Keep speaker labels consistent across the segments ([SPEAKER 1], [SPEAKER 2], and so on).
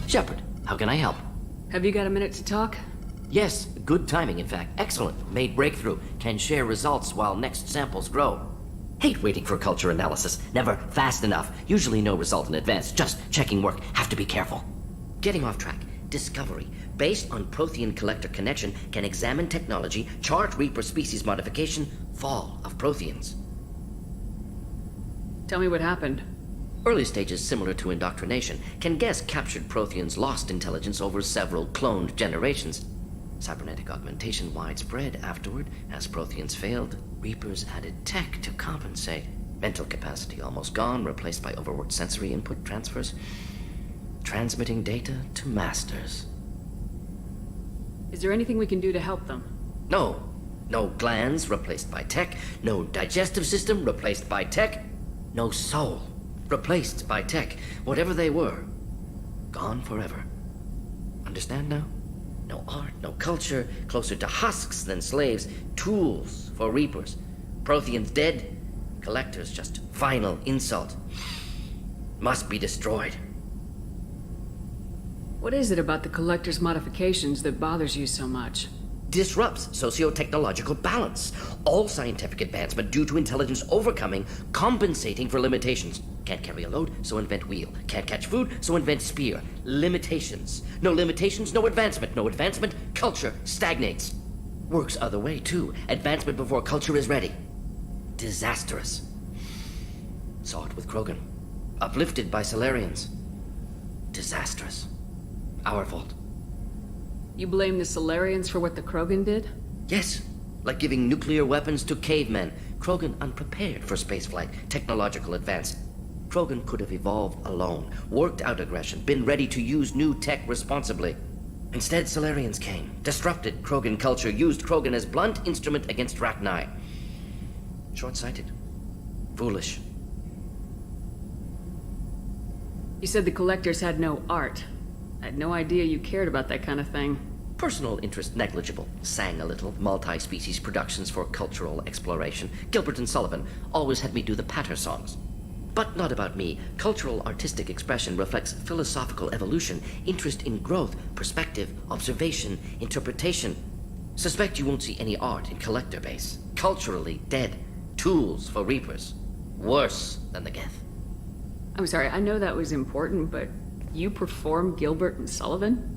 [SPEAKER 1] Shepard, how can I help?
[SPEAKER 2] Have you got a minute to talk?
[SPEAKER 1] Yes, good timing, in fact. Excellent. Made breakthrough. Can share results while next samples grow. Hate waiting for culture analysis. Never fast enough. Usually no result in advance. Just checking work. Have to be careful. Getting off track. Discovery. Based on Prothean collector connection, can examine technology, chart Reaper species modification, fall of Protheans.
[SPEAKER 2] Tell me what happened.
[SPEAKER 1] Early stages similar to indoctrination. Can guess captured Protheans lost intelligence over several cloned generations. Cybernetic augmentation widespread afterward. As Protheans failed, Reapers added tech to compensate. Mental capacity almost gone, replaced by overworked sensory input transfers. Transmitting data to masters.
[SPEAKER 2] Is there anything we can do to help them?
[SPEAKER 1] No. No glands replaced by tech. No digestive system replaced by tech. No soul replaced by tech. Whatever they were, gone forever. Understand now? No art, no culture, closer to husks than slaves, tools for Reapers. Protheans dead, collectors just final insult. Must be destroyed.
[SPEAKER 2] What is it about the Collector's modifications that bothers you so much?
[SPEAKER 1] Disrupts socio-technological balance. All scientific advancement due to intelligence overcoming, compensating for limitations. Can't carry a load, so invent wheel. Can't catch food, so invent spear. Limitations. No limitations, no advancement. No advancement, culture stagnates. Works other way, too. Advancement before culture is ready. Disastrous. Saw it with Krogan. Uplifted by Salarians. Disastrous. Our fault.
[SPEAKER 2] You blame the Solarians for what the Krogan did?
[SPEAKER 1] Yes, like giving nuclear weapons to cavemen. Krogan unprepared for spaceflight, technological advance. Krogan could have evolved alone, worked out aggression, been ready to use new tech responsibly. Instead, Solarians came, disrupted Krogan culture, used Krogan as blunt instrument against Rachni. Short-sighted. Foolish.
[SPEAKER 2] You said the Collectors had no art. I had no idea you cared about that kind of thing.
[SPEAKER 1] Personal interest negligible. Sang a little. Multi-species productions for cultural exploration. Gilbert and Sullivan always had me do the patter songs. But not about me. Cultural artistic expression reflects philosophical evolution, interest in growth, perspective, observation, interpretation. Suspect you won't see any art in collector base. Culturally dead. Tools for Reapers. Worse than the Geth.
[SPEAKER 2] I'm sorry, I know that was important, but you perform Gilbert and Sullivan?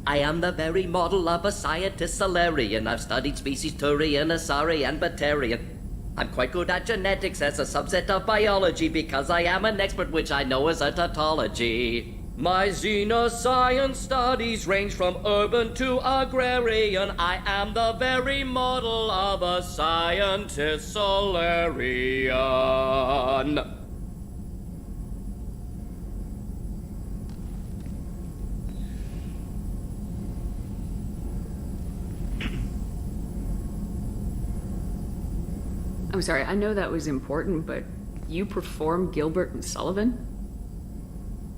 [SPEAKER 1] I am the very model of a scientist Salarian. I've studied species Turian, Asari, and Batarian. I'm quite good at genetics as a subset of biology because I am an expert which I know as a tautology. My xenoscience studies range from urban to agrarian. I am the very model of a scientist Salarian.
[SPEAKER 2] I'm sorry, I know that was important, but you perform Gilbert and Sullivan?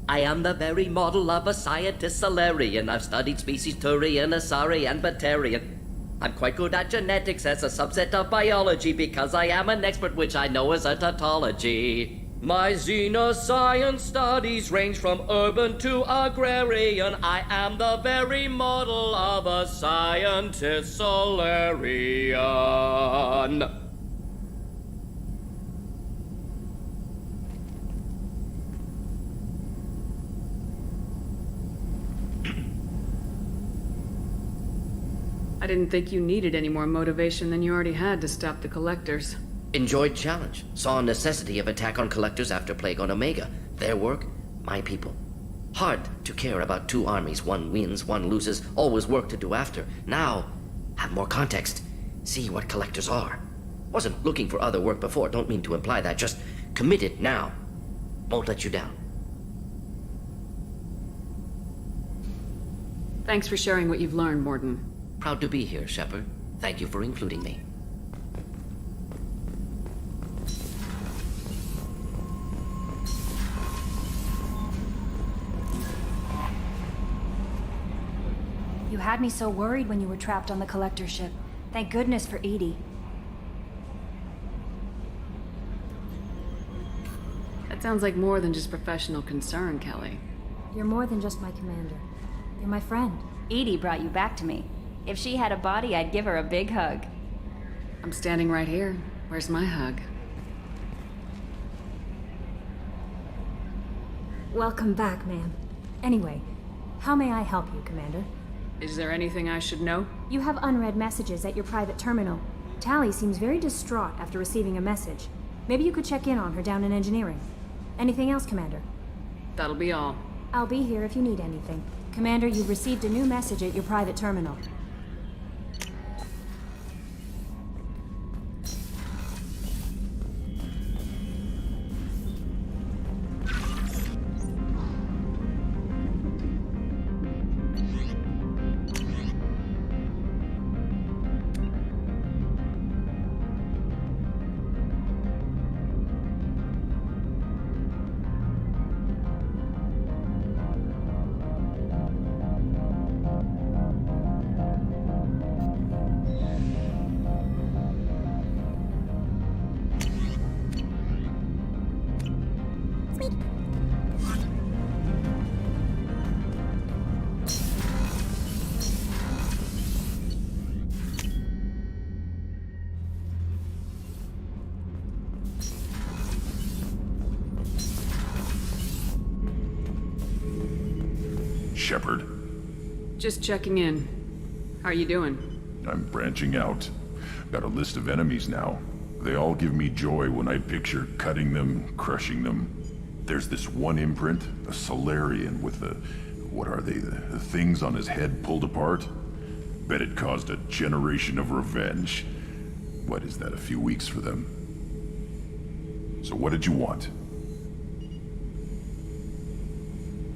[SPEAKER 1] I am the very model of a scientist Salarian. I've studied species Turian, Asari, and Batarian. I'm quite good at genetics as a subset of biology because I am an expert which I know as a tautology. My xenoscience studies range from urban to agrarian. I am the very model of a scientist Salarian.
[SPEAKER 2] I didn't think you needed any more motivation than you already had to stop the Collectors.
[SPEAKER 1] Enjoyed challenge. Saw necessity of attack on collectors after Plague on Omega. Their work, my people. Hard to care about two armies. One wins, one loses. Always work to do after. Now, have more context. See what collectors are. Wasn't looking for other work before. Don't mean to imply that. Just committed now. Won't let you down.
[SPEAKER 2] Thanks for sharing what you've learned, Mordin.
[SPEAKER 1] Proud to be here, Shepard. Thank you for including me.
[SPEAKER 3] You had me so worried when you were trapped on the Collector ship. Thank goodness for EDI.
[SPEAKER 2] That sounds like more than just professional concern, Kelly.
[SPEAKER 3] You're more than just my commander. You're my friend.
[SPEAKER 4] EDI brought you back to me. If she had a body, I'd give her a big hug.
[SPEAKER 2] I'm standing right here. Where's my hug?
[SPEAKER 3] Welcome back, ma'am. Anyway, how may I help you, Commander?
[SPEAKER 2] Is there anything I should know?
[SPEAKER 3] You have unread messages at your private terminal. Tally seems very distraught after receiving a message. Maybe you could check in on her down in engineering. Anything else, Commander?
[SPEAKER 2] That'll be all.
[SPEAKER 3] I'll be here if you need anything. Commander, you've received a new message at your private terminal.
[SPEAKER 5] Shepard.
[SPEAKER 2] Just checking in. How are you doing?
[SPEAKER 5] I'm branching out. Got a list of enemies now. They all give me joy when I picture cutting them, crushing them. There's this one imprint, a Solarian with the... what are they? The things on his head pulled apart? Bet it caused a generation of revenge. What is that, a few weeks for them? So what did you want?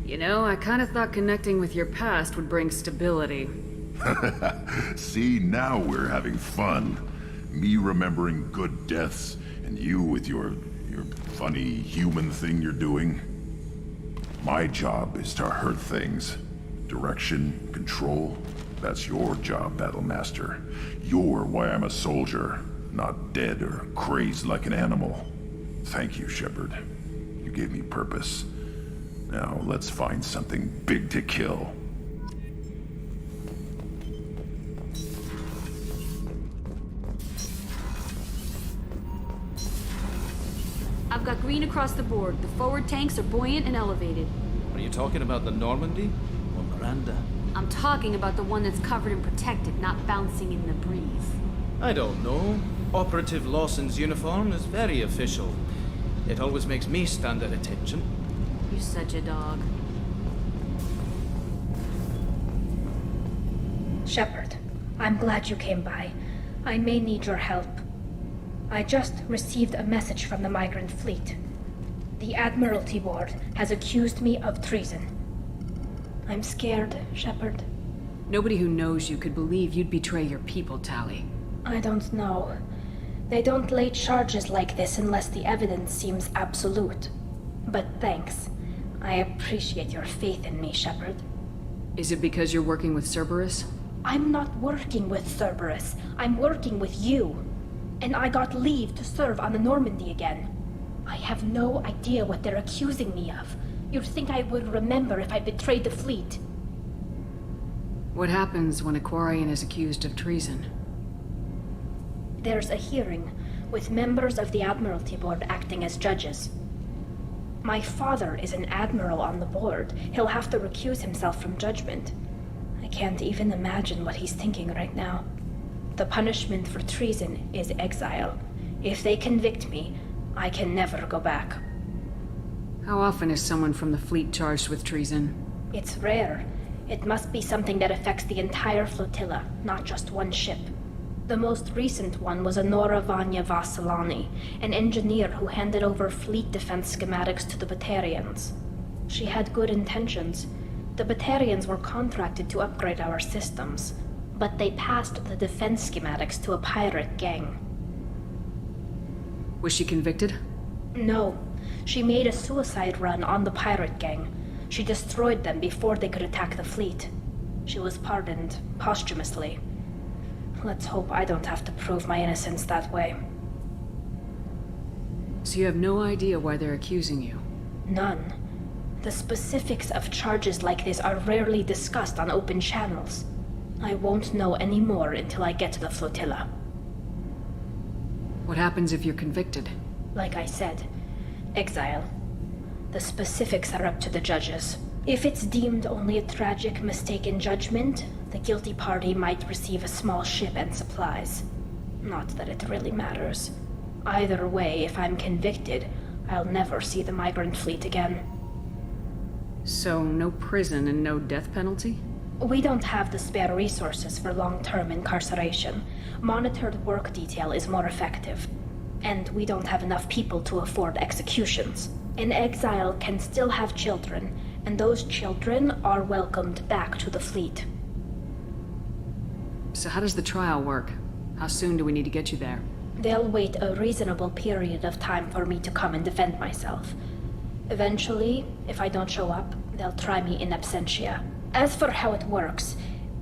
[SPEAKER 2] You know, I kind of thought connecting with your past would bring stability.
[SPEAKER 5] See, now we're having fun. Me remembering good deaths, and you with your funny human thing you're doing. My job is to hurt things. Direction, control, that's your job, Battlemaster. You're why I'm a soldier, not dead or crazed like an animal. Thank you, Shepard. You gave me purpose. Now, let's find something big to kill.
[SPEAKER 6] I've got green across the board. The forward tanks are buoyant and elevated.
[SPEAKER 7] Are you talking about the Normandy or Miranda?
[SPEAKER 6] I'm talking about the one that's covered and protected, not bouncing in the breeze.
[SPEAKER 7] I don't know. Operative Lawson's uniform is very official. It always makes me stand at attention.
[SPEAKER 6] You're such a dog.
[SPEAKER 8] Shepard, I'm glad you came by. I may need your help. I just received a message from the migrant fleet. The Admiralty Board has accused me of treason. I'm scared, Shepard.
[SPEAKER 2] Nobody who knows you could believe you'd betray your people, Tally.
[SPEAKER 8] I don't know. They don't lay charges like this unless the evidence seems absolute. But thanks. I appreciate your faith in me, Shepard.
[SPEAKER 2] Is it because you're working with Cerberus?
[SPEAKER 8] I'm not working with Cerberus. I'm working with you. And I got leave to serve on the Normandy again. I have no idea what they're accusing me of. You'd think I would remember if I betrayed the fleet.
[SPEAKER 2] What happens when a Quarian is accused of treason?
[SPEAKER 8] There's a hearing, with members of the Admiralty Board acting as judges. My father is an admiral on the board. He'll have to recuse himself from judgment. I can't even imagine what he's thinking right now. The punishment for treason is exile. If they convict me, I can never go back.
[SPEAKER 2] How often is someone from the fleet charged with treason?
[SPEAKER 8] It's rare. It must be something that affects the entire flotilla, not just one ship. The most recent one was Honora Vanya Vassilani, an engineer who handed over fleet defense schematics to the Batarians. She had good intentions. The Batarians were contracted to upgrade our systems, but they passed the defense schematics to a pirate gang.
[SPEAKER 2] Was she convicted?
[SPEAKER 8] No. She made a suicide run on the pirate gang. She destroyed them before they could attack the fleet. She was pardoned posthumously. Let's hope I don't have to prove my innocence that way.
[SPEAKER 2] So you have no idea why they're accusing you?
[SPEAKER 8] None. The specifics of charges like this are rarely discussed on open channels. I won't know any more until I get to the flotilla.
[SPEAKER 2] What happens if you're convicted?
[SPEAKER 8] Like I said, exile. The specifics are up to the judges. If it's deemed only a tragic mistake in judgment, the guilty party might receive a small ship and supplies. Not that it really matters. Either way, if I'm convicted, I'll never see the migrant fleet again.
[SPEAKER 2] So, no prison and no death penalty?
[SPEAKER 8] We don't have the spare resources for long-term incarceration. Monitored work detail is more effective. And we don't have enough people to afford executions. An exile can still have children, and those children are welcomed back to the fleet.
[SPEAKER 2] So how does the trial work? How soon do we need to get you there?
[SPEAKER 8] They'll wait a reasonable period of time for me to come and defend myself. Eventually, if I don't show up, they'll try me in absentia. As for how it works,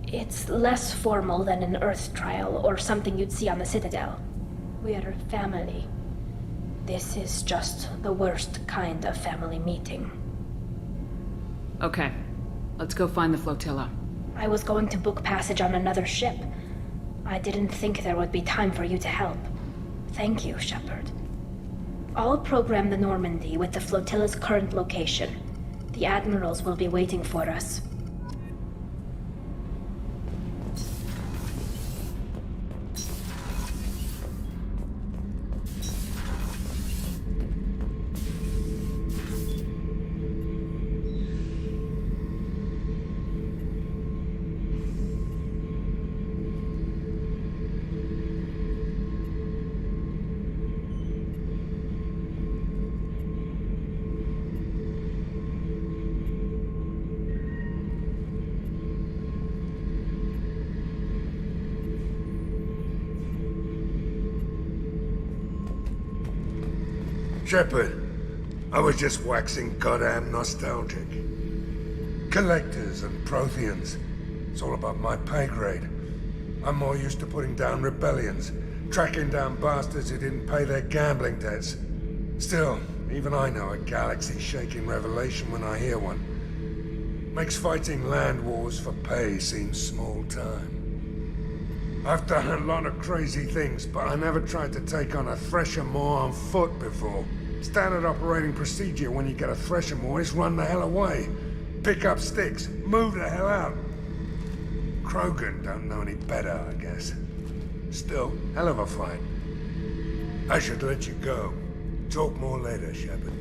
[SPEAKER 8] it's less formal than an Earth trial or something you'd see on the Citadel. We're family. This is just the worst kind of family meeting.
[SPEAKER 2] Okay, let's go find the flotilla.
[SPEAKER 8] I was going to book passage on another ship. I didn't think there would be time for you to help. Thank you, Shepard. I'll program the Normandy with the flotilla's current location. The admirals will be waiting for us.
[SPEAKER 9] Shepard, I was just waxing goddamn nostalgic. Collectors and Protheans. It's all about my pay grade. I'm more used to putting down rebellions, tracking down bastards who didn't pay their gambling debts. Still, even I know a galaxy-shaking revelation when I hear one. Makes fighting land wars for pay seem small time. I've done a lot of crazy things, but I never tried to take on a Thresher Maw on foot before. Standard operating procedure when you get a Thresher Maw is run the hell away. Pick up sticks, move the hell out. Krogan don't know any better, I guess. Still, hell of a fight. I should let you go. Talk more later, Shepard.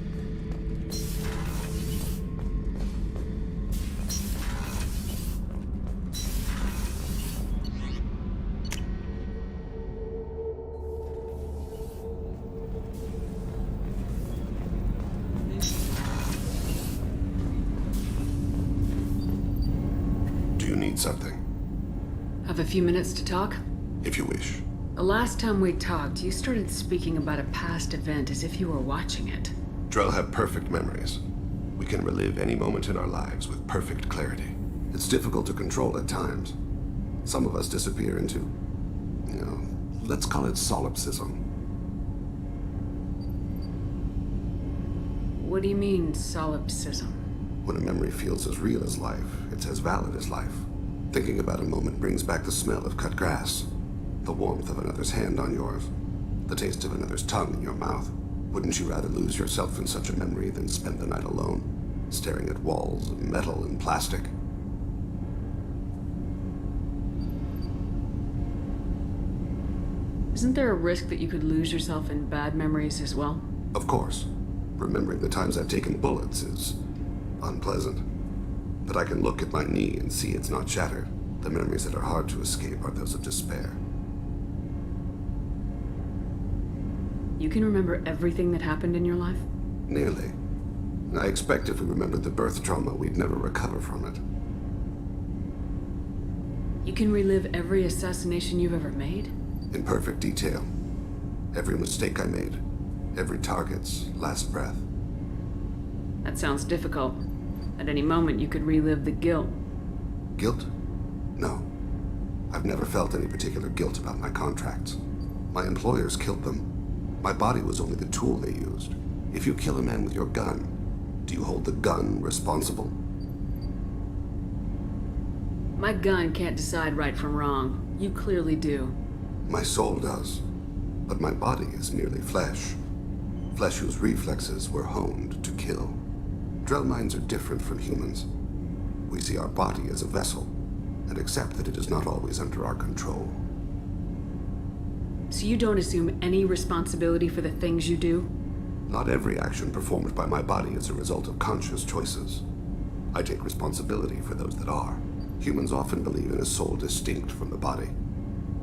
[SPEAKER 10] Something.
[SPEAKER 2] Have a few minutes to talk?
[SPEAKER 10] If you wish.
[SPEAKER 2] The last time we talked, you started speaking about a past event as if you were watching it.
[SPEAKER 10] Drell have perfect memories. We can relive any moment in our lives with perfect clarity. It's difficult to control at times. Some of us disappear into, let's call it solipsism.
[SPEAKER 2] What do you mean, solipsism?
[SPEAKER 10] When a memory feels as real as life, it's as valid as life. Thinking about a moment brings back the smell of cut grass, the warmth of another's hand on yours, the taste of another's tongue in your mouth. Wouldn't you rather lose yourself in such a memory than spend the night alone, staring at walls of metal and plastic?
[SPEAKER 2] Isn't there a risk that you could lose yourself in bad memories as well?
[SPEAKER 10] Of course. Remembering the times I've taken bullets is unpleasant. But I can look at my knee and see it's not shattered. The memories that are hard to escape are those of despair.
[SPEAKER 2] You can remember everything that happened in your life?
[SPEAKER 10] Nearly. I expect if we remembered the birth trauma, we'd never recover from it.
[SPEAKER 2] You can relive every assassination you've ever made?
[SPEAKER 10] In perfect detail. Every mistake I made. Every target's last breath.
[SPEAKER 2] That sounds difficult. At any moment, you could relive the guilt.
[SPEAKER 10] Guilt? No. I've never felt any particular guilt about my contracts. My employers killed them. My body was only the tool they used. If you kill a man with your gun, Do you hold the gun responsible?
[SPEAKER 2] My gun can't decide right from wrong. You clearly do.
[SPEAKER 10] My soul does. But my body is merely flesh. Flesh whose reflexes were honed to kill. Drell minds are different from humans. We see our body as a vessel, and accept that it is not always under our control.
[SPEAKER 2] So you don't assume any responsibility for the things you do?
[SPEAKER 10] Not every action performed by my body is a result of conscious choices. I take responsibility for those that are. Humans often believe in a soul distinct from the body.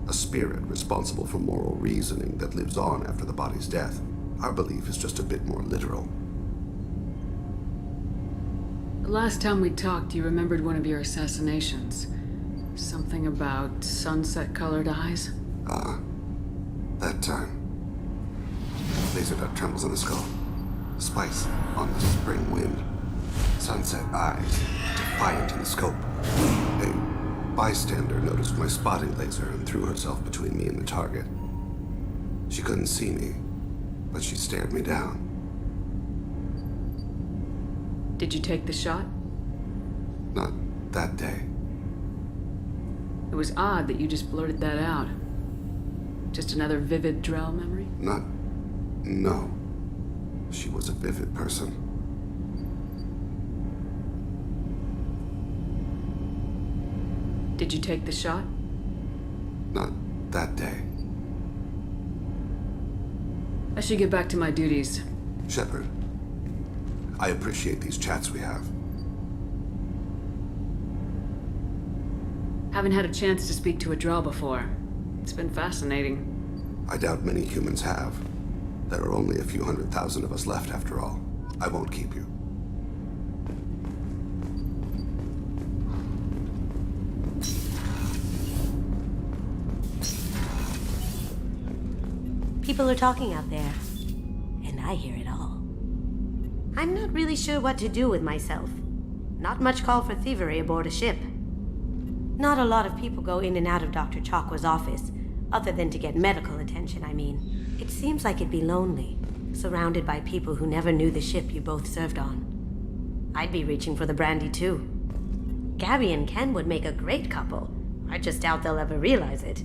[SPEAKER 10] A spirit responsible for moral reasoning that lives on after the body's death. Our belief is just a bit more literal.
[SPEAKER 2] The last time we talked, you remembered one of your assassinations. Something about sunset-colored eyes?
[SPEAKER 10] That time. Laser dot trembles on the skull. Spice on the spring wind. Sunset eyes, defiant in the scope. A bystander noticed my spotting laser and threw herself between me and the target. She couldn't see me, but she stared me down.
[SPEAKER 2] Did you take the shot?
[SPEAKER 10] Not that day.
[SPEAKER 2] It was odd that you just blurted that out. Just another vivid Drell memory?
[SPEAKER 10] No. She was a vivid person.
[SPEAKER 2] Did you take the shot?
[SPEAKER 10] Not that day.
[SPEAKER 2] I should get back to my duties.
[SPEAKER 10] Shepard, I appreciate these chats we have.
[SPEAKER 2] Haven't had a chance to speak to a Drell before. It's been fascinating.
[SPEAKER 10] I doubt many humans have. There are only a few 100,000 of us left after all. I won't keep you.
[SPEAKER 11] People are talking out there, and I hear it all. I'm not really sure what to do with myself. Not much call for thievery aboard a ship. Not a lot of people go in and out of Dr. Chakwa's office, other than to get medical attention, I mean. It seems like it'd be lonely, surrounded by people who never knew the ship you both served on. I'd be reaching for the brandy too. Gabby and Ken would make a great couple. I just doubt they'll ever realize it.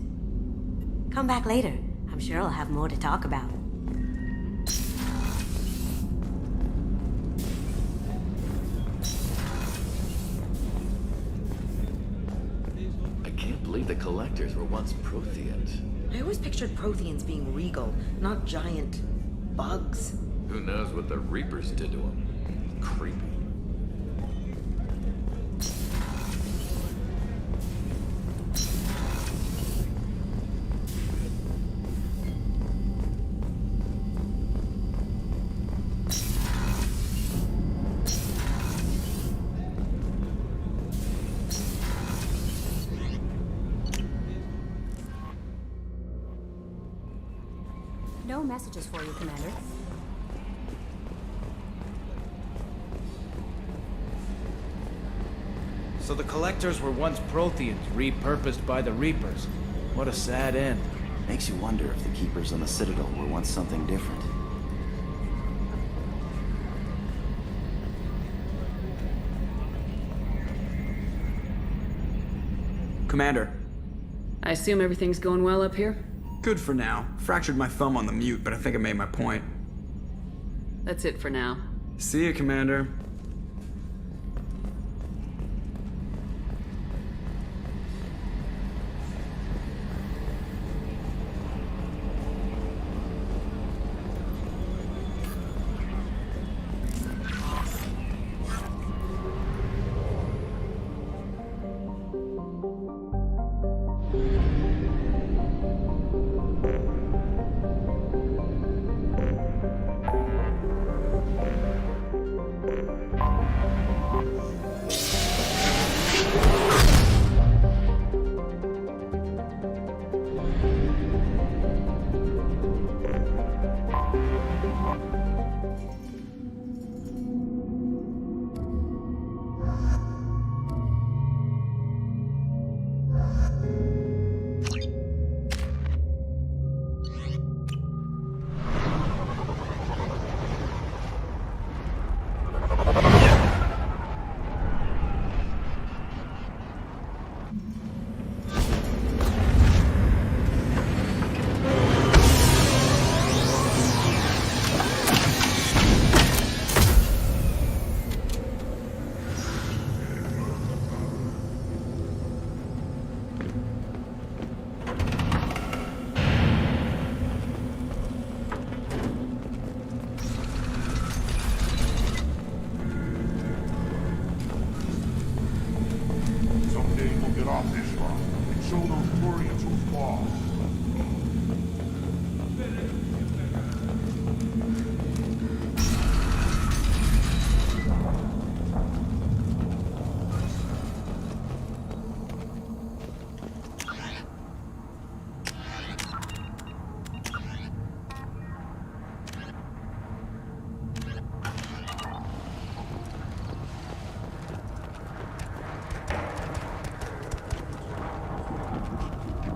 [SPEAKER 11] Come back later. I'm sure I'll have more to talk about.
[SPEAKER 12] I can't believe the Collectors were once Protheans.
[SPEAKER 13] I always pictured Protheans being regal, not giant bugs.
[SPEAKER 12] Who knows what the Reapers did to them? Creepy.
[SPEAKER 3] No messages for you, Commander.
[SPEAKER 7] So the Collectors were once Protheans, repurposed by the Reapers. What a sad end.
[SPEAKER 14] Makes you wonder if the Keepers on the Citadel were once something different.
[SPEAKER 15] Commander.
[SPEAKER 2] I assume everything's going well up here?
[SPEAKER 15] Good for now. Fractured my thumb on the mute, but I think I made my point.
[SPEAKER 2] That's it for now.
[SPEAKER 15] See you, Commander.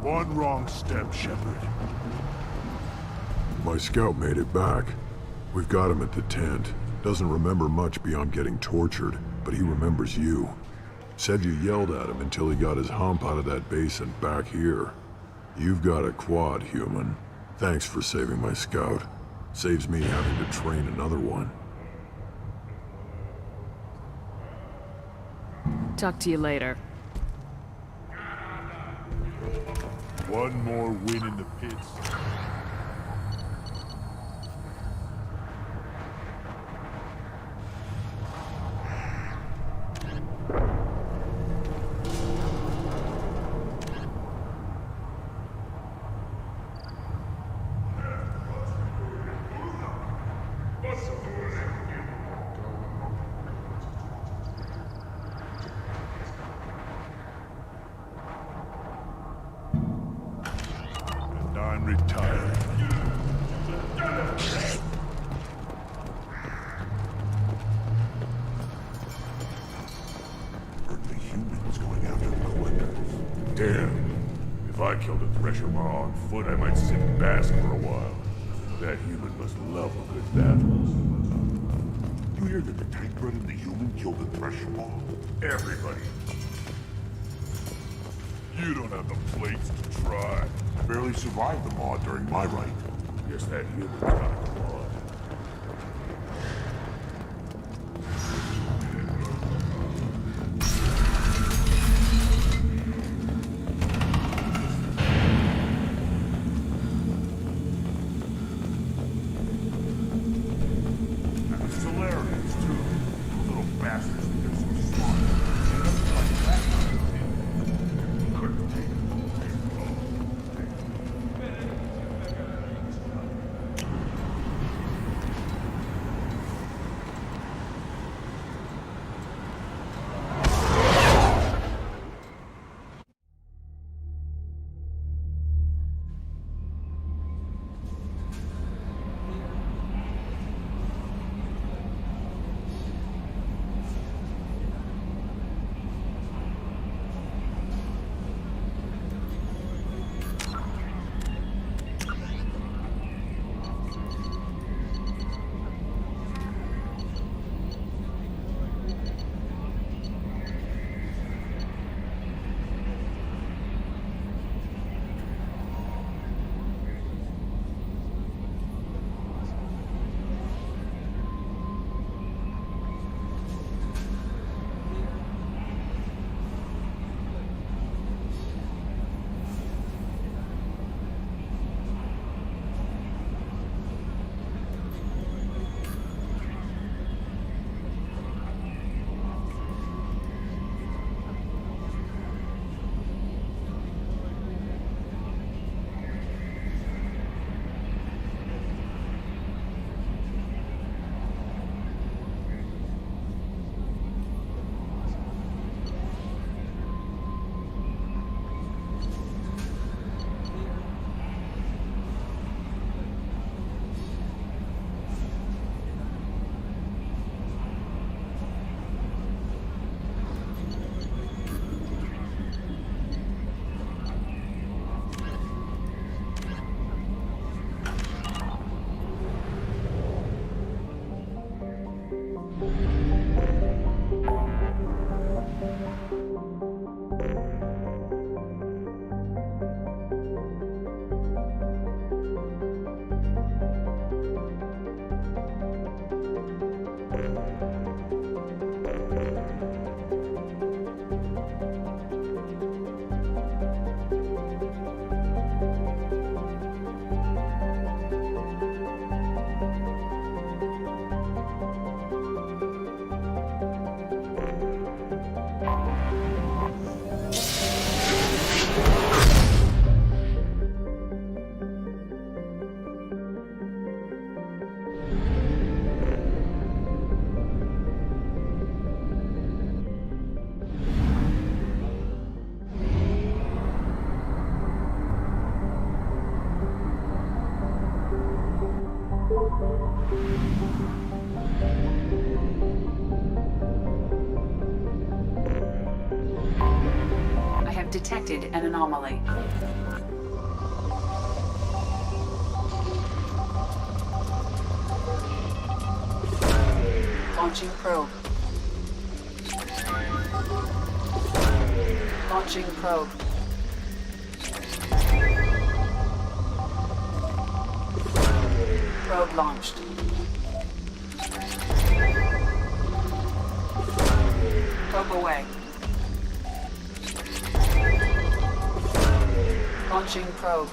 [SPEAKER 5] One wrong step, Shepard.
[SPEAKER 16] My scout made it back. We've got him at the tent. Doesn't remember much beyond getting tortured, but he remembers you. Said you yelled at him until he got his hump out of that basin back here. You've got a quad, human. Thanks for saving my scout. Saves me having to train another one.
[SPEAKER 2] Talk to you later.
[SPEAKER 5] One more win in the pits. I'm retired. Heard the humans going after the collectors. Damn. If I killed a Thresher Maw on foot, I might sit and bask for a while. That human must love a good battle. You hear that the tank bred and the human killed the Thresher Maw? Everybody. You don't have the plates to try. I barely survived the Maw during my rite. Guess that human's got a claw. Solarians, too. Those little bastards think they're so smart. Couldn't take it.
[SPEAKER 2] I have detected an anomaly. Launching probe. Launching probe. Probe launched. Probe away. Launching probe.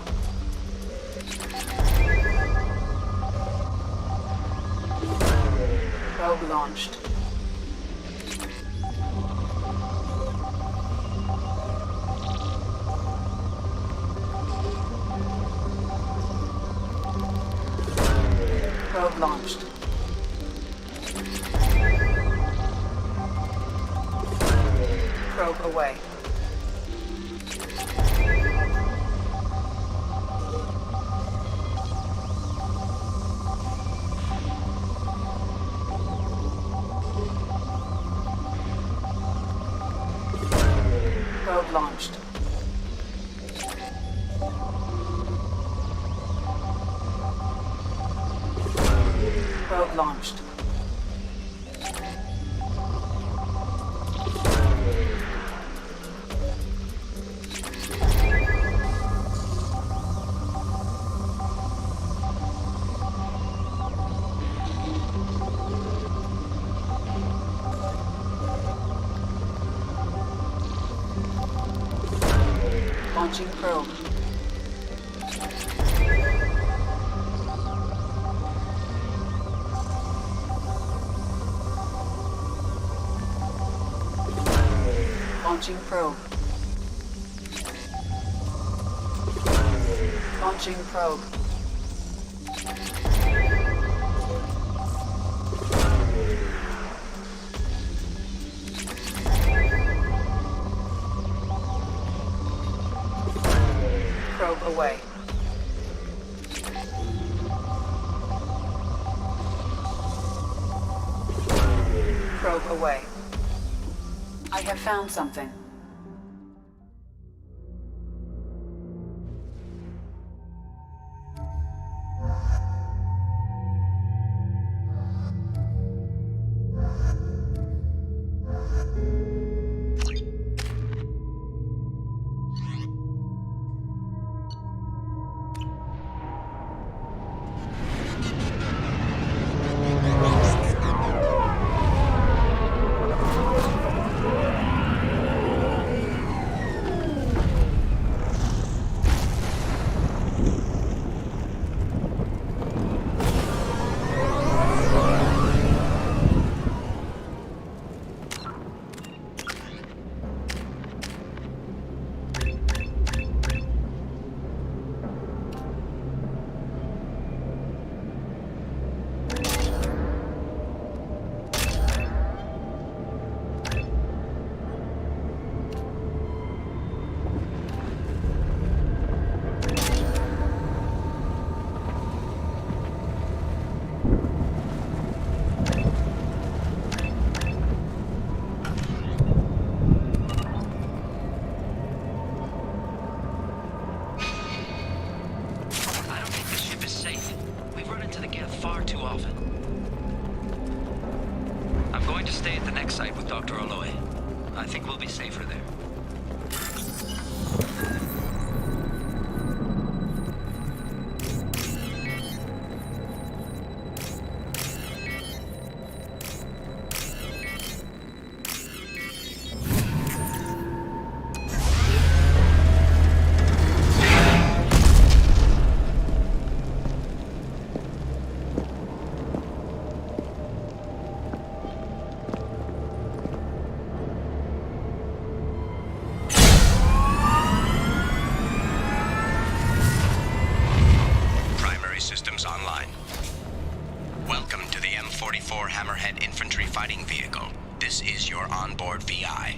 [SPEAKER 2] Probe launched. Probe launched. Probe away. Probe launched. Probe launched. Launching probe. Launching probe. Launching probe. Probe away. Probe away. I have found something.
[SPEAKER 17] Site with Dr. Aloy. I think we'll be safer there.
[SPEAKER 18] Systems online. Welcome to the M44 Hammerhead Infantry Fighting Vehicle. This is your onboard VI.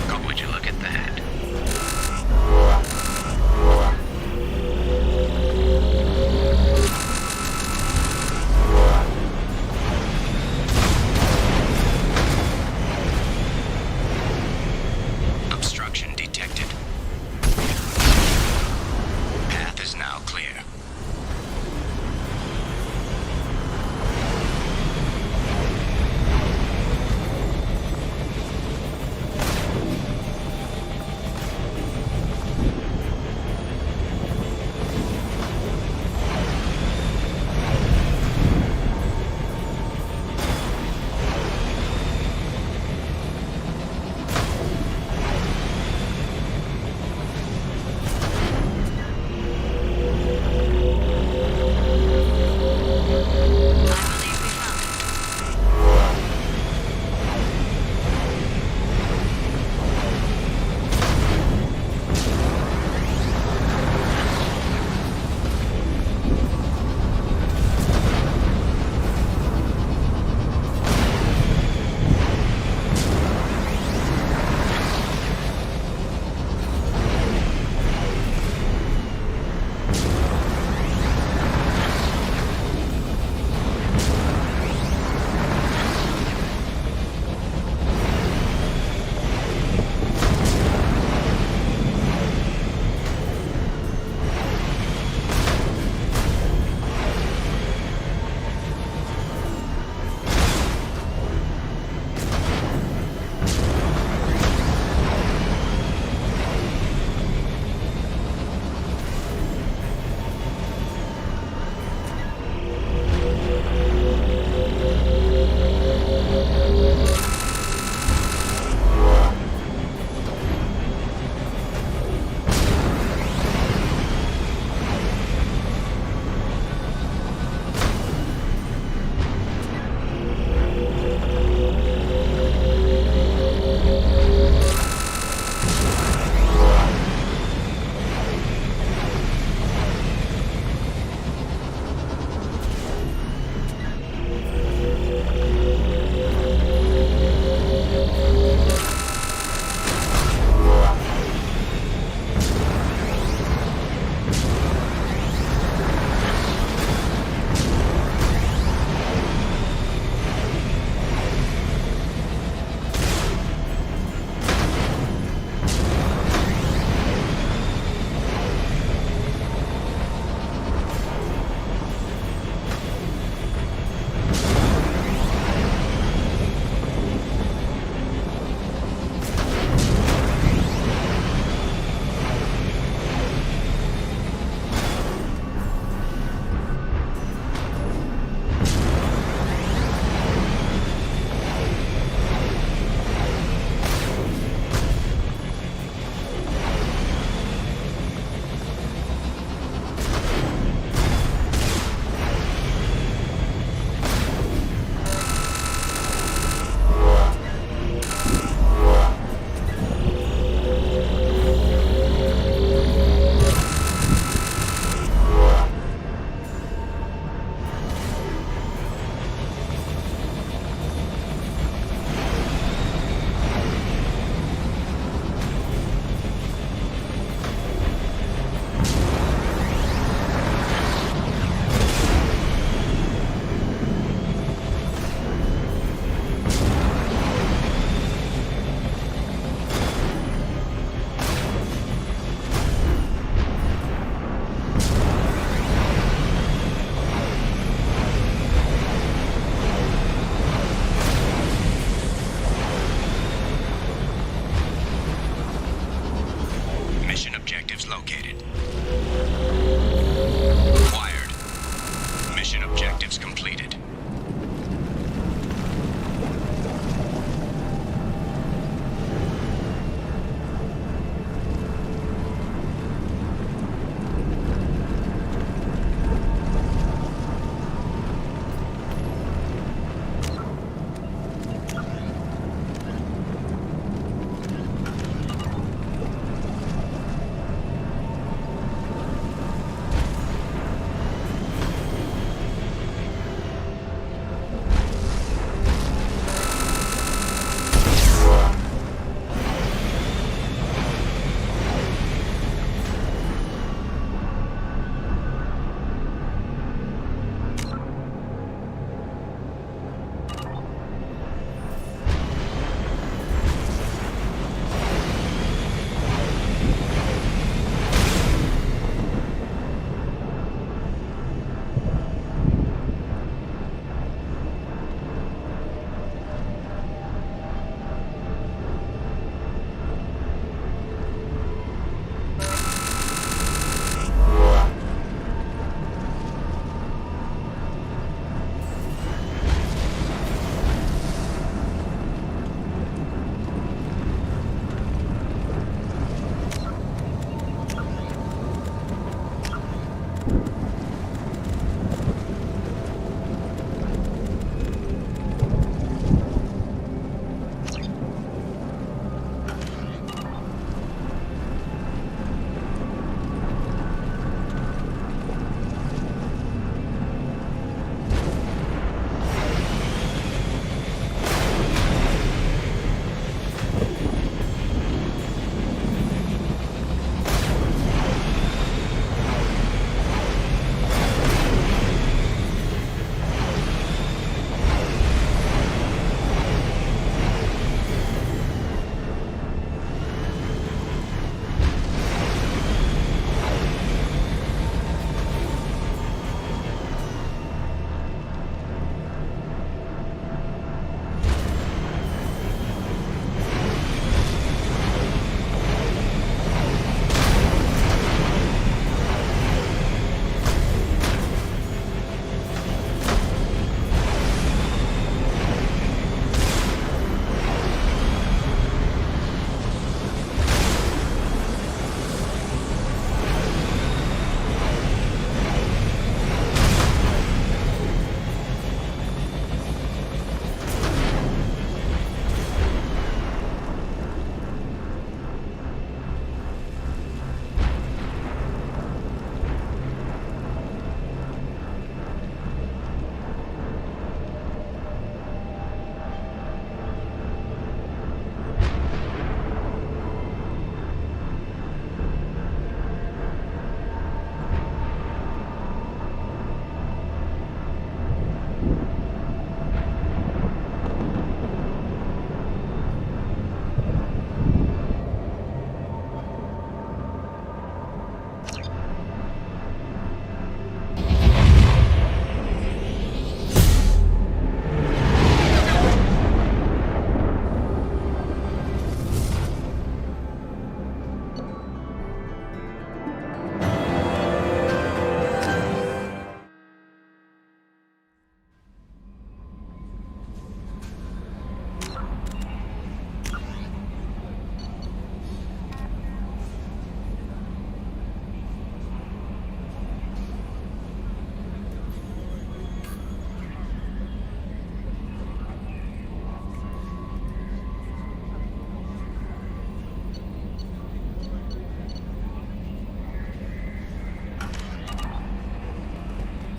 [SPEAKER 18] God, would you look at that? Obstruction detected.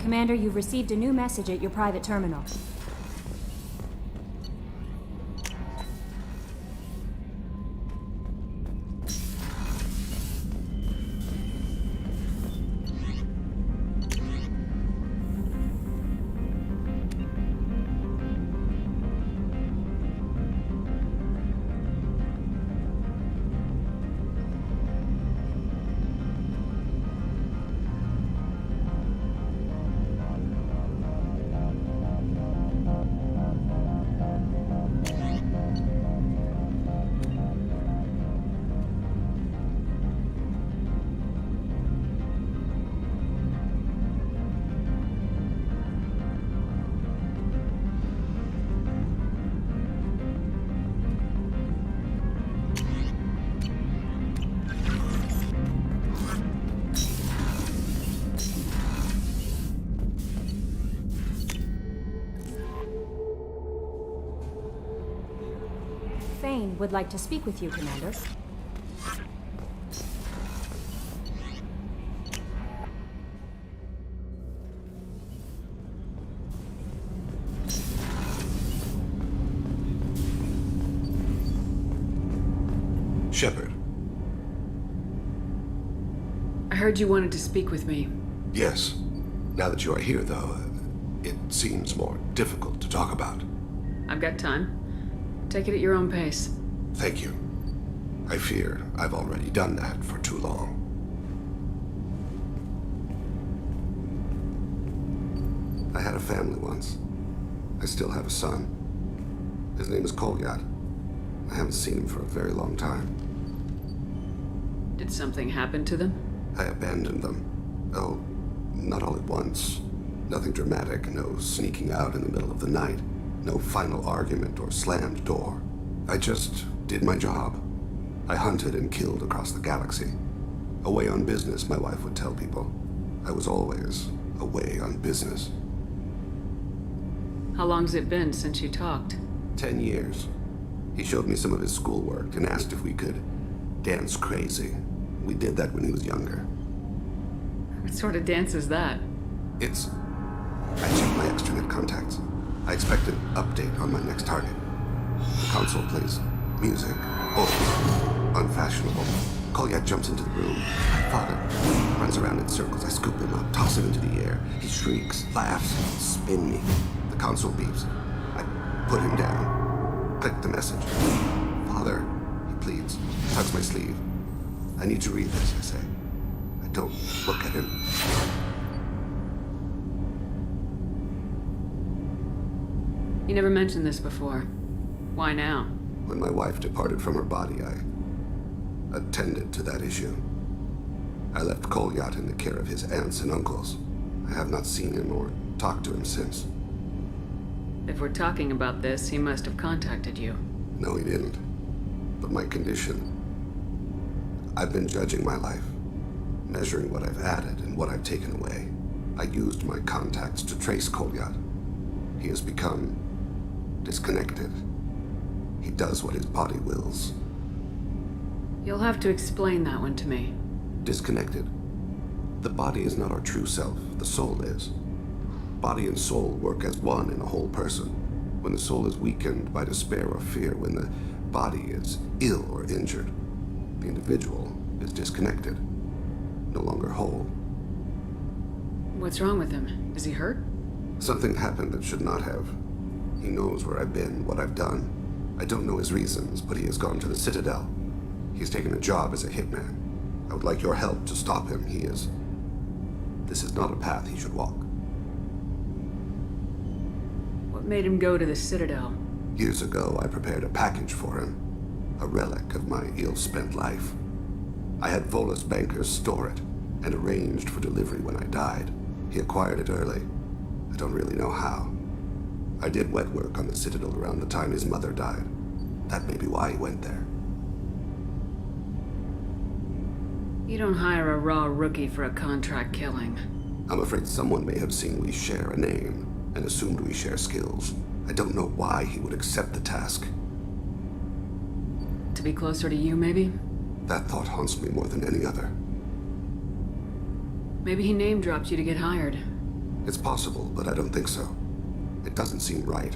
[SPEAKER 3] Commander, you've received a new message at your private terminal. Fane would like to speak with you, Commander.
[SPEAKER 10] Shepard.
[SPEAKER 2] I heard you wanted to speak with me.
[SPEAKER 10] Yes. Now that you are here, though, it seems more difficult to talk about.
[SPEAKER 2] I've got time. Take it at your own pace.
[SPEAKER 10] Thank you. I fear I've already done that for too long. I had a family once. I still have a son. His name is Kolyat. I haven't seen him for a very long time.
[SPEAKER 2] Did something happen to them?
[SPEAKER 10] I abandoned them. Oh, not all at once. Nothing dramatic, no sneaking out in the middle of the night. No final argument or slammed door. I just did my job. I hunted and killed across the galaxy. Away on business, my wife would tell people. I was always away on business.
[SPEAKER 2] How long's it been since you talked?
[SPEAKER 10] 10 years. He showed me some of his schoolwork and asked if we could dance crazy. We did that when he was younger.
[SPEAKER 2] What sort of dance is that?
[SPEAKER 10] It's... I checked my extranet contacts. I expect an update on my next target. The console plays music. Oh, unfashionable. Kolyat jumps into the room. My father runs around in circles. I scoop him up, toss him into the air. He shrieks, laughs, spin me. The console beeps. I put him down. Click the message. Father, he pleads. Tugs my sleeve. I need to read this, I say. I don't look at him.
[SPEAKER 2] You never mentioned this before. Why now?
[SPEAKER 10] When my wife departed from her body, I attended to that issue. I left Kolyat in the care of his aunts and uncles. I have not seen him or talked to him since.
[SPEAKER 2] If we're talking about this, he must have contacted you.
[SPEAKER 10] No, he didn't. But my condition... I've been judging my life, measuring what I've added and what I've taken away. I used my contacts to trace Kolyat. He has become disconnected. He does what his body wills.
[SPEAKER 2] You'll have to explain that one to me.
[SPEAKER 10] Disconnected. The body is not our true self, the soul is. Body and soul work as one in a whole person. When the soul is weakened by despair or fear, when the body is ill or injured, the individual is disconnected, no longer whole.
[SPEAKER 2] What's wrong with him? Is he hurt?
[SPEAKER 10] Something happened that should not have. He knows where I've been, what I've done. I don't know his reasons, but he has gone to the Citadel. He's taken a job as a hitman. I would like your help to stop him. This is not a path he should walk.
[SPEAKER 2] What made him go to the Citadel?
[SPEAKER 10] Years ago, I prepared a package for him. A relic of my ill-spent life. I had Volus bankers store it, and arranged for delivery when I died. He acquired it early. I don't really know how. I did wet work on the Citadel around the time his mother died. That may be why he went there.
[SPEAKER 2] You don't hire a raw rookie for a contract killing.
[SPEAKER 10] I'm afraid someone may have seen we share a name, and assumed we share skills. I don't know why he would accept the task.
[SPEAKER 2] To be closer to you, maybe?
[SPEAKER 10] That thought haunts me more than any other.
[SPEAKER 2] Maybe he name-dropped you to get hired.
[SPEAKER 10] It's possible, but I don't think so. It doesn't seem right.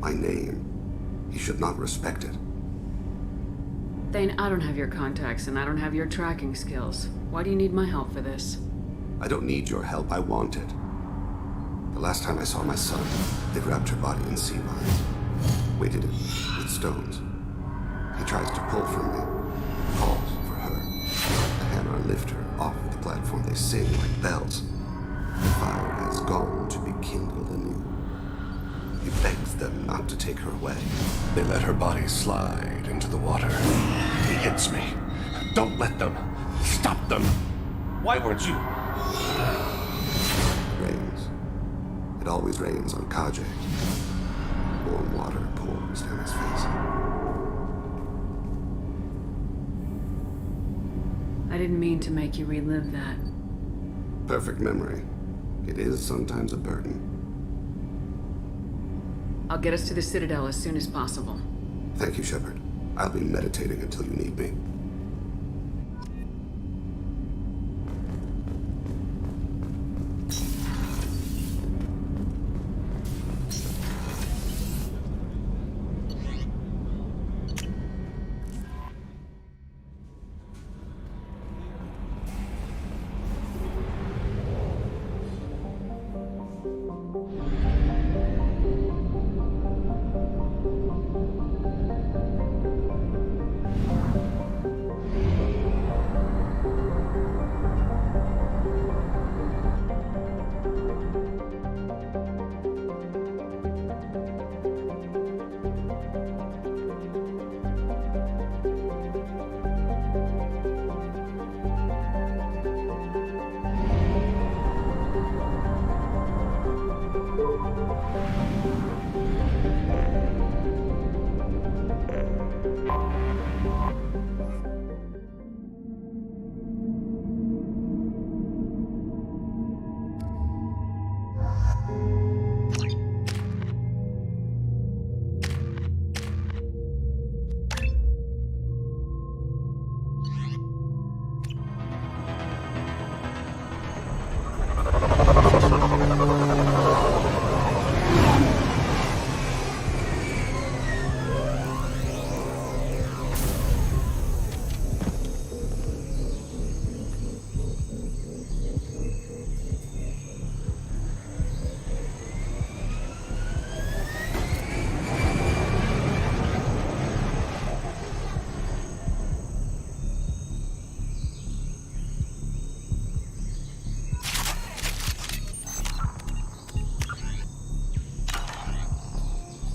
[SPEAKER 10] My name. He should not respect it.
[SPEAKER 2] Thane, I don't have your contacts, and I don't have your tracking skills. Why do you need my help for this?
[SPEAKER 10] I don't need your help. I want it. The last time I saw my son, they wrapped her body in sea vines, weighted it with stones. He tries to pull from me, calls for her. The Hanar lift her off the platform. They sing like bells. The fire has gone to be kindled anew. He begs them not to take her away. They let her body slide into the water.
[SPEAKER 9] He hits me. Don't let them. Stop them. Why weren't you?
[SPEAKER 10] It rains. It always rains on Kajek. Warm water pours down his face.
[SPEAKER 2] I didn't mean to make you relive that.
[SPEAKER 10] Perfect memory. It is sometimes a burden.
[SPEAKER 2] I'll get us to the Citadel as soon as possible.
[SPEAKER 10] Thank you, Shepard. I'll be meditating until you need me.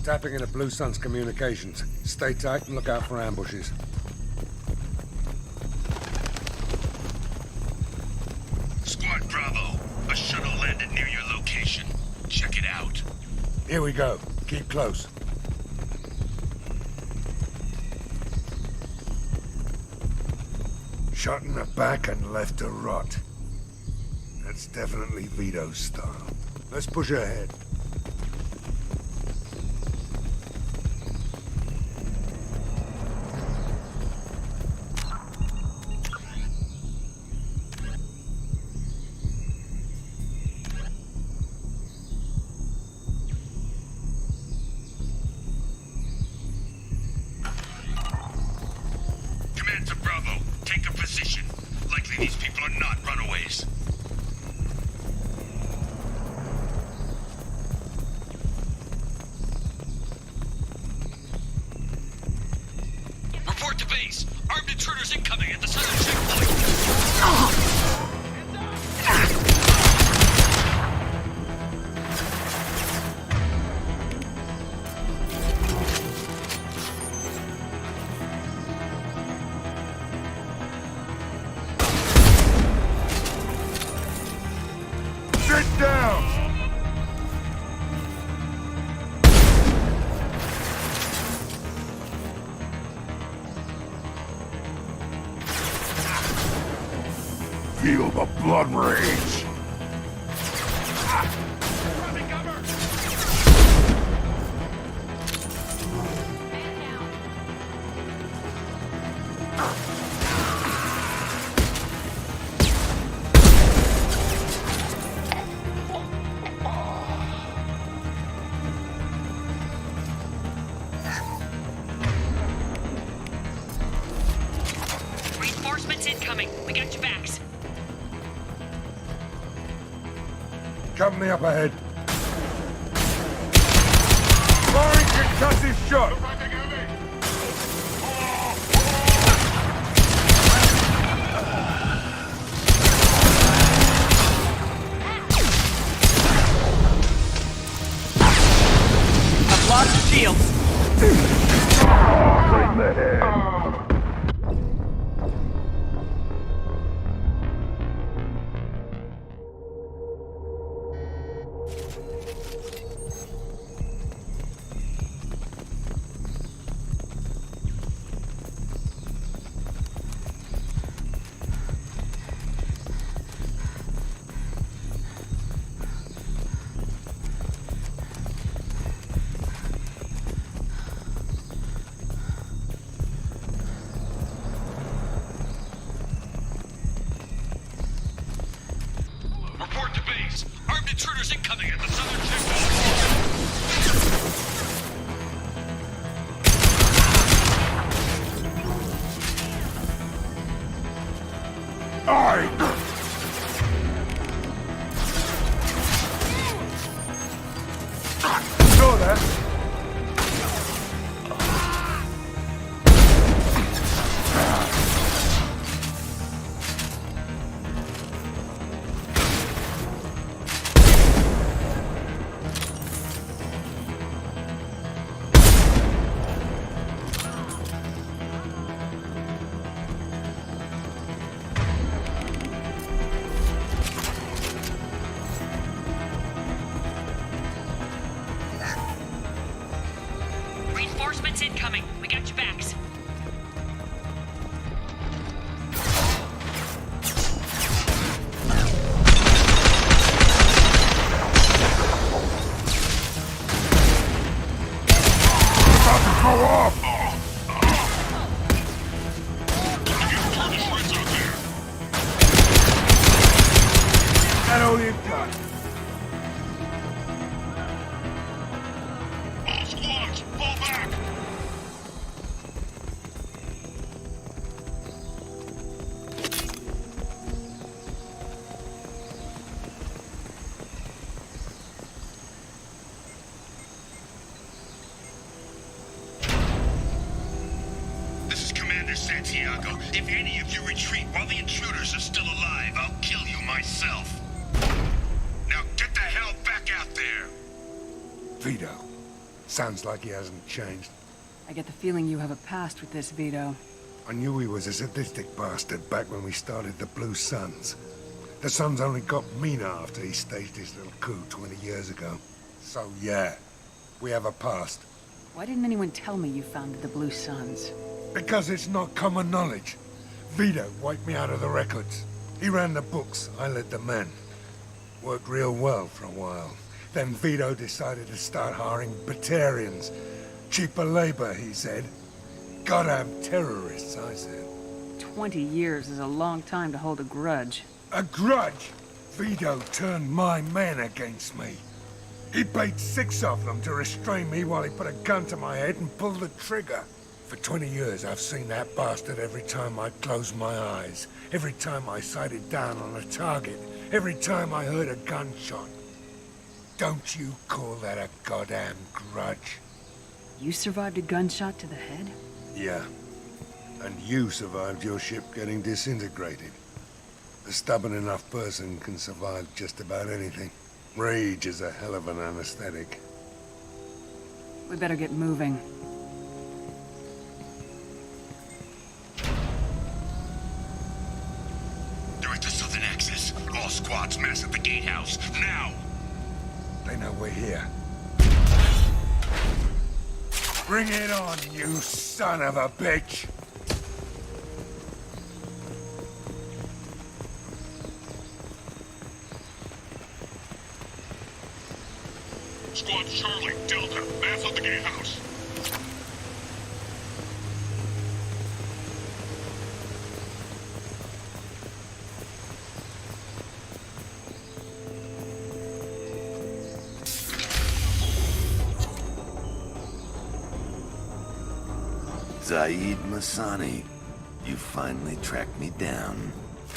[SPEAKER 9] Tapping into Blue Sun's communications. Stay tight and look out for ambushes.
[SPEAKER 18] Squad Bravo, a shuttle landed near your location. Check it out.
[SPEAKER 9] Here we go. Keep close. Shot in the back and left to rot. That's definitely Vito's style. Let's push ahead.
[SPEAKER 18] Command to Bravo, take a position. Likely these people are not runaways. Report to base. Armed intruders incoming at the southern checkpoint.
[SPEAKER 9] Sit down!
[SPEAKER 5] Feel the blood rage.
[SPEAKER 9] Company up ahead. Firing concussive shot!
[SPEAKER 19] I've lost the shields.
[SPEAKER 9] Right in the head.
[SPEAKER 19] Report to base. Armed intruders incoming at the southern checkpoint.
[SPEAKER 9] Aye! Saw that.
[SPEAKER 19] Reinforcements incoming. We got your backs.
[SPEAKER 9] About to go off! That all you've got?
[SPEAKER 19] All squads, fall back!
[SPEAKER 20] This is Commander Santiago. If any of you retreat while the intruders are still alive, I'll kill you myself. Now get the hell back out there!
[SPEAKER 9] Vito. Sounds like he hasn't changed.
[SPEAKER 2] I get the feeling you have a past with this, Vito.
[SPEAKER 9] I knew he was a sadistic bastard back when we started the Blue Suns. The Suns only got meaner after he staged his little coup 20 years ago. So yeah, we have a past.
[SPEAKER 2] Why didn't anyone tell me you founded the Blue Suns?
[SPEAKER 9] Because it's not common knowledge. Vito wiped me out of the records. He ran the books, I led the men. Worked real well for a while. Then Vito decided to start hiring Batarians. Cheaper labor, he said. Goddamn terrorists, I said.
[SPEAKER 2] 20 years is a long time to hold a grudge.
[SPEAKER 9] A grudge? Vito turned my men against me. He paid 6 of them to restrain me while he put a gun to my head and pulled the trigger. For 20 years, I've seen that bastard every time I closed my eyes. Every time I sighted down on a target. Every time I heard a gunshot. Don't you call that a goddamn grudge?
[SPEAKER 2] You survived a gunshot to the head?
[SPEAKER 9] Yeah. And you survived your ship getting disintegrated. A stubborn enough person can survive just about anything. Rage is a hell of an anesthetic.
[SPEAKER 2] We better get moving.
[SPEAKER 20] Direct to Southern Access. All squads mass at the gatehouse. Now!
[SPEAKER 9] They know we're here. Bring it on, you son of a bitch!
[SPEAKER 20] Squad Charlie, Delta, mass at the gatehouse.
[SPEAKER 21] Zaid Masani, you finally tracked me down.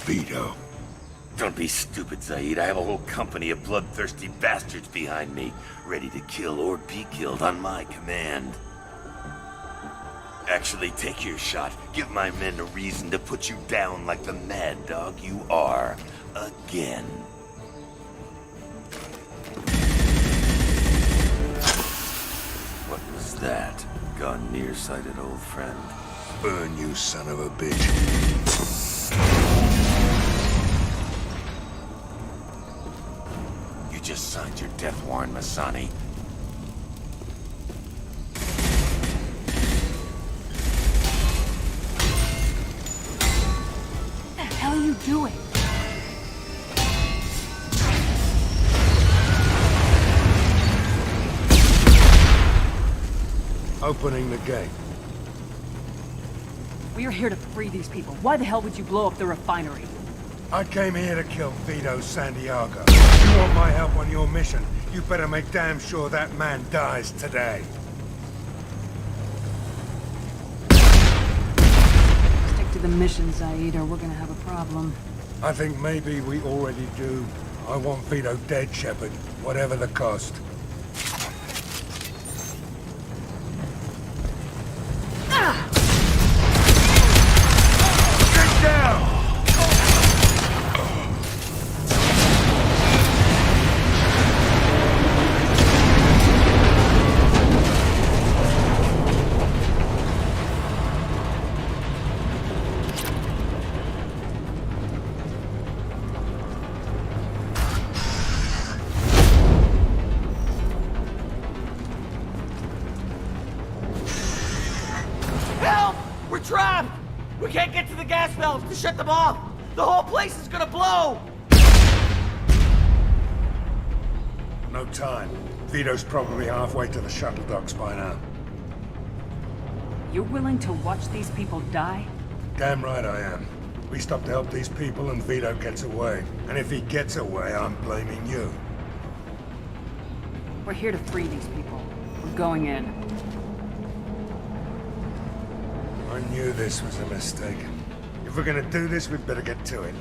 [SPEAKER 9] Vito,
[SPEAKER 21] Don't be stupid, Zaid. I have a whole company of bloodthirsty bastards behind me, ready to kill or be killed on my command. Actually, take your shot. Give my men a reason to put you down like the mad dog you are. Again. What was that? Gone nearsighted, old friend.
[SPEAKER 9] Burn, you son of a bitch.
[SPEAKER 21] You just signed your death warrant, Masani.
[SPEAKER 6] What the hell are you doing?
[SPEAKER 9] Opening the gate.
[SPEAKER 22] We are here to free these people. Why the hell would you blow up the refinery?
[SPEAKER 9] I came here to kill Vito Santiago. You want my help on your mission? You better make damn sure that man dies today.
[SPEAKER 22] Stick to the mission, Zaid, or we're gonna have a problem.
[SPEAKER 9] I think maybe we already do. I want Vito dead, Shepard, whatever the cost. Get down!
[SPEAKER 23] Help! We're trapped! We can't get to the gas valves to shut them off! The whole place is gonna blow!
[SPEAKER 9] No time. Vito's probably halfway to the shuttle docks by now.
[SPEAKER 22] You're willing to watch these people die?
[SPEAKER 9] Damn right I am. We stop to help these people and Vito gets away. And if he gets away, I'm blaming you.
[SPEAKER 22] We're here to free these people. We're going in.
[SPEAKER 9] I knew this was a mistake. If we're gonna do this, we'd better get to it.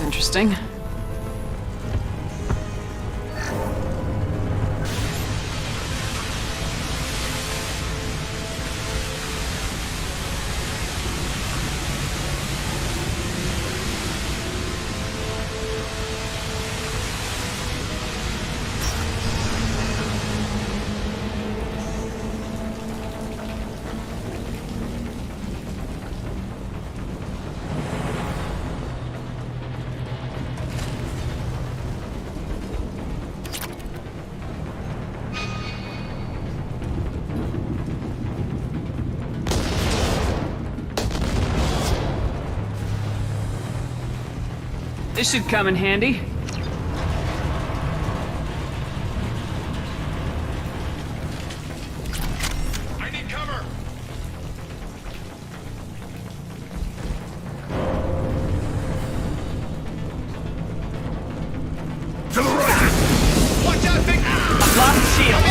[SPEAKER 2] Interesting. This should come in handy.
[SPEAKER 20] I need cover!
[SPEAKER 5] To the right!
[SPEAKER 23] Watch out, Vic! Lost shield!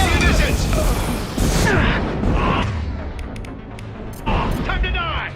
[SPEAKER 20] Time to die!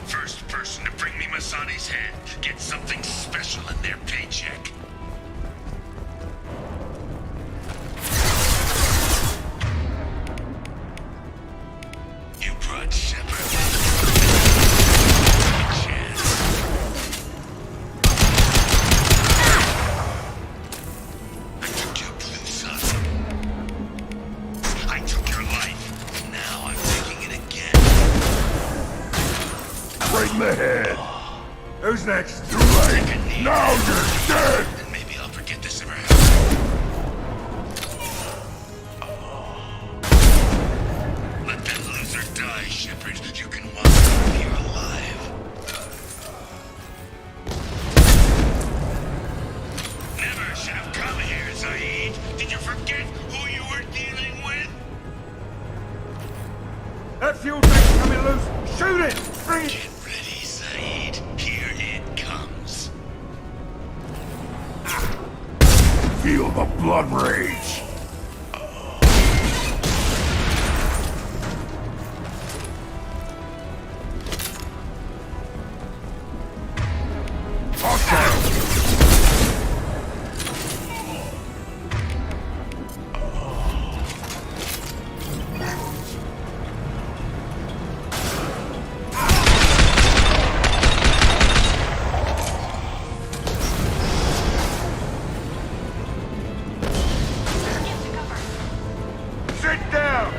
[SPEAKER 20] First person to bring me Masani's head gets something special in their paycheck. You brought Shepard. I took your blue sun. I took your life. Now I'm taking it again.
[SPEAKER 5] Right in the head.
[SPEAKER 9] Who's next?
[SPEAKER 5] Too late. Now you're dead.
[SPEAKER 20] And maybe I'll forget this ever happened. Let that loser die, Shepard. You can walk out here alive. Never should have come here, Zaid. Did you forget who you were dealing with?
[SPEAKER 9] That fuel tank's coming loose. Shoot it! Bring it!
[SPEAKER 20] Get ready, Zaid. Here it comes.
[SPEAKER 5] Feel the blood rage.
[SPEAKER 9] Sit down!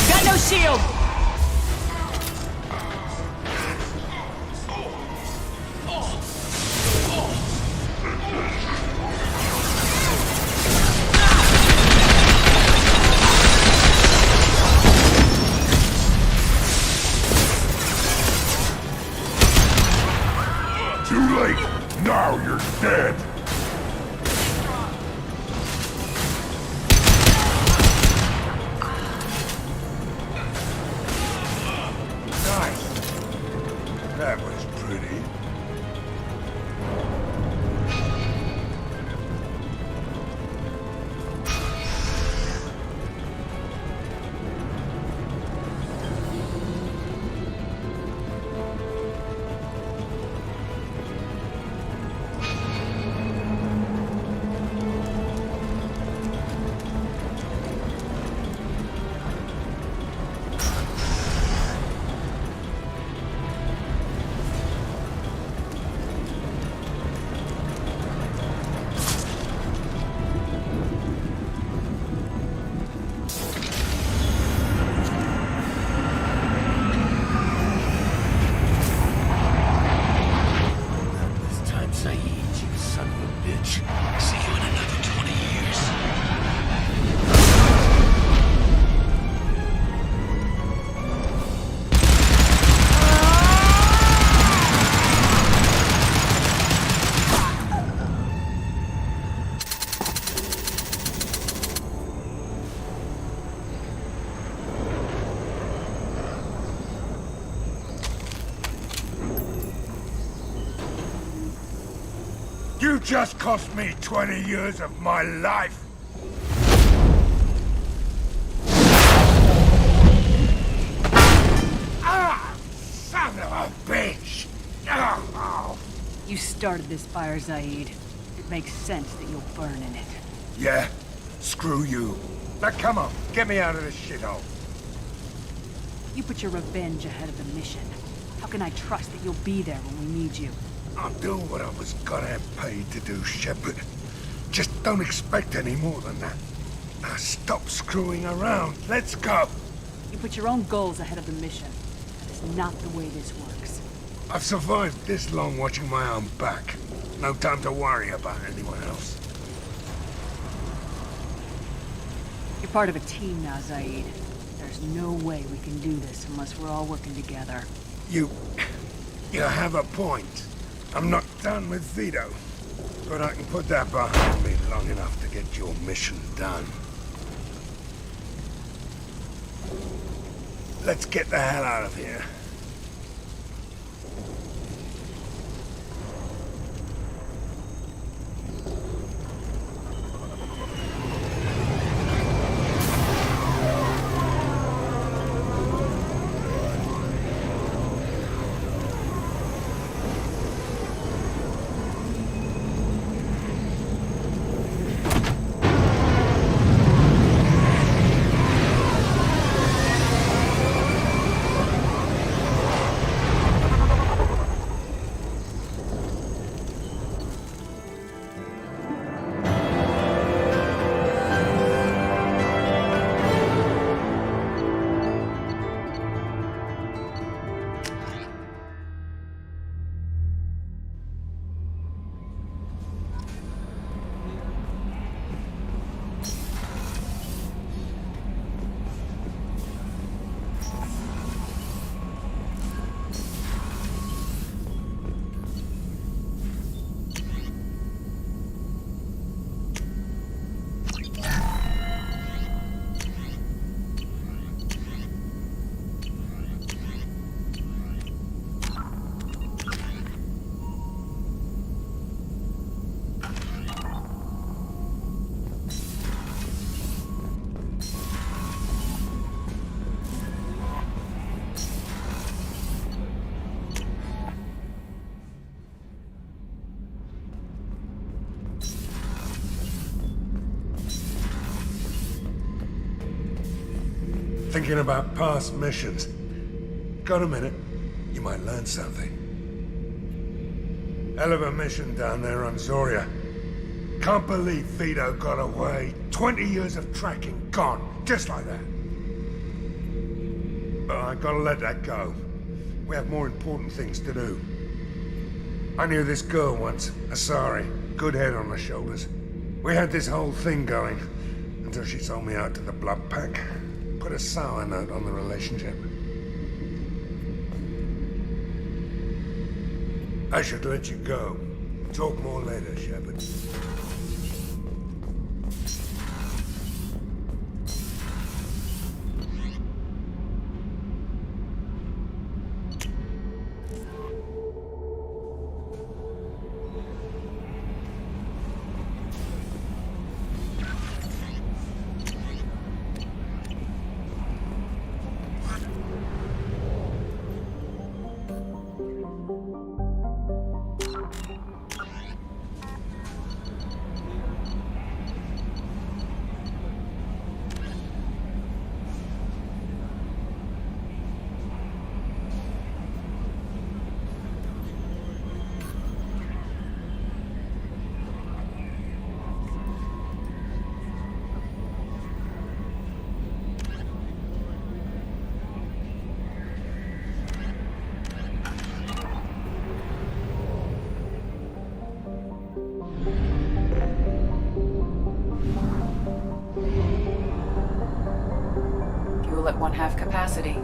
[SPEAKER 23] Got no shield!
[SPEAKER 5] Too late. Now you're dead.
[SPEAKER 9] just cost me 20 years of my life. Ah! Son of a bitch! Oh.
[SPEAKER 22] You started this fire, Zaid. It makes sense that you'll burn in it.
[SPEAKER 9] Yeah? Screw you. Now come on, get me out of this shithole.
[SPEAKER 22] You put your revenge ahead of the mission. How can I trust that you'll be there when we need you?
[SPEAKER 9] I'll do what I was goddamn paid to do, Shepard. Just don't expect any more than that. Now stop screwing around. Let's go.
[SPEAKER 22] You put your own goals ahead of the mission. That is not the way this works.
[SPEAKER 9] I've survived this long watching my own back. No time to worry about anyone else.
[SPEAKER 22] You're part of a team now, Zaid. There's no way we can do this unless we're all working together.
[SPEAKER 9] You have a point. I'm not done with Vito, but I can put that behind me long enough to get your mission done. Let's get the hell out of here. Thinking about past missions. Got a minute? You might learn something. Hell of a mission down there on Zoria. Can't believe Vito got away. 20 years of tracking gone, just like that. But I gotta let that go. We have more important things to do. I knew this girl once, Asari. Good head on her shoulders. We had this whole thing going, until she sold me out to the Blood Pack. Put a sour note on the relationship. I should let you go. Talk more later, Shepard.
[SPEAKER 2] Fuel at 1/2 capacity.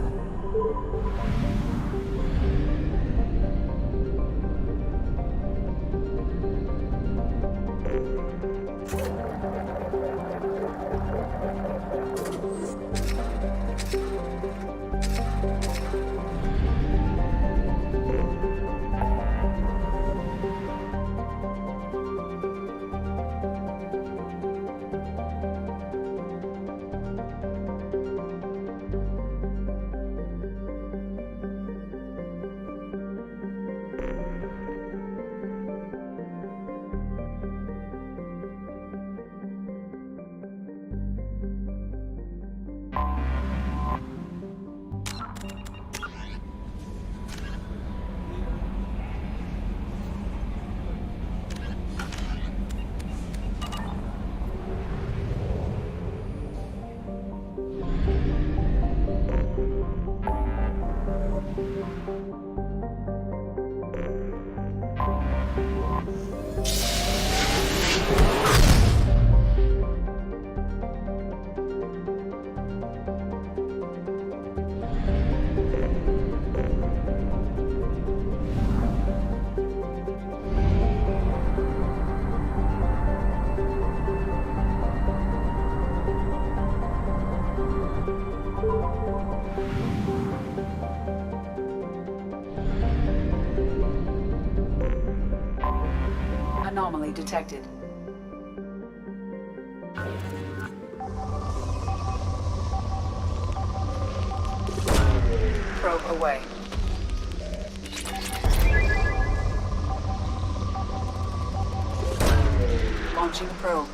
[SPEAKER 2] detected. Probe away. Launching probe.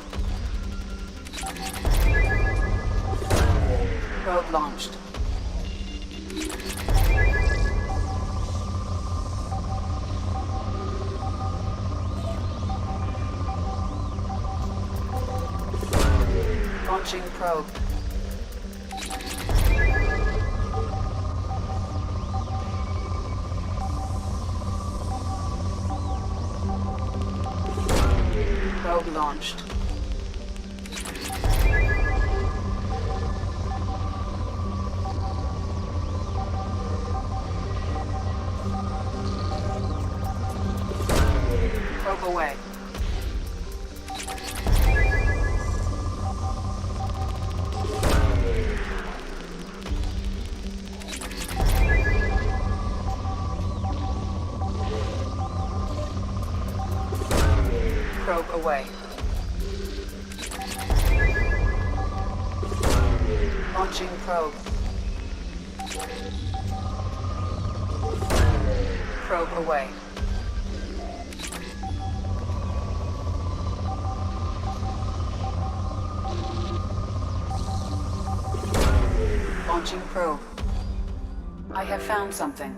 [SPEAKER 2] Probe launched. Launching probe. Probe launched. Probe away. Probe away. Launching probe. Probe away. Launching probe. I have found something.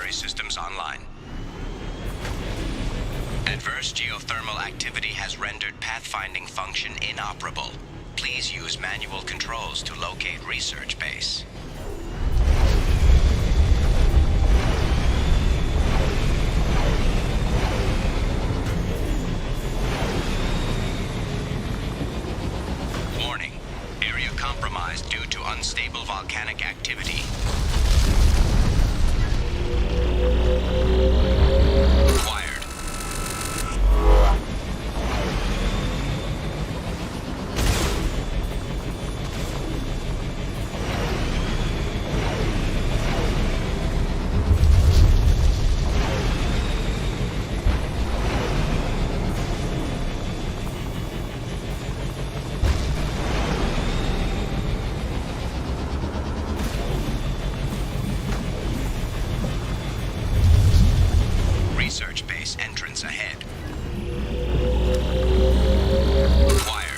[SPEAKER 18] Systems online. Adverse geothermal activity has rendered pathfinding function inoperable. Please use manual controls to locate research base. Warning. Area compromised due to unstable volcanic activity. Research base entrance ahead. Wired.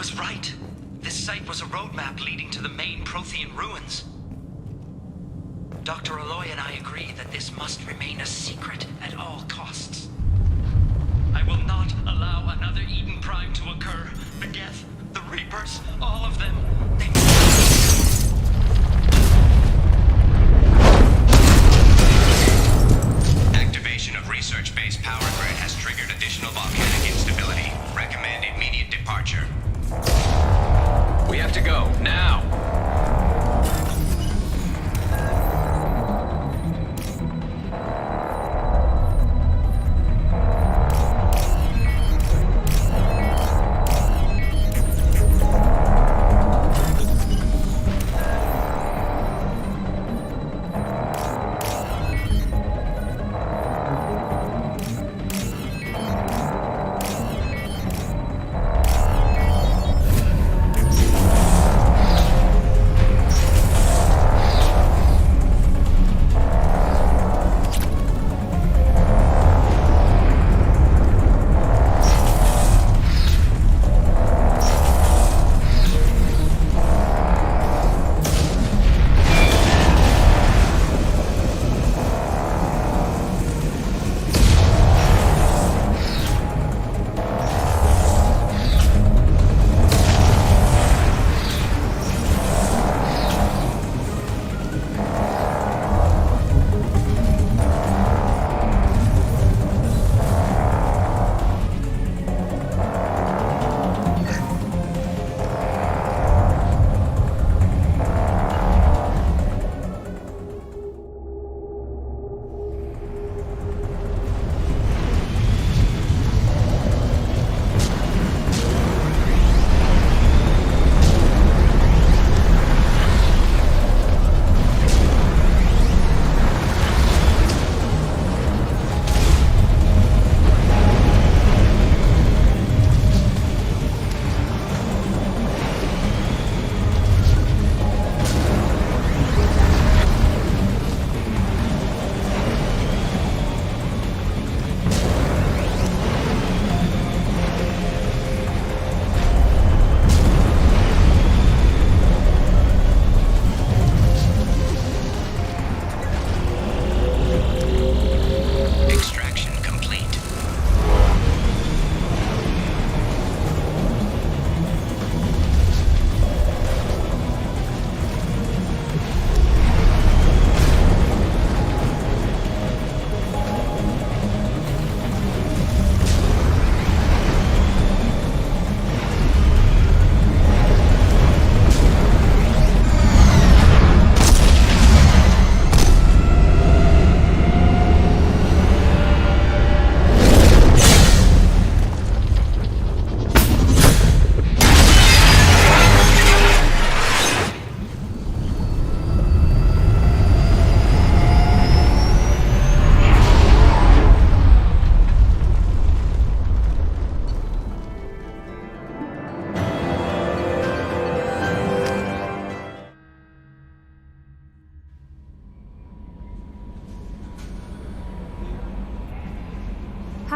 [SPEAKER 17] was right. This site was a roadmap leading to the main Prothean ruins. Dr. Aloy and I agree that this must remain a secret at all costs. I will not allow another Eden Prime to occur. The Geth, the Reapers, all of them. They
[SPEAKER 18] Activation of research base power grid has triggered additional volcanic instability. Recommend immediate departure.
[SPEAKER 17] We have to go, now!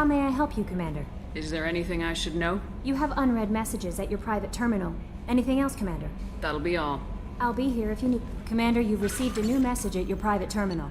[SPEAKER 3] How may I help you, Commander?
[SPEAKER 2] Is there anything I should know?
[SPEAKER 3] You have unread messages at your private terminal. Anything else, Commander?
[SPEAKER 2] That'll be all.
[SPEAKER 3] I'll be here if you need... Commander, you've received a new message at your private terminal.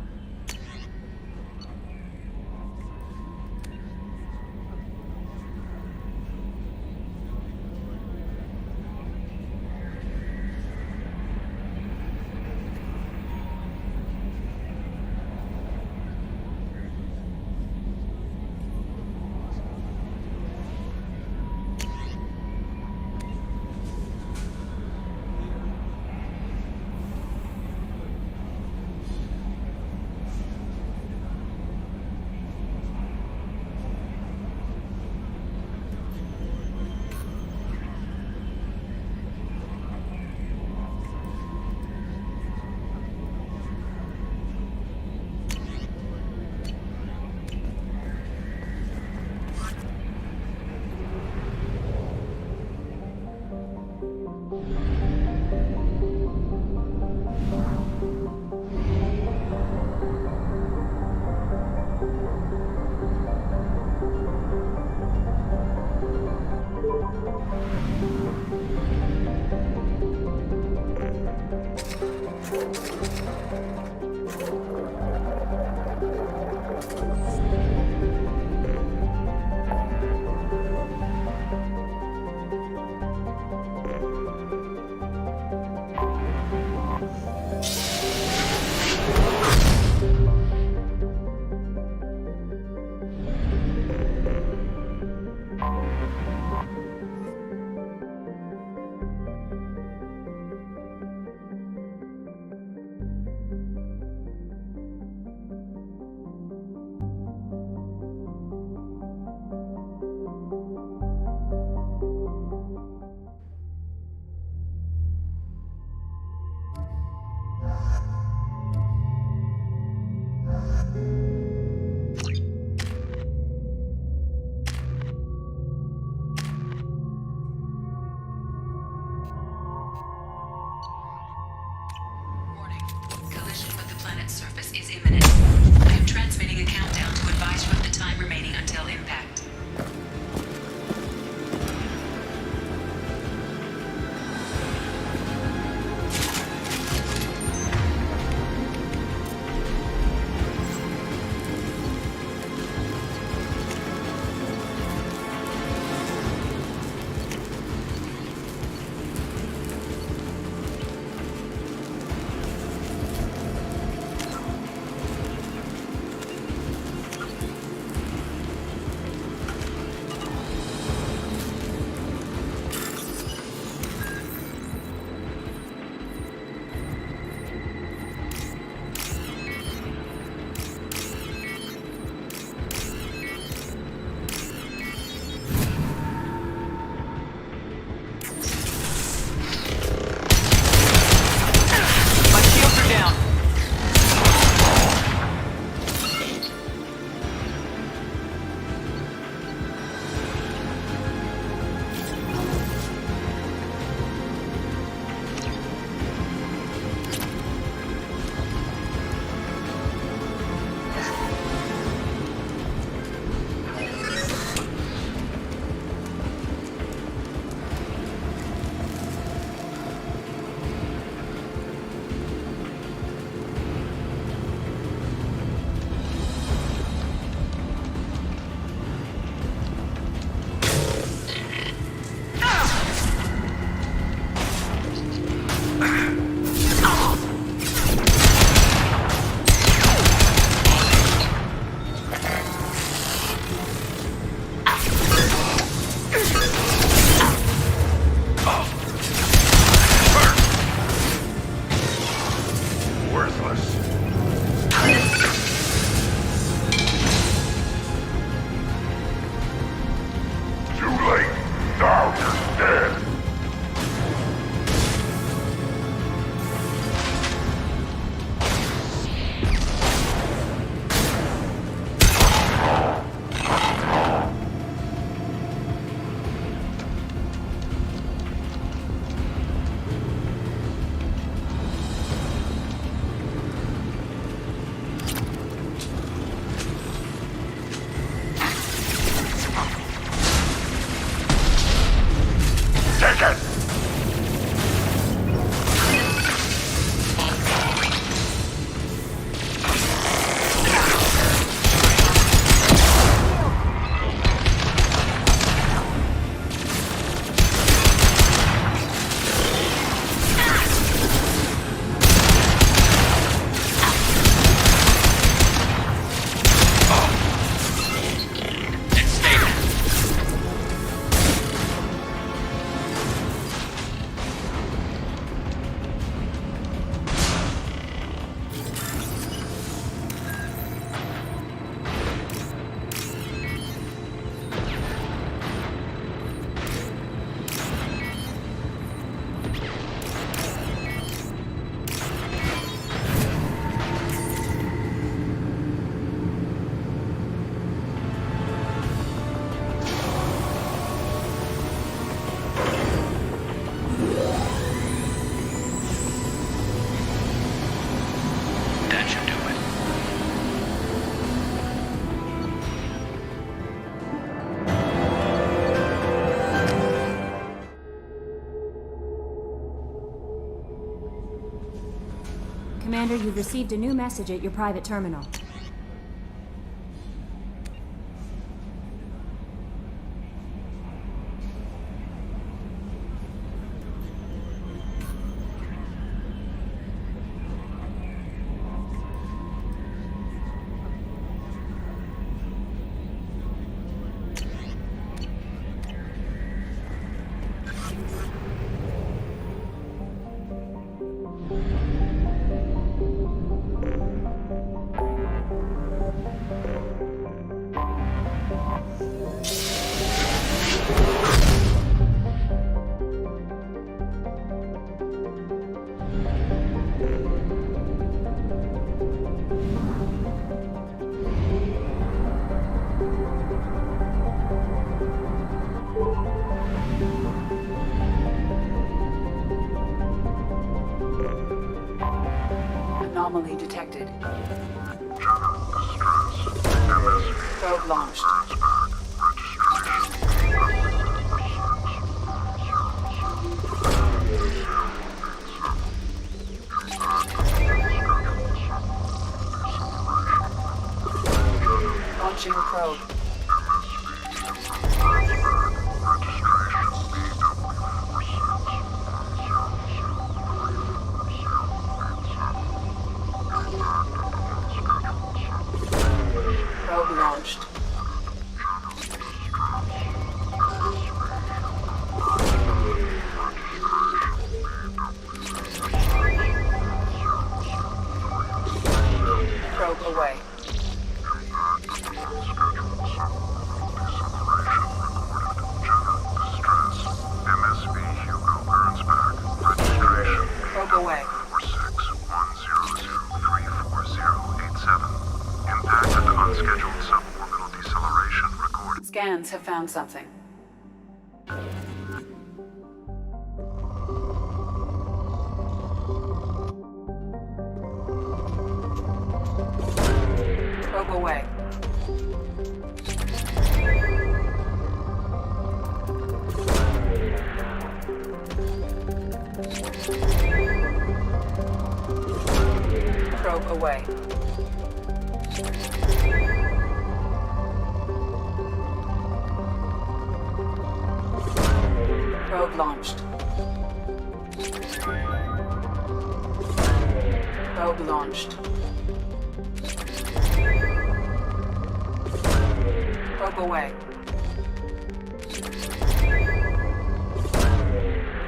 [SPEAKER 3] Commander, you've received a new message at your private terminal.
[SPEAKER 22] Anomaly detected. Probe launched. Launching probe. Probe launched. Probe away. Probe away.
[SPEAKER 1] Unscheduled suborbital deceleration recorded.
[SPEAKER 22] Scans have found something. Probe away. Probe away. Probe launched. Probe launched. Probe away.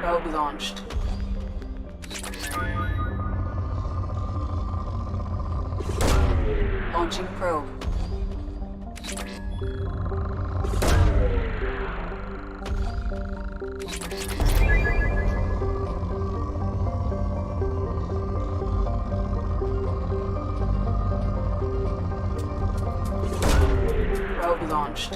[SPEAKER 22] Probe launched. Launching probe. Probe launched.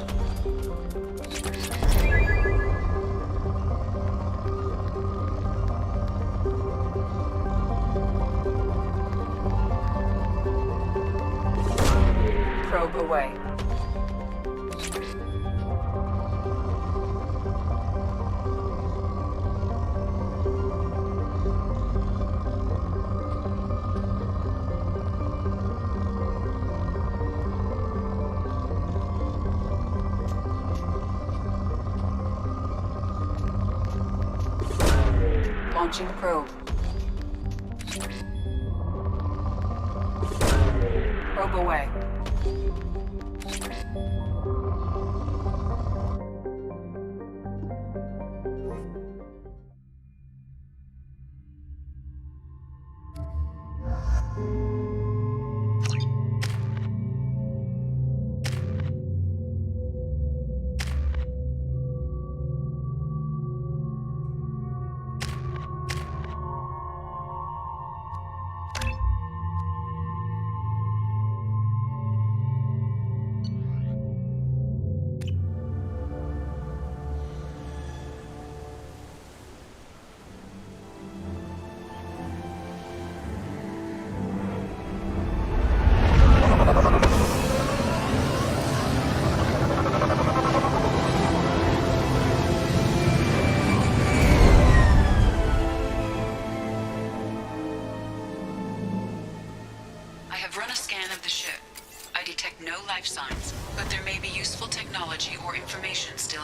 [SPEAKER 22] Probe away. Launching probe. Probe away.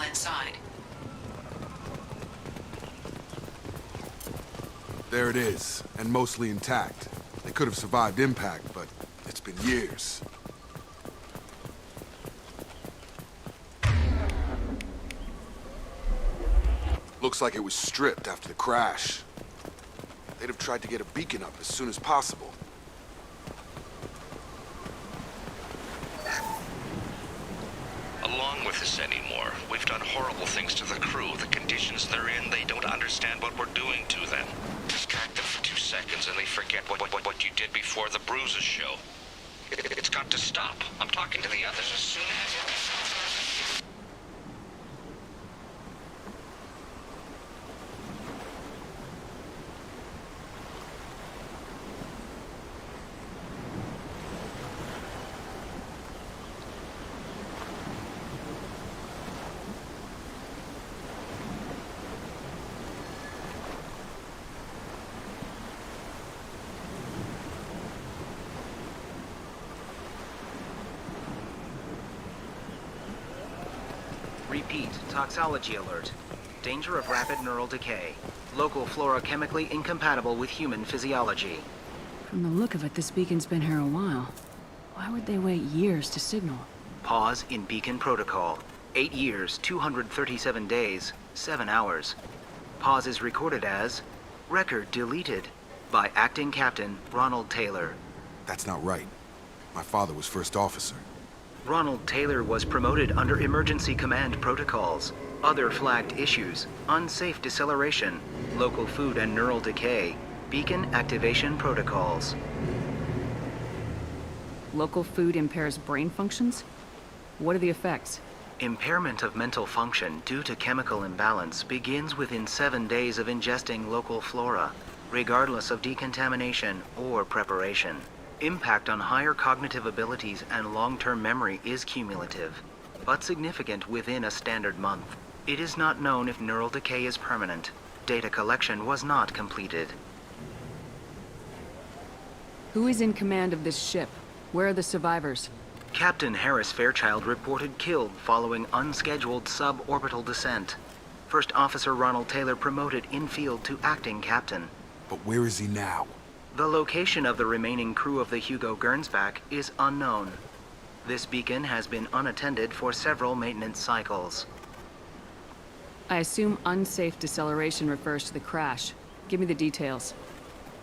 [SPEAKER 4] inside.
[SPEAKER 8] There it is, and mostly intact. They could have survived impact, but it's been years. Looks like it was stripped after the crash. They'd have tried to get a beacon up as soon as possible.
[SPEAKER 21] Along with this anymore, we've done horrible things to the crew. The conditions they're in, they don't understand what we're doing to them. Distract them for 2 seconds and they forget what you did before the bruises show. It's got to stop. I'm talking to the others as soon as...
[SPEAKER 11] Repeat, toxology alert. Danger of rapid neural decay. Local flora chemically incompatible with human physiology.
[SPEAKER 2] From the look of it, this beacon's been here a while. Why would they wait years to signal?
[SPEAKER 11] Pause in beacon protocol. 8 years, 237 days, 7 hours. Pause is recorded as record deleted by Acting Captain Ronald Taylor.
[SPEAKER 8] That's not right. My father was first officer.
[SPEAKER 11] Ronald Taylor was promoted under emergency command protocols. Other flagged issues: unsafe deceleration, local food and neural decay, beacon activation protocols.
[SPEAKER 2] Local food impairs brain functions? What are the effects?
[SPEAKER 11] Impairment of mental function due to chemical imbalance begins within 7 days of ingesting local flora, regardless of decontamination or preparation. Impact on higher cognitive abilities and long-term memory is cumulative, but significant within a standard month. It is not known if neural decay is permanent. Data collection was not completed.
[SPEAKER 2] Who is in command of this ship? Where are the survivors?
[SPEAKER 11] Captain Harris Fairchild reported killed following unscheduled suborbital descent. First Officer Ronald Taylor promoted in-field to acting captain.
[SPEAKER 8] But where is he now?
[SPEAKER 11] The location of the remaining crew of the Hugo Gernsback is unknown. This beacon has been unattended for several maintenance cycles.
[SPEAKER 2] I assume unsafe deceleration refers to the crash. Give me the details.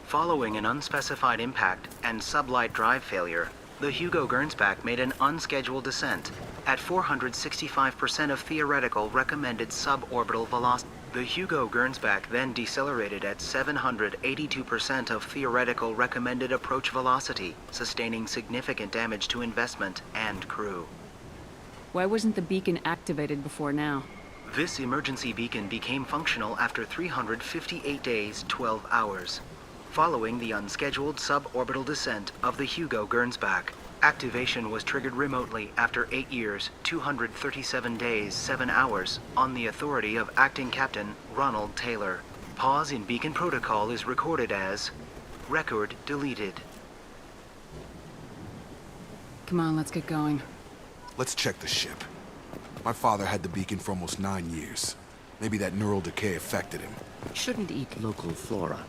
[SPEAKER 11] Following an unspecified impact and sublight drive failure, the Hugo Gernsback made an unscheduled descent at 465% of theoretical recommended suborbital velocity. The Hugo Gernsback then decelerated at 782% of theoretical recommended approach velocity, sustaining significant damage to investment and crew.
[SPEAKER 2] Why wasn't the beacon activated before now?
[SPEAKER 11] This emergency beacon became functional after 358 days, 12 hours. Following the unscheduled suborbital descent of the Hugo Gernsback, activation was triggered remotely after 8 years, 237 days, 7 hours, on the authority of Acting Captain Ronald Taylor. Pause in beacon protocol is recorded as record deleted.
[SPEAKER 2] Come on, let's get going.
[SPEAKER 8] Let's check the ship. My father had the beacon for almost 9 years. Maybe that neural decay affected him.
[SPEAKER 24] Shouldn't eat local flora.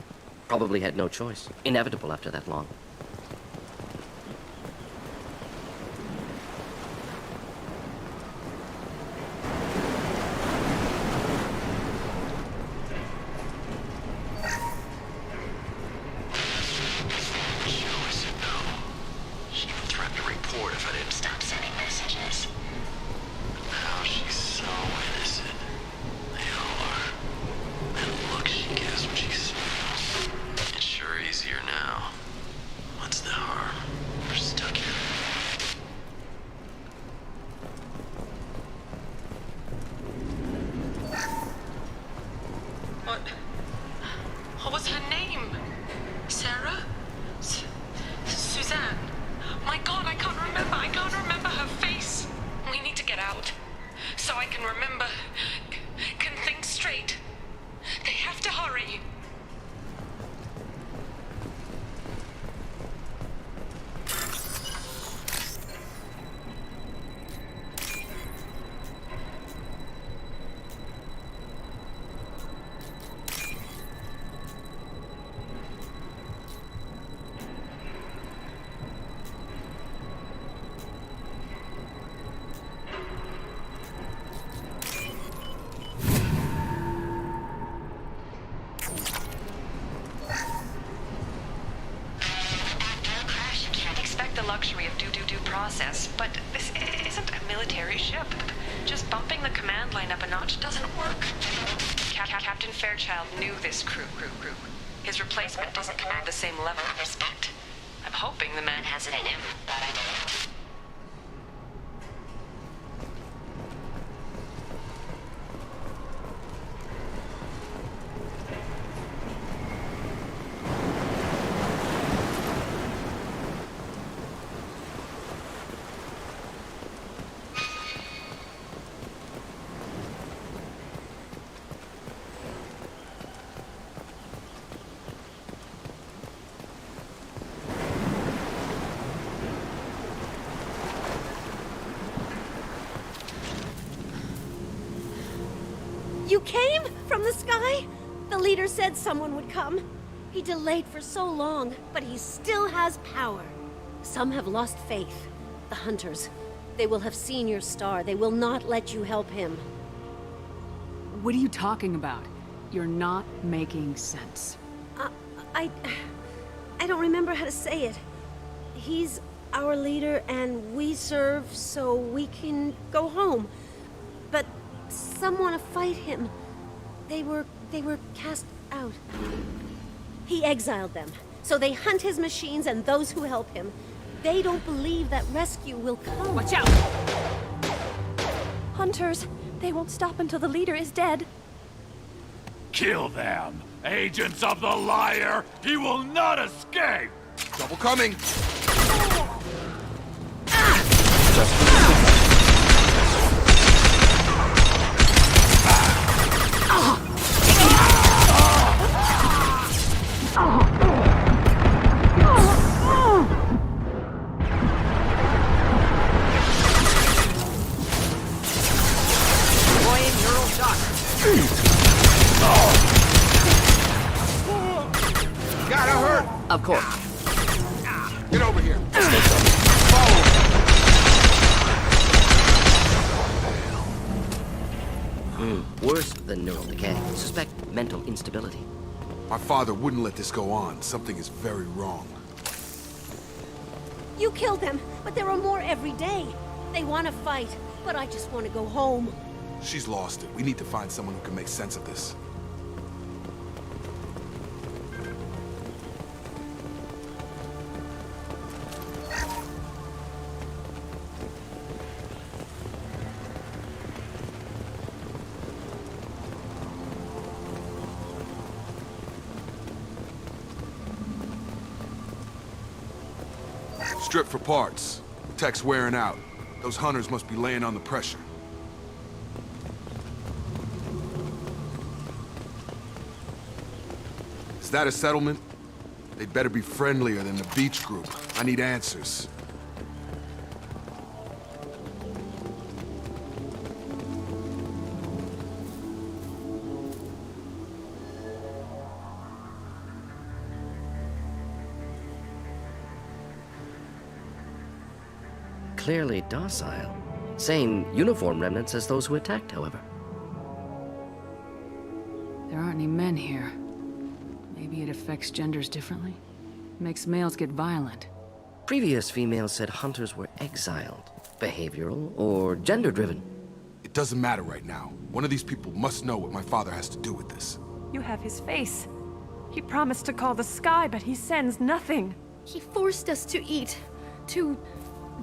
[SPEAKER 24] Probably had no choice. Inevitable after that long.
[SPEAKER 4] What was her name? Sarah? Suzanne? My God, I can't remember. I can't remember her face. We need to get out. So I can remember. Can think straight. They have to hurry. luxury of due process, but this isn't a military ship. Just bumping the command line up a notch doesn't work. Captain Fairchild knew this crew. His replacement doesn't command the same level of respect. I'm hoping the man has it in him, but I don't.
[SPEAKER 7] You came from the sky? The leader said someone would come. He delayed for so long, but he still has power. Some have lost faith. The Hunters. They will have seen your star. They will not let you help him.
[SPEAKER 2] What are you talking about? You're not making sense.
[SPEAKER 7] I don't remember how to say it. He's our leader and we serve so we can go home. But some want to fight him. They were cast out. He exiled them, so they hunt his machines and those who help him. They don't believe that rescue will come.
[SPEAKER 2] Watch out!
[SPEAKER 7] Hunters, they won't stop until the leader is dead.
[SPEAKER 19] Kill them! Agents of the liar! He will not escape!
[SPEAKER 8] Double coming! Gotta hurt!
[SPEAKER 24] Of course.
[SPEAKER 8] Get over here.
[SPEAKER 24] Worse than neural decay. Suspect mental instability.
[SPEAKER 8] My father wouldn't let this go on. Something is very wrong.
[SPEAKER 7] You killed them, but there are more every day. They want to fight, but I just want to go home.
[SPEAKER 8] She's lost it. We need to find someone who can make sense of this. Strip for parts. Tech's wearing out. Those hunters must be laying on the pressure. Is that a settlement? They'd better be friendlier than the beach group. I need answers.
[SPEAKER 24] Clearly docile. Same uniform remnants as those who attacked, however.
[SPEAKER 2] There aren't any men here. Maybe it affects genders differently? Makes males get violent.
[SPEAKER 24] Previous females said hunters were exiled. Behavioral or gender-driven.
[SPEAKER 8] It doesn't matter right now. One of these people must know what my father has to do with this.
[SPEAKER 12] You have his face. He promised to call the sky, but he sends nothing.
[SPEAKER 7] He forced us to eat, to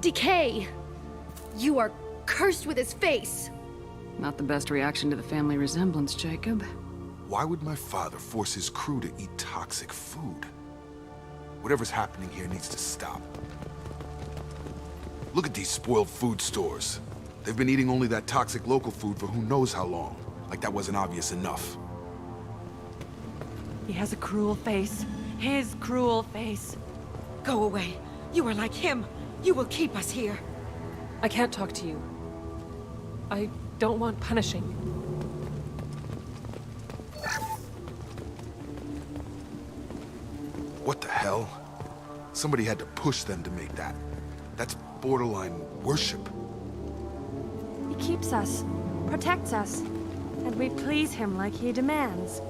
[SPEAKER 7] decay. You are cursed with his face.
[SPEAKER 2] Not the best reaction to the family resemblance, Jacob.
[SPEAKER 8] Why would my father force his crew to eat toxic food? Whatever's happening here needs to stop. Look at these spoiled food stores. They've been eating only that toxic local food for who knows how long. Like that wasn't obvious enough.
[SPEAKER 12] He has a cruel face. His cruel face.
[SPEAKER 13] Go away. You are like him. You will keep us here.
[SPEAKER 12] I can't talk to you. I don't want punishing.
[SPEAKER 8] What the hell? Somebody had to push them to make that. That's borderline worship.
[SPEAKER 12] He keeps us, protects us, and we please him like he demands.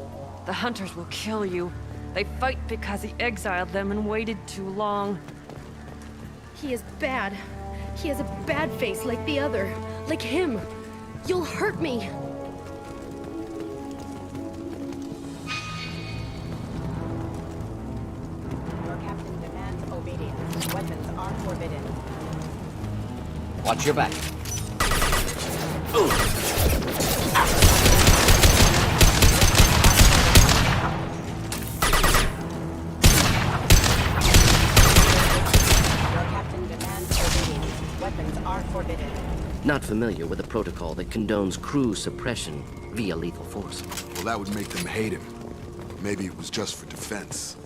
[SPEAKER 12] The Hunters will kill you. They fight because he exiled them and waited too long.
[SPEAKER 7] He is bad. He has a bad face like the other. Like him. You'll hurt me.
[SPEAKER 10] Your captain demands obedience. Weapons are forbidden.
[SPEAKER 24] Watch your back.
[SPEAKER 10] Forbidden.
[SPEAKER 24] Not familiar with a protocol that condones crew suppression via lethal force.
[SPEAKER 8] Well, that would make them hate him. Maybe it was just for defense.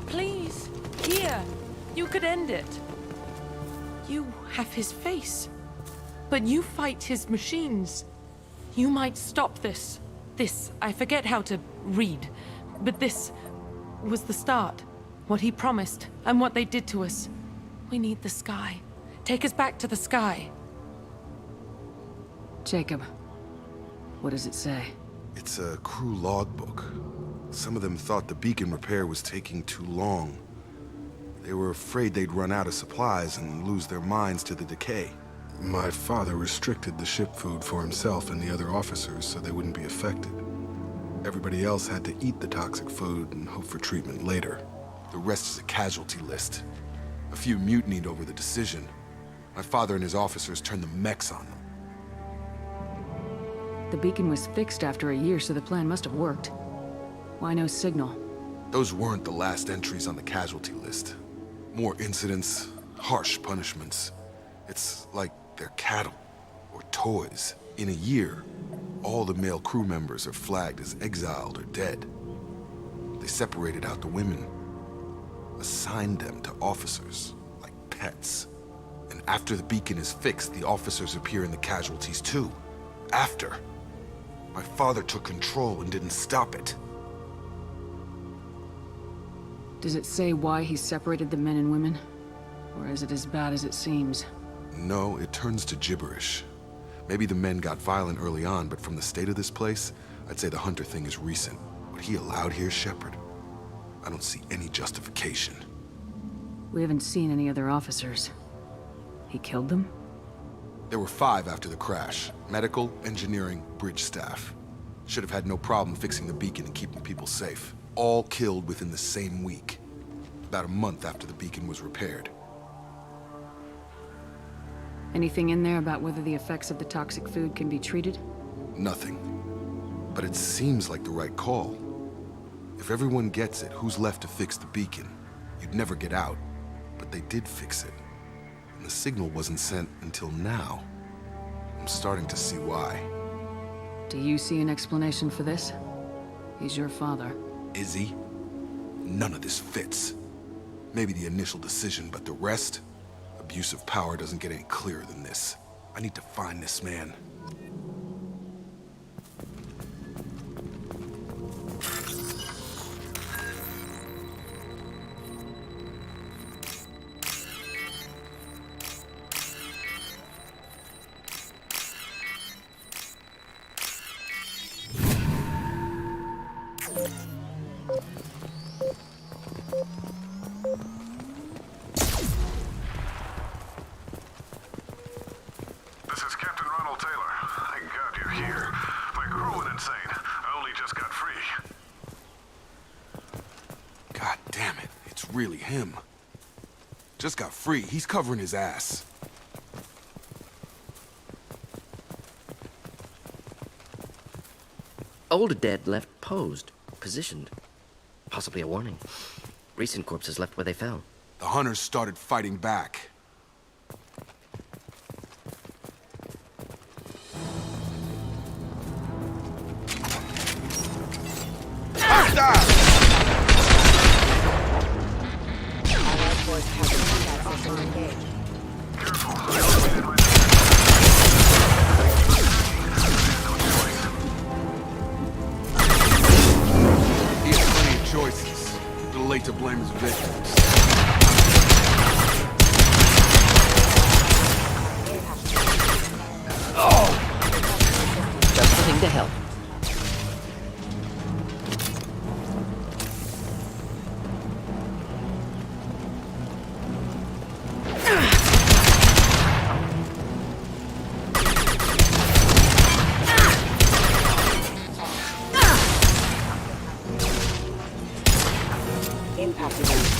[SPEAKER 13] Please, here. You could end it. You have his face. But you fight his machines. You might stop this. This, I forget how to read, but this was the start. What he promised, and what they did to us. We need the sky. Take us back to the sky.
[SPEAKER 2] Jacob, what does it say?
[SPEAKER 8] It's a crew logbook. Some of them thought the beacon repair was taking too long. They were afraid they'd run out of supplies and lose their minds to the decay. My father restricted the ship food for himself and the other officers so they wouldn't be affected. Everybody else had to eat the toxic food and hope for treatment later. The rest is a casualty list. A few mutinied over the decision. My father and his officers turned the mechs on them.
[SPEAKER 2] The beacon was fixed after a year, so the plan must have worked. Why no signal?
[SPEAKER 8] Those weren't the last entries on the casualty list. More incidents, harsh punishments. It's like they're cattle, or toys. In a year, all the male crew members are flagged as exiled or dead. They separated out the women, assigned them to officers, like pets. And after the beacon is fixed, the officers appear in the casualties too. After. My father took control and didn't stop it.
[SPEAKER 2] Does it say why he separated the men and women? Or is it as bad as it seems?
[SPEAKER 8] No, it turns to gibberish. Maybe the men got violent early on, but from the state of this place, I'd say the Hunter thing is recent. What he allowed here, Shepard, I don't see any justification.
[SPEAKER 2] We haven't seen any other officers. He killed them?
[SPEAKER 8] There were 5 after the crash. Medical, engineering, bridge staff. Should have had no problem fixing the beacon and keeping people safe. All killed within the same week. About a month after the beacon was repaired.
[SPEAKER 2] Anything in there about whether the effects of the toxic food can be treated?
[SPEAKER 8] Nothing. But it seems like the right call. If everyone gets it, who's left to fix the beacon? You'd never get out. But they did fix it. And the signal wasn't sent until now. I'm starting to see why.
[SPEAKER 2] Do you see an explanation for this? He's your father.
[SPEAKER 8] Is he? None of this fits. Maybe the initial decision, but the rest? Abuse of power doesn't get any clearer than this. I need to find this man. Really him. Just got free. He's covering his ass.
[SPEAKER 24] Old dead left posed, positioned. Possibly a warning. Recent corpses left where they fell.
[SPEAKER 8] The hunters started fighting back. To blame his victims.
[SPEAKER 24] to help.
[SPEAKER 10] Impact event.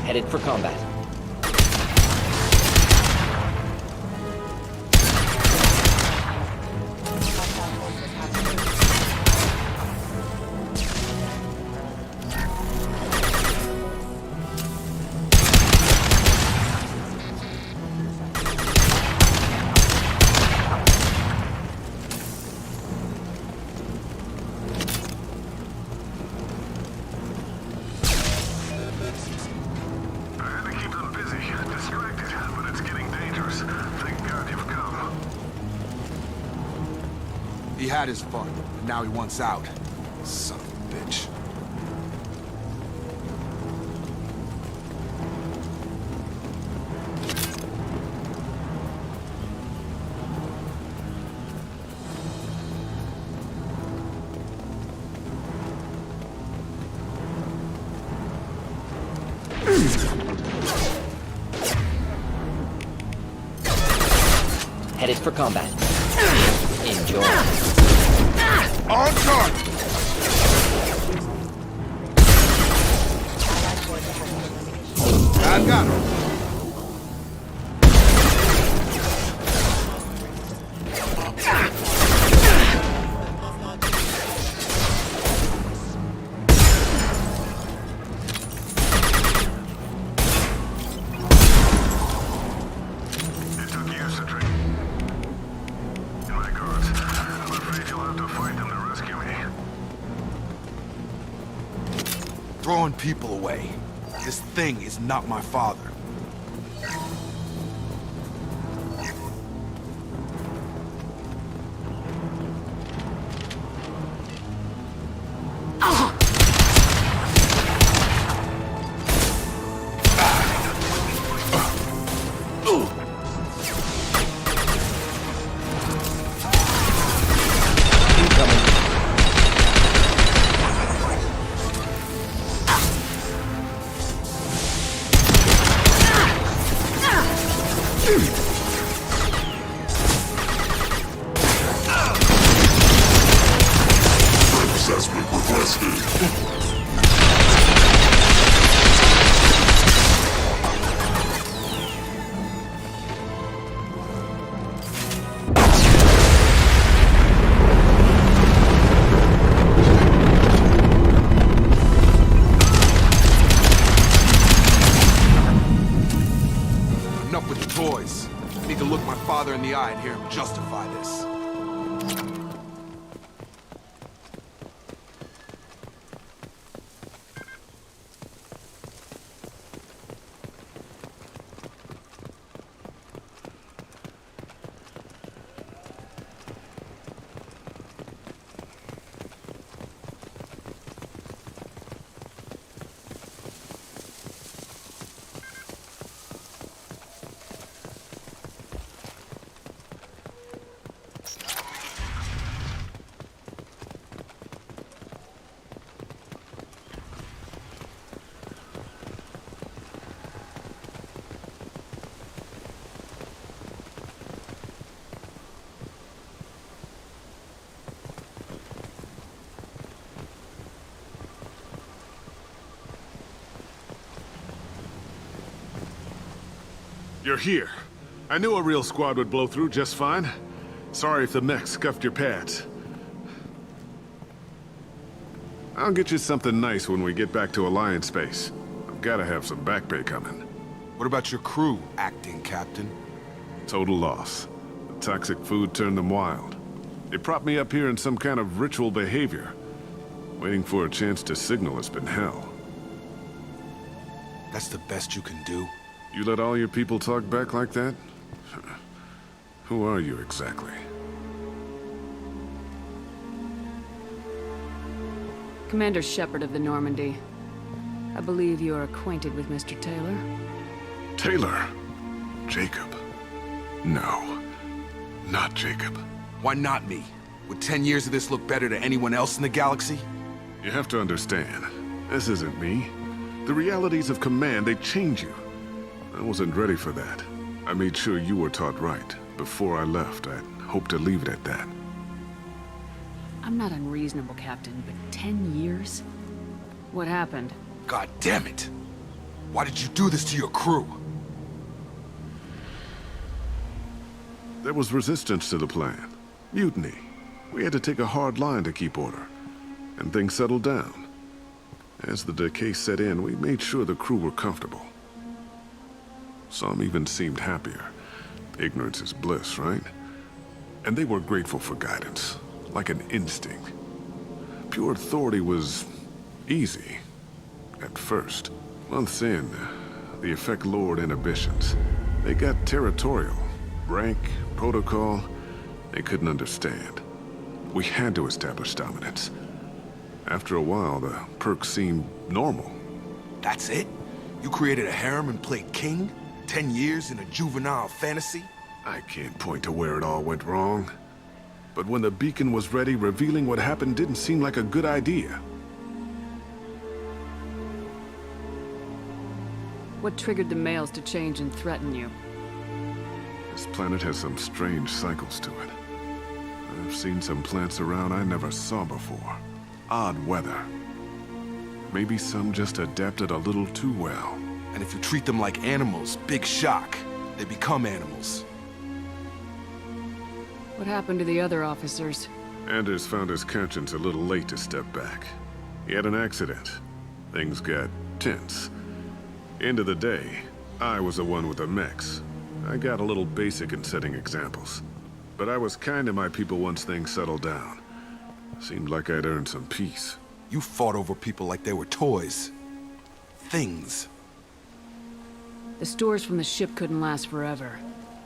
[SPEAKER 24] Headed for combat.
[SPEAKER 8] He had his fun, and now he wants out. Son of a bitch.
[SPEAKER 24] Headed for combat. Enjoy.
[SPEAKER 8] On target! I got him. Throwing people away. This thing is not my father.
[SPEAKER 5] Assessment requested.
[SPEAKER 8] Enough with the toys. I need to look my father in the eye and hear him justify this.
[SPEAKER 6] You're here. I knew a real squad would blow through just fine. Sorry if the mech scuffed your pads. I'll get you something nice when we get back to Alliance base. I've gotta have some back pay coming.
[SPEAKER 8] What about your crew, acting captain?
[SPEAKER 6] Total loss. The toxic food turned them wild. They propped me up here in some kind of ritual behavior. Waiting for a chance to signal has been hell.
[SPEAKER 8] That's the best you can do?
[SPEAKER 6] You let all your people talk back like that? Who are you exactly?
[SPEAKER 2] Commander Shepard of the Normandy. I believe you are acquainted with Mr. Taylor.
[SPEAKER 6] Taylor? Jacob? No, not Jacob.
[SPEAKER 8] Why not me? Would 10 years of this look better to anyone else in the galaxy?
[SPEAKER 6] You have to understand, this isn't me. The realities of command, they change you. I wasn't ready for that. I made sure you were taught right. Before I left, I hoped to leave it at that.
[SPEAKER 2] I'm not unreasonable, Captain, but 10 years? What happened?
[SPEAKER 8] God damn it! Why did you do this to your crew?
[SPEAKER 6] There was resistance to the plan. Mutiny. We had to take a hard line to keep order. And things settled down. As the decay set in, we made sure the crew were comfortable. Some even seemed happier. Ignorance is bliss, right? And they were grateful for guidance, like an instinct. Pure authority was easy, at first. Months in, the effect lowered inhibitions. They got territorial. Rank, protocol, they couldn't understand. We had to establish dominance. After a while, the perks seemed normal.
[SPEAKER 8] That's it? You created a harem and played king? 10 years in a juvenile fantasy?
[SPEAKER 6] I can't point to where it all went wrong. But when the beacon was ready, revealing what happened didn't seem like a good idea.
[SPEAKER 2] What triggered the males to change and threaten you?
[SPEAKER 6] This planet has some strange cycles to it. I've seen some plants around I never saw before. Odd weather. Maybe some just adapted a little too well.
[SPEAKER 8] And if you treat them like animals, big shock. They become animals.
[SPEAKER 2] What happened to the other officers?
[SPEAKER 6] Anders found his conscience a little late to step back. He had an accident. Things got tense. End of the day, I was the one with the mechs. I got a little basic in setting examples. But I was kind to my people once things settled down. Seemed like I'd earned some peace.
[SPEAKER 8] You fought over people like they were toys. Things.
[SPEAKER 2] The stores from the ship couldn't last forever.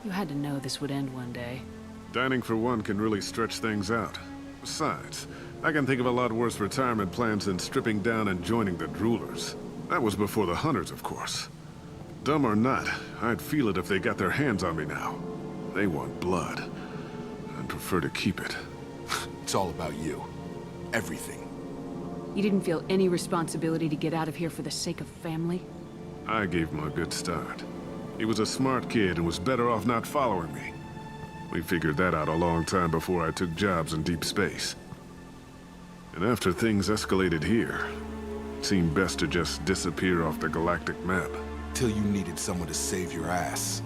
[SPEAKER 2] You had to know this would end one day.
[SPEAKER 6] Dining for one can really stretch things out. Besides, I can think of a lot worse retirement plans than stripping down and joining the Droolers. That was before the Hunters, of course. Dumb or not, I'd feel it if they got their hands on me now. They want blood. I'd prefer to keep it.
[SPEAKER 8] It's all about you. Everything.
[SPEAKER 2] You didn't feel any responsibility to get out of here for the sake of family?
[SPEAKER 6] I gave him a good start. He was a smart kid and was better off not following me. We figured that out a long time before I took jobs in deep space. And after things escalated here, it seemed best to just disappear off the galactic map.
[SPEAKER 8] Till you needed someone to save your ass.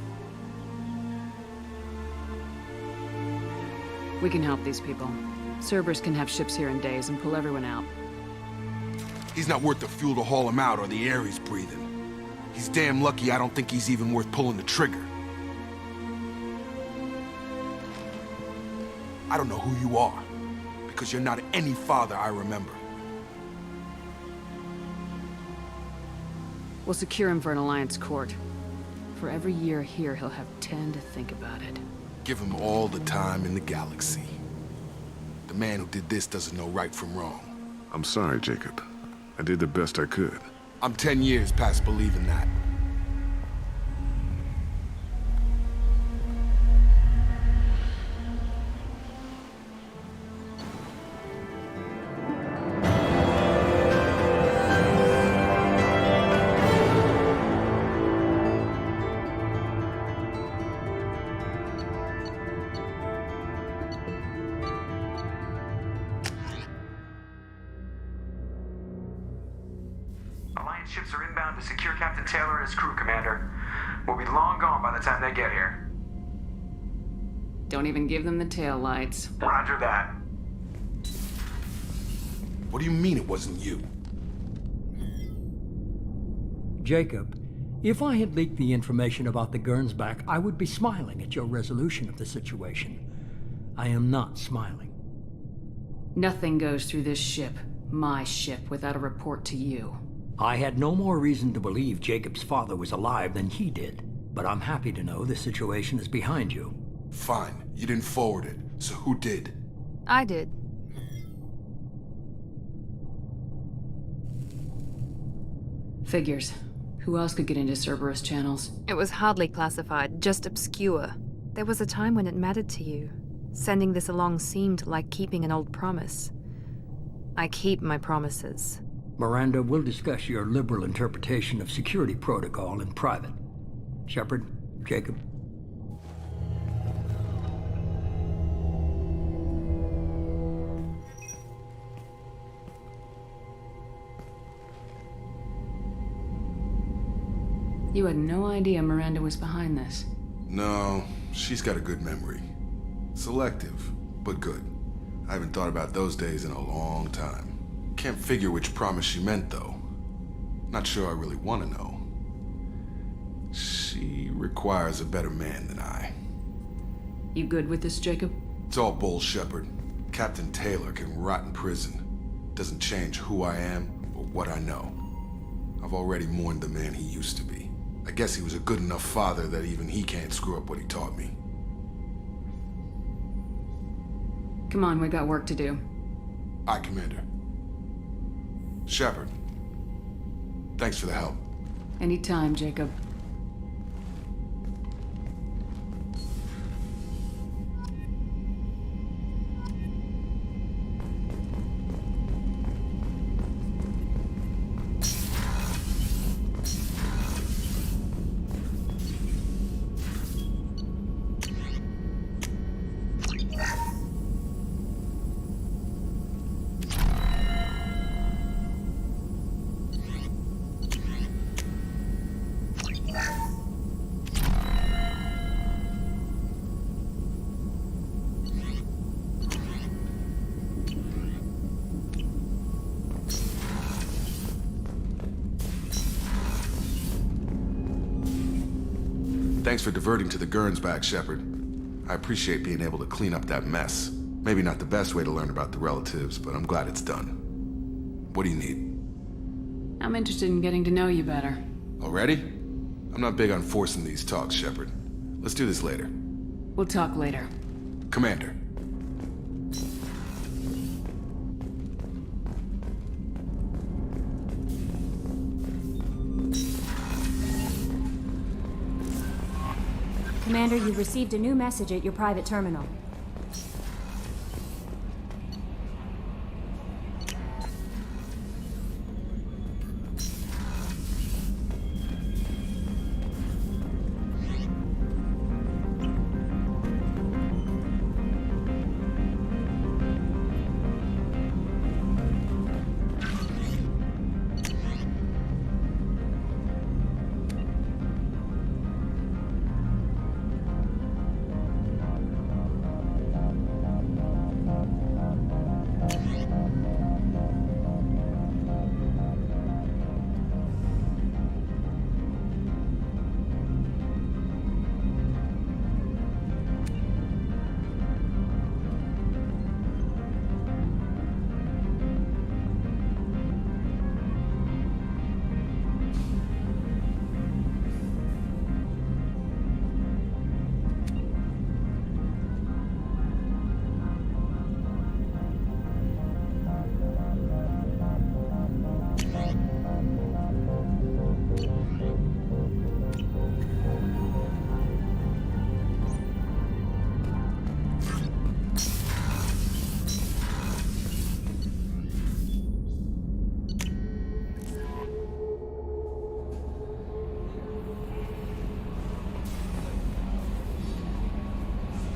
[SPEAKER 2] We can help these people. Cerberus can have ships here in days and pull everyone out.
[SPEAKER 8] He's not worth the fuel to haul him out or the air he's breathing. He's damn lucky I don't think he's even worth pulling the trigger. I don't know who you are, because you're not any father I remember.
[SPEAKER 2] We'll secure him for an Alliance court. For every year here, he'll have 10 to think about it.
[SPEAKER 8] Give him all the time in the galaxy. The man who did this doesn't know right from wrong.
[SPEAKER 6] I'm sorry, Jacob. I did the best I could.
[SPEAKER 8] I'm 10 years past believing that.
[SPEAKER 14] Alliance ships are inbound to secure Captain Taylor and his crew, Commander. We'll be long gone by the time they get here.
[SPEAKER 2] Don't even give them the tail lights.
[SPEAKER 14] Roger that.
[SPEAKER 8] What do you mean it wasn't you?
[SPEAKER 15] Jacob, if I had leaked the information about the Gernsback, I would be smiling at your resolution of the situation. I am not smiling.
[SPEAKER 2] Nothing goes through this ship. My ship without a report to you.
[SPEAKER 15] I had no more reason to believe Jacob's father was alive than he did, but I'm happy to know the situation is behind you.
[SPEAKER 8] Fine, you didn't forward it, so who did?
[SPEAKER 12] I did.
[SPEAKER 2] Figures. Who else could get into Cerberus channels?
[SPEAKER 12] It was hardly classified, just obscure. There was a time when it mattered to you. Sending this along seemed like keeping an old promise. I keep my promises.
[SPEAKER 15] Miranda, we'll discuss your liberal interpretation of security protocol in private. Shepard, Jacob.
[SPEAKER 2] You had no idea Miranda was behind this.
[SPEAKER 8] No, she's got a good memory. Selective, but good. I haven't thought about those days in a long time. Can't figure which promise she meant, though. Not sure I really want to know. She requires a better man than I.
[SPEAKER 2] You good with this, Jacob?
[SPEAKER 8] It's all bull, Shepard. Captain Taylor can rot in prison. Doesn't change who I am or what I know. I've already mourned the man he used to be. I guess he was a good enough father that even he can't screw up what he taught me.
[SPEAKER 2] Come on, we got work to do.
[SPEAKER 8] Aye, Commander. Shepard, thanks for the help.
[SPEAKER 2] Anytime, Jacob.
[SPEAKER 8] Thanks for diverting to the Gernsback, Shepard. I appreciate being able to clean up that mess. Maybe not the best way to learn about the relatives, but I'm glad it's done. What do you need?
[SPEAKER 2] I'm interested in getting to know you better.
[SPEAKER 8] Already? I'm not big on forcing these talks, Shepard. Let's do this later.
[SPEAKER 2] We'll talk later.
[SPEAKER 8] Commander.
[SPEAKER 3] Commander, you've received a new message at your private terminal.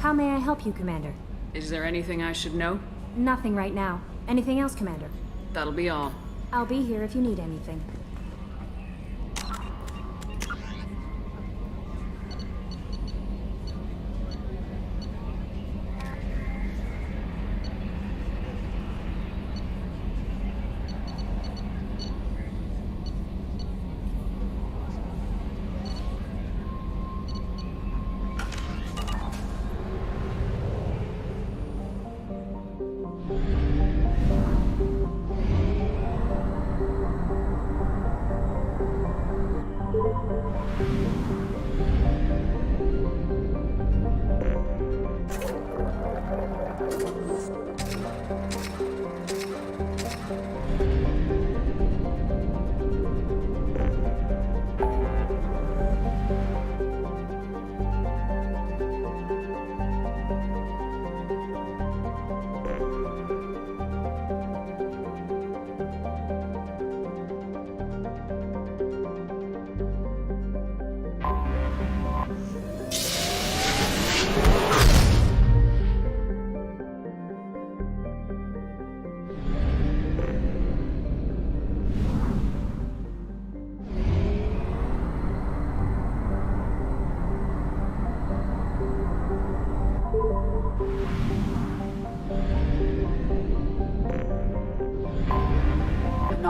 [SPEAKER 3] How may I help you, Commander?
[SPEAKER 2] Is there anything I should know?
[SPEAKER 3] Nothing right now. Anything else, Commander?
[SPEAKER 2] That'll be all.
[SPEAKER 3] I'll be here if you need anything.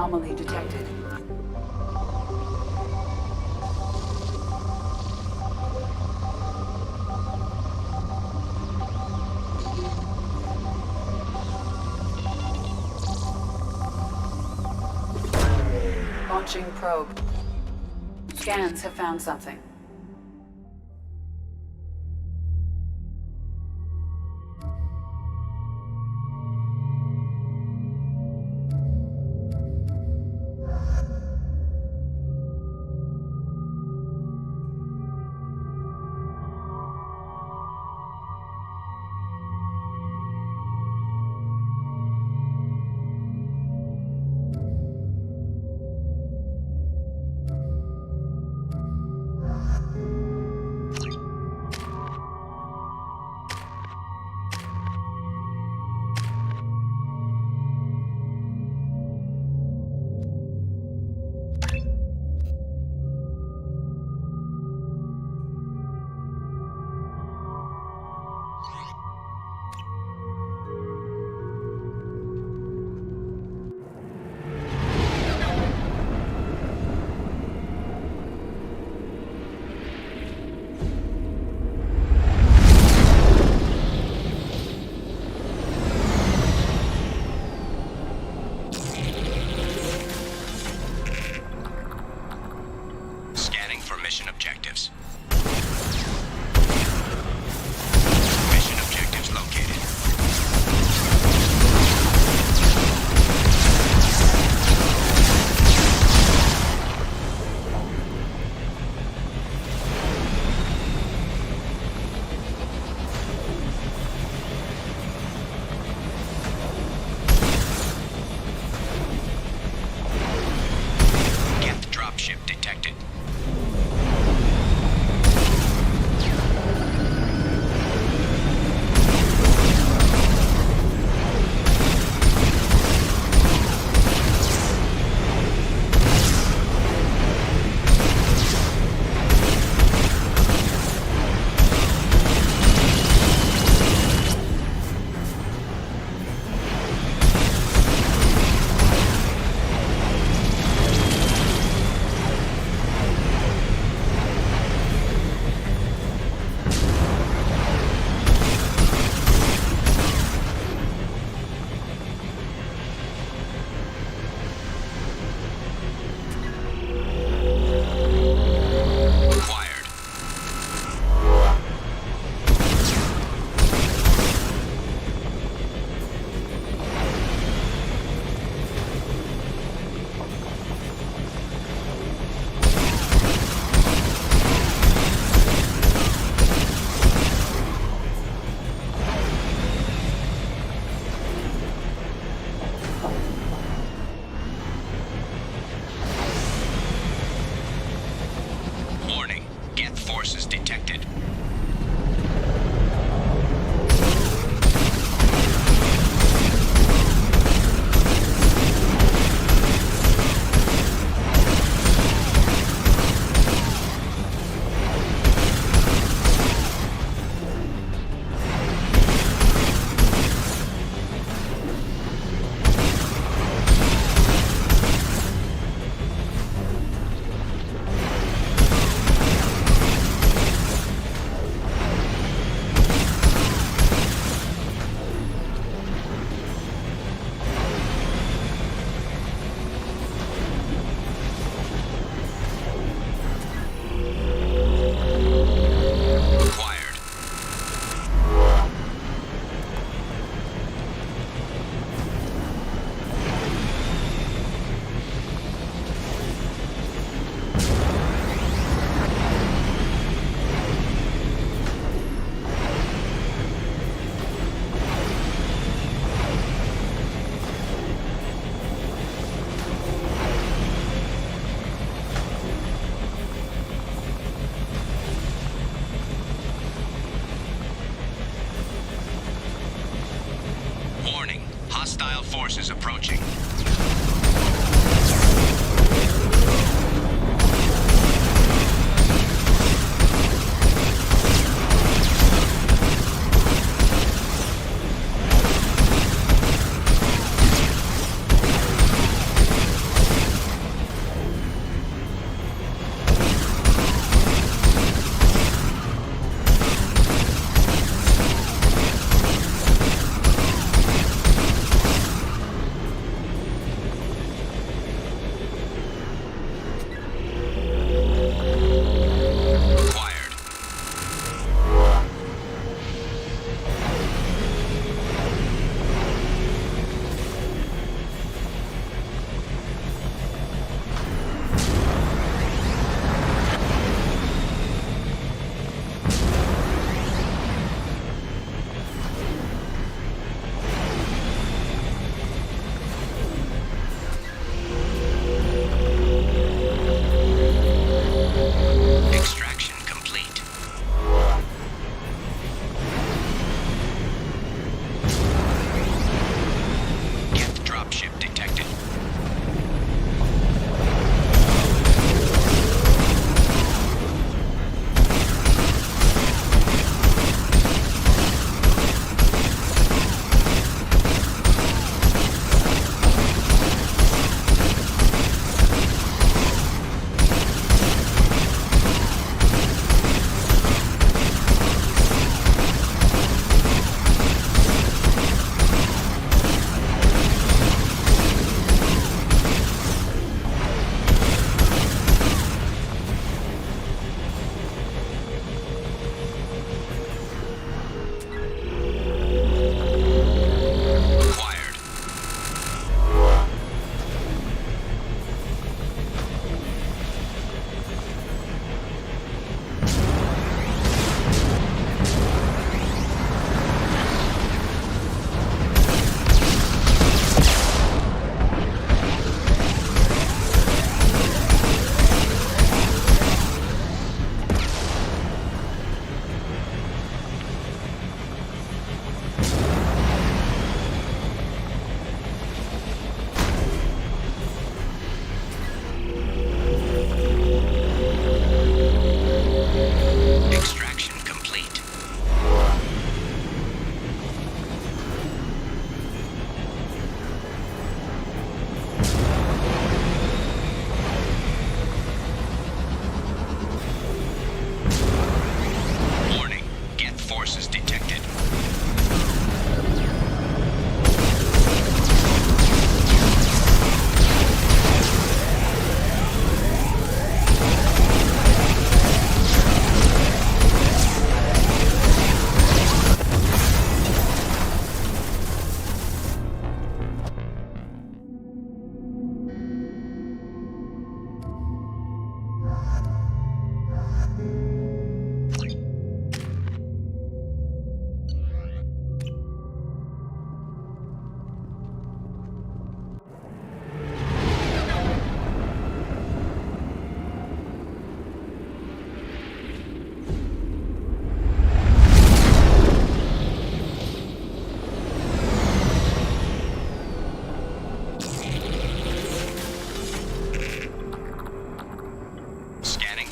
[SPEAKER 9] Anomaly detected. Launching probe. Scans have found something.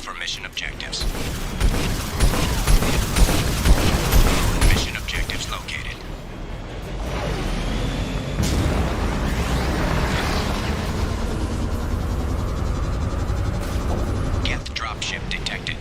[SPEAKER 21] for mission objectives. Mission objectives located. Geth dropship detected.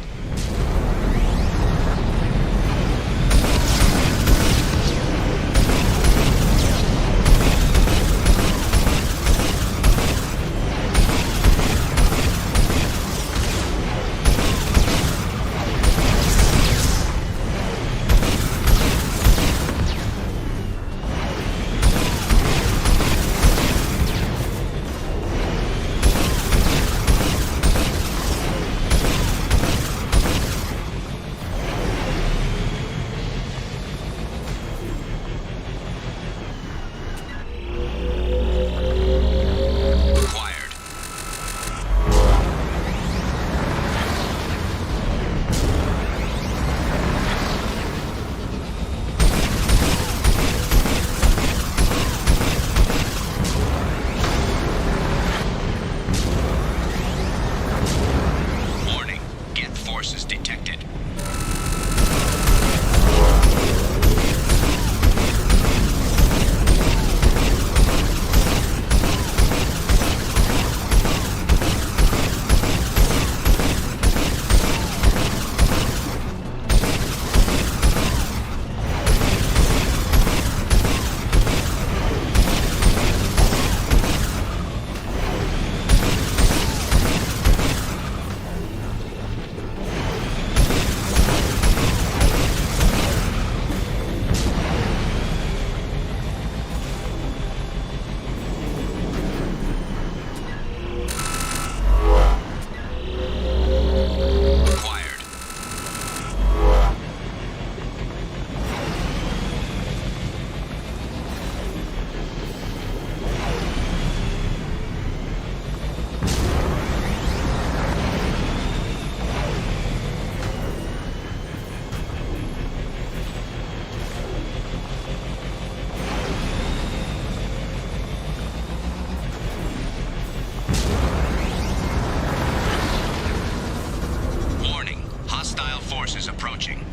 [SPEAKER 21] Approaching.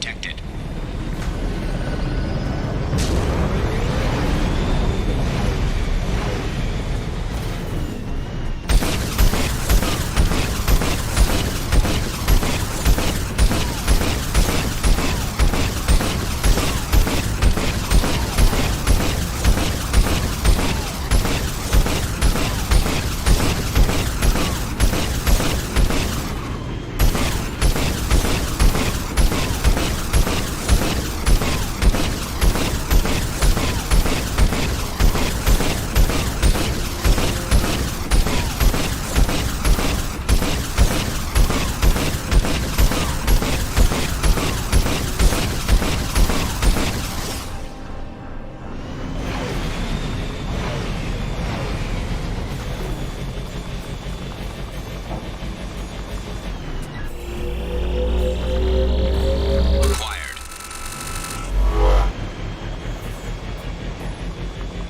[SPEAKER 21] detected.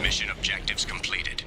[SPEAKER 21] Mission objectives completed.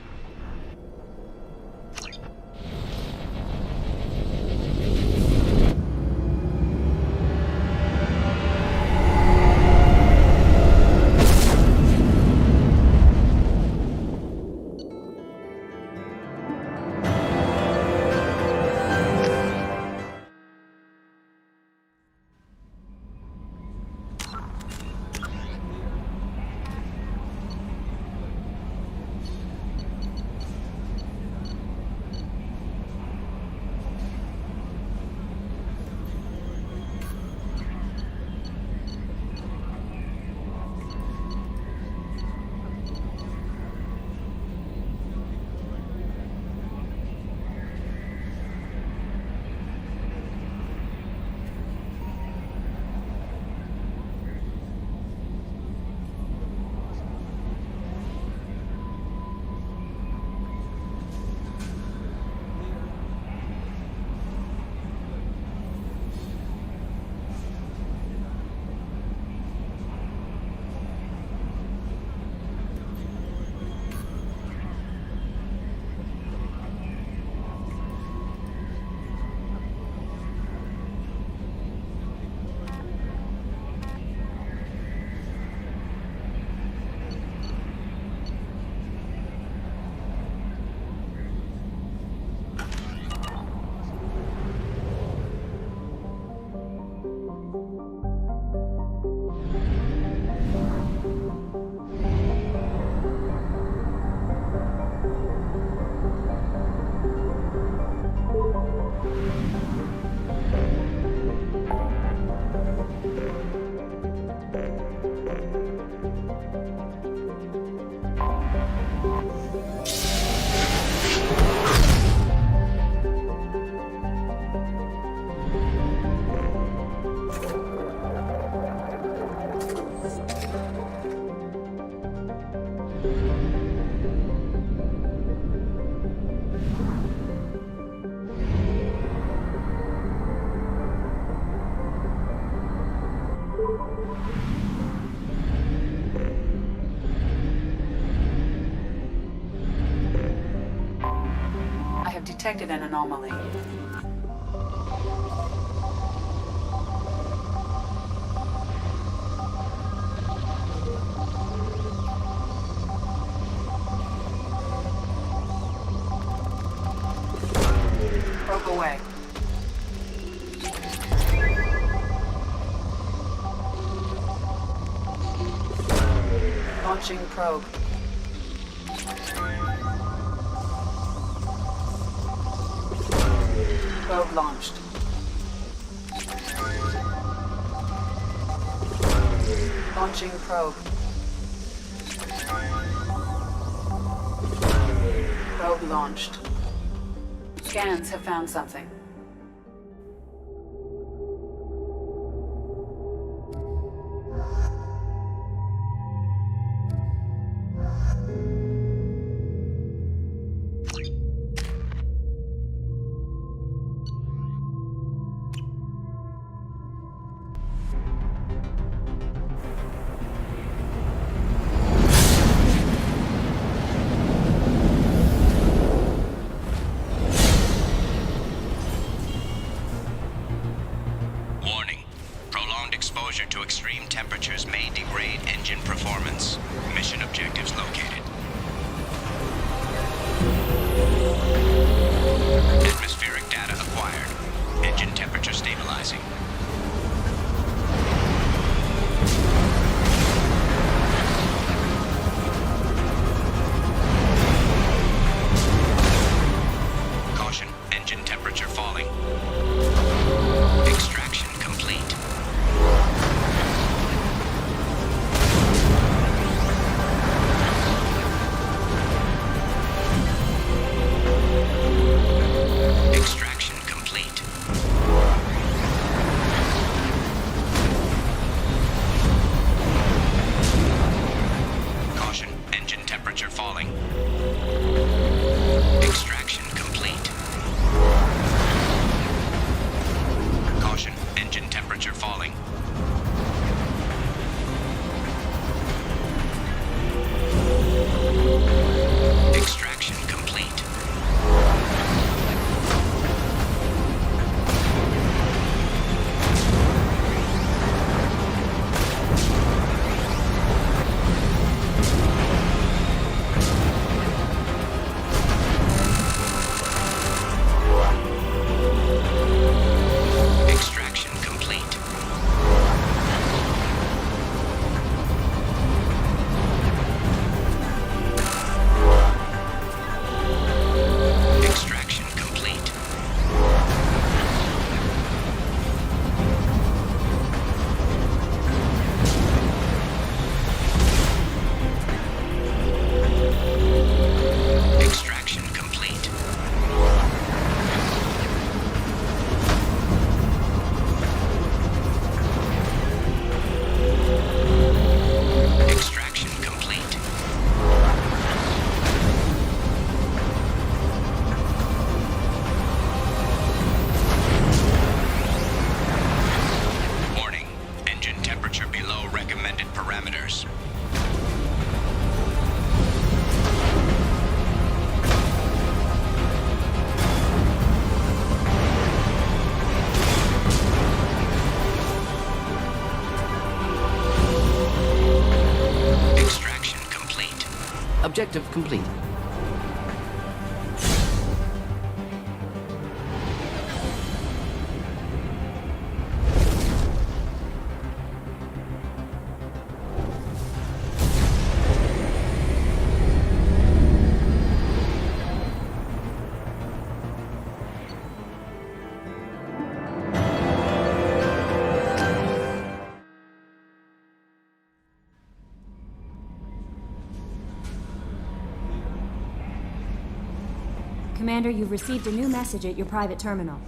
[SPEAKER 9] Detected an anomaly. Probe away. Launching probe. Probe launched. Launching probe. Probe launched. Scans have found something.
[SPEAKER 16] Exposure to extreme temperatures may degrade engine performance. Mission objectives located. Atmospheric data acquired. Engine temperature stabilizing. Caution, engine temperature falling. Extraction complete. Extraction complete. Caution, engine temperature falling. Extraction complete. Caution, engine temperature falling. Extraction complete. Extraction complete. Extraction complete. Extraction complete. Extraction complete. Warning, engine temperature below recommended parameters. Extraction complete.
[SPEAKER 24] Objective complete.
[SPEAKER 3] Commander, you've received a new message at your private terminal.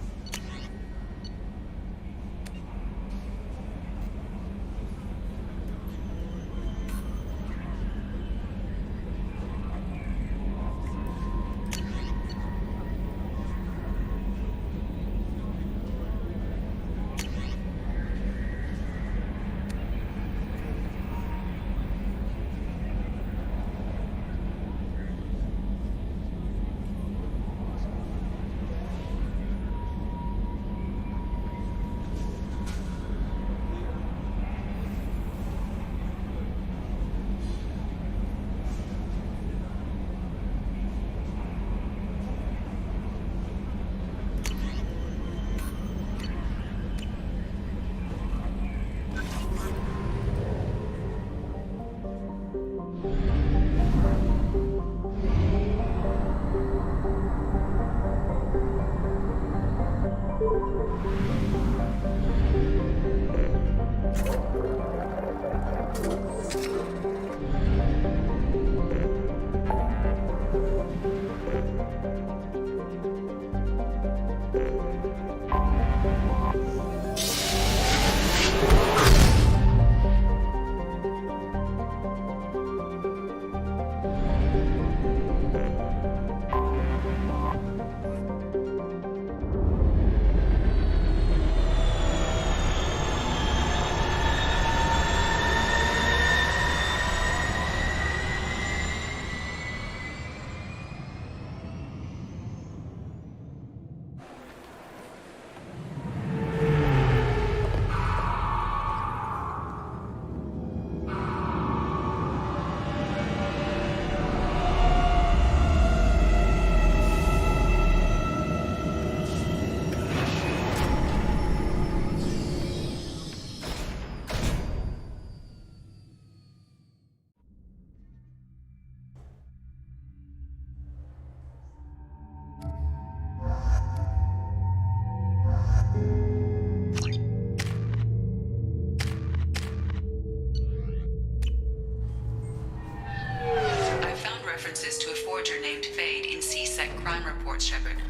[SPEAKER 9] I found references to a forger named Fade in C-Sec crime reports, Shepard.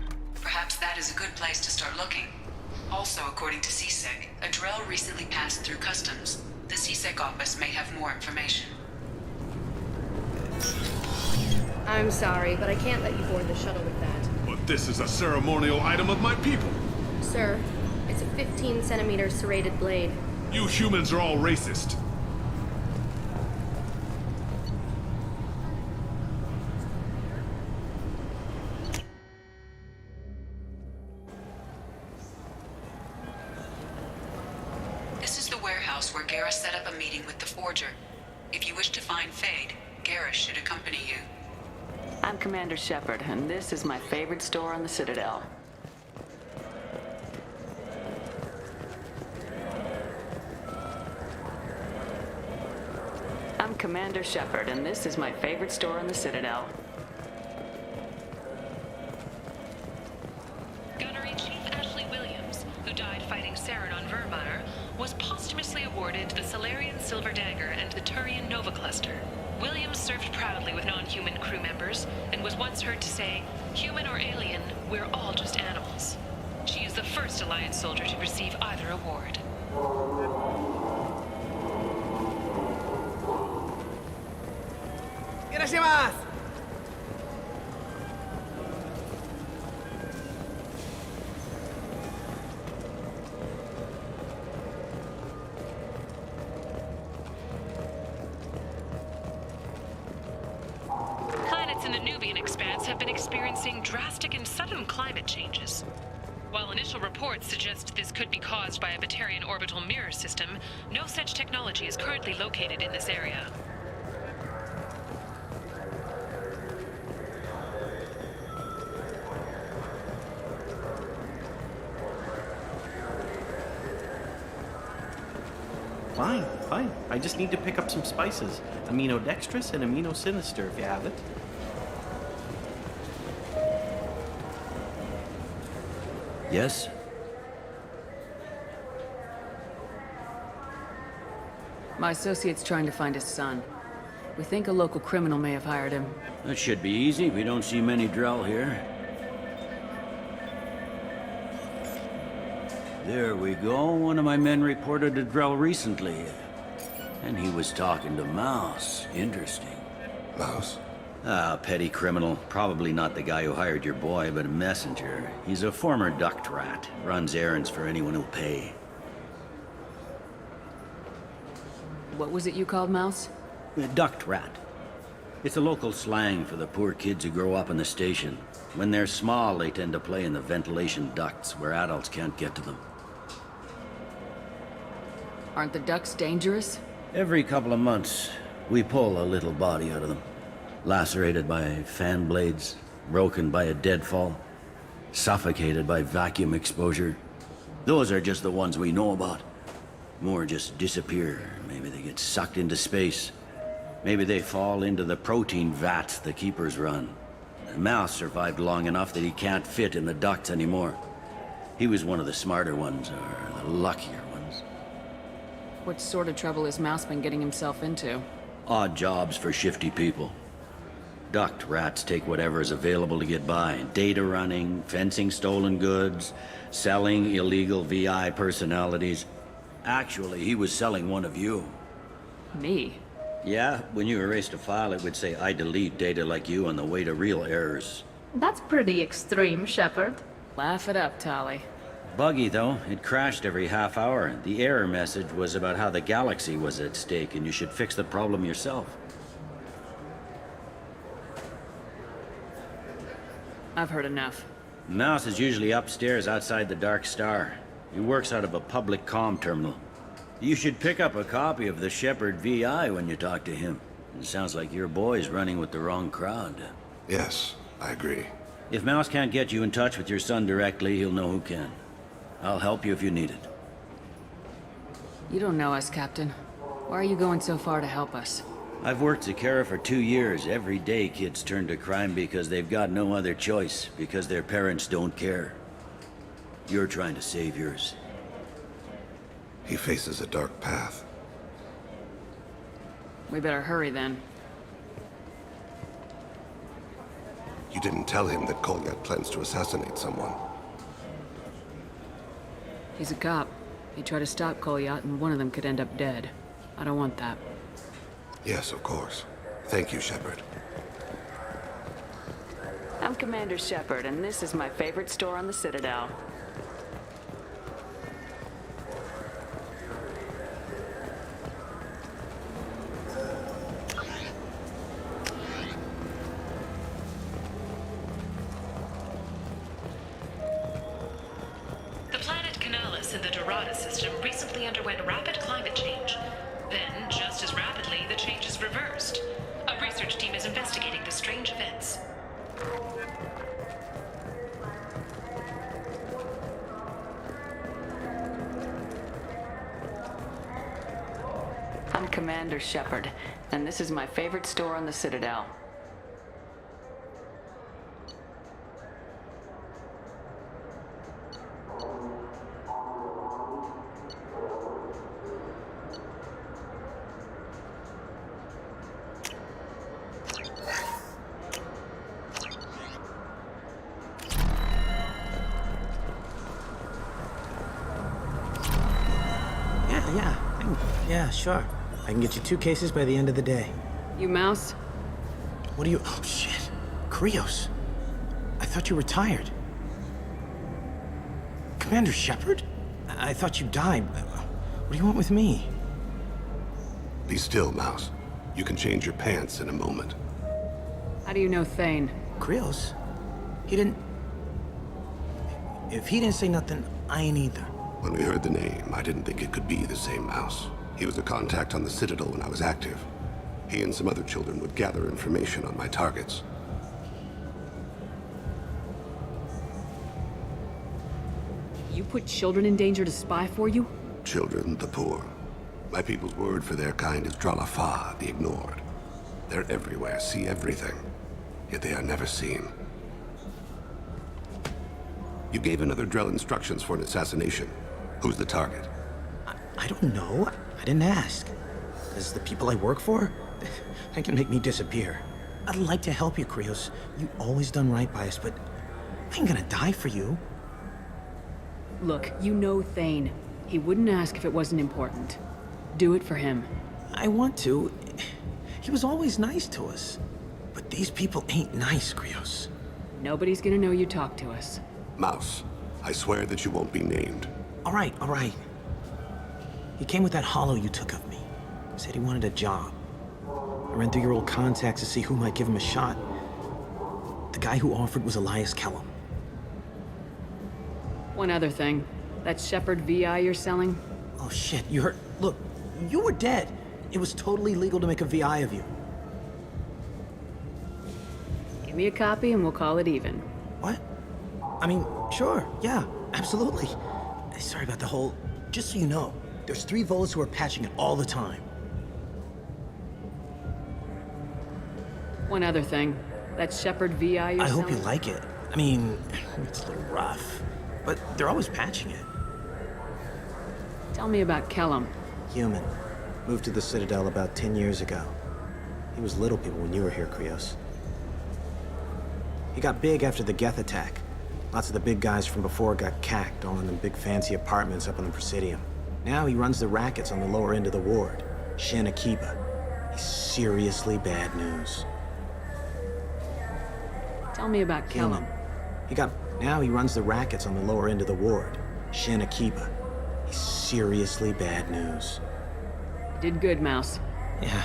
[SPEAKER 9] Perhaps that is a good place to start looking. Also, according to C-Sec, a Drell recently passed through customs. The C-Sec office may have more information.
[SPEAKER 17] I'm sorry, but I can't let you board the shuttle with that.
[SPEAKER 6] But this is a ceremonial item of my people.
[SPEAKER 17] Sir, it's a 15-centimeter serrated blade.
[SPEAKER 6] You humans are all racist.
[SPEAKER 9] This is the warehouse where Garrus set up a meeting with the forger. If you wish to find Fade, Garrus should accompany you.
[SPEAKER 18] I'm Commander Shepard, and this is my favorite store on the Citadel. I'm Commander Shepard, and this is my favorite store on the Citadel.
[SPEAKER 4] Gunnery Chief Ashley Williams, who died fighting Saren on Vermeer, was posthumously awarded the Solarian Silver Dagger and the Turian Nova Cluster. Williams served proudly with non-human crew members and was once heard to say, "Human or alien, we're all just animals." She is the first Alliance soldier to receive either award.
[SPEAKER 20] ¡Gracias!
[SPEAKER 4] Planets in the Nubian expanse have been experiencing drastic and sudden climate changes. While initial reports suggest this could be caused by a Batarian orbital mirror system, no such technology is currently located in this area.
[SPEAKER 23] Fine, fine. I just need to pick up some spices. Aminodextrous and aminosinister, if you have it.
[SPEAKER 25] Yes?
[SPEAKER 2] My associate's trying to find his son. We think a local criminal may have hired him.
[SPEAKER 25] That should be easy. We don't see many Drell here. There we go. One of my men reported a Drell recently. And he was talking to Mouse. Interesting.
[SPEAKER 8] Mouse?
[SPEAKER 25] Ah, petty criminal. Probably not the guy who hired your boy, but a messenger. He's a former duct rat. Runs errands for anyone who'll pay.
[SPEAKER 2] What was it you called Mouse?
[SPEAKER 25] A duct rat. It's a local slang for the poor kids who grow up in the station. When they're small, they tend to play in the ventilation ducts where adults can't get to them.
[SPEAKER 2] Aren't the ducts dangerous?
[SPEAKER 25] Every couple of months, we pull a little body out of them. Lacerated by fan blades, broken by a deadfall, suffocated by vacuum exposure. Those are just the ones we know about. More just disappear. Maybe they get sucked into space. Maybe they fall into the protein vats the Keepers run. The Mouse survived long enough that he can't fit in the ducts anymore. He was one of the smarter ones, or the luckier ones.
[SPEAKER 2] What sort of trouble has Mouse been getting himself into?
[SPEAKER 25] Odd jobs for shifty people. Duct rats take whatever is available to get by. Data running, fencing stolen goods, selling illegal VI personalities. Actually, he was selling one of you.
[SPEAKER 2] Me?
[SPEAKER 25] Yeah, when you erased a file, it would say, "I delete data like you on the way to real errors."
[SPEAKER 26] That's pretty extreme, Shepard.
[SPEAKER 2] Laugh it up, Tali.
[SPEAKER 25] Buggy, though. It crashed every half hour. The error message was about how the galaxy was at stake, and you should fix the problem yourself.
[SPEAKER 2] I've heard enough.
[SPEAKER 25] Mouse is usually upstairs outside the Dark Star. He works out of a public comm terminal. You should pick up a copy of the Shepard VI when you talk to him. It sounds like your boy's running with the wrong crowd.
[SPEAKER 8] Yes, I agree.
[SPEAKER 25] If Mouse can't get you in touch with your son directly, he'll know who can. I'll help you if you need it.
[SPEAKER 2] You don't know us, Captain. Why are you going so far to help us?
[SPEAKER 25] I've worked Zakera for 2 years. Every day kids turn to crime because they've got no other choice, because their parents don't care. You're trying to save yours.
[SPEAKER 1] He faces a dark path.
[SPEAKER 2] We better hurry then.
[SPEAKER 1] You didn't tell him that Kolyat plans to assassinate someone.
[SPEAKER 2] He's a cop. He'd try to stop Kolyat and one of them could end up dead. I don't want that.
[SPEAKER 1] Yes, of course. Thank you, Shepard.
[SPEAKER 18] I'm Commander Shepard, and this is my favorite store on the Citadel.
[SPEAKER 4] The planet Canalis in the Dorada system recently underwent rapid climate change. Then, just as rapidly, the change is reversed. A research team is investigating the strange events.
[SPEAKER 18] I'm Commander Shepard, and this is my favorite store on the Citadel.
[SPEAKER 7] Yeah, sure. I can get you 2 cases by the end of the day.
[SPEAKER 2] You Mouse?
[SPEAKER 7] What do you... Oh, shit. Krios. I thought you were retired. Commander Shepard? I thought you died. What do you want with me?
[SPEAKER 1] Be still, Mouse. You can change your pants in a moment.
[SPEAKER 2] How do you know Thane?
[SPEAKER 7] Krios? He didn't... If he didn't say nothing, I ain't either.
[SPEAKER 1] When we heard the name, I didn't think it could be the same Mouse. He was a contact on the Citadel when I was active. He and some other children would gather information on my targets.
[SPEAKER 2] You put children in danger to spy for you?
[SPEAKER 1] Children, the poor. My people's word for their kind is Dralafa, the ignored. They're everywhere, see everything. Yet they are never seen. You gave another Drell instructions for an assassination. Who's the target?
[SPEAKER 7] I don't know. I didn't ask. Because the people I work for, they can make me disappear. I'd like to help you, Krios. You always done right by us, but I ain't gonna die for you.
[SPEAKER 2] Look, you know Thane. He wouldn't ask if it wasn't important. Do it for him.
[SPEAKER 7] I want to. He was always nice to us. But these people ain't nice, Krios.
[SPEAKER 2] Nobody's gonna know you talked to us.
[SPEAKER 1] Mouse, I swear that you won't be named.
[SPEAKER 7] All right. He came with that hollow you took of me. Said he wanted a job. I ran through your old contacts to see who might give him a shot. The guy who offered was Elias Kellum.
[SPEAKER 2] One other thing. That Shepard VI you're selling?
[SPEAKER 7] Oh shit, you heard... Look, you were dead. It was totally legal to make a VI of you.
[SPEAKER 2] Give me a copy and we'll call it even.
[SPEAKER 7] What? I mean, sure, yeah, absolutely. Sorry about the whole... Just so you know, there's 3 Volas who are patching it all the time.
[SPEAKER 2] One other thing. That Shepard VI you're selling?
[SPEAKER 7] I hope you like it. I mean, it's a little rough, but they're always patching it.
[SPEAKER 2] Tell me about Kellum.
[SPEAKER 7] Human. Moved to the Citadel about 10 years ago. He was little people when you were here, Krios. He got big after the Geth attack. Lots of the big guys from before got cacked, all in them big fancy apartments up on the Presidium. Now he runs the rackets on the lower end of the ward. Shin Akiba. He's seriously bad news.
[SPEAKER 2] Tell me about Kellum.
[SPEAKER 7] Now he runs the rackets on the lower end of the ward. Shin Akiba. He's seriously bad news.
[SPEAKER 2] You did good, Mouse.
[SPEAKER 7] Yeah.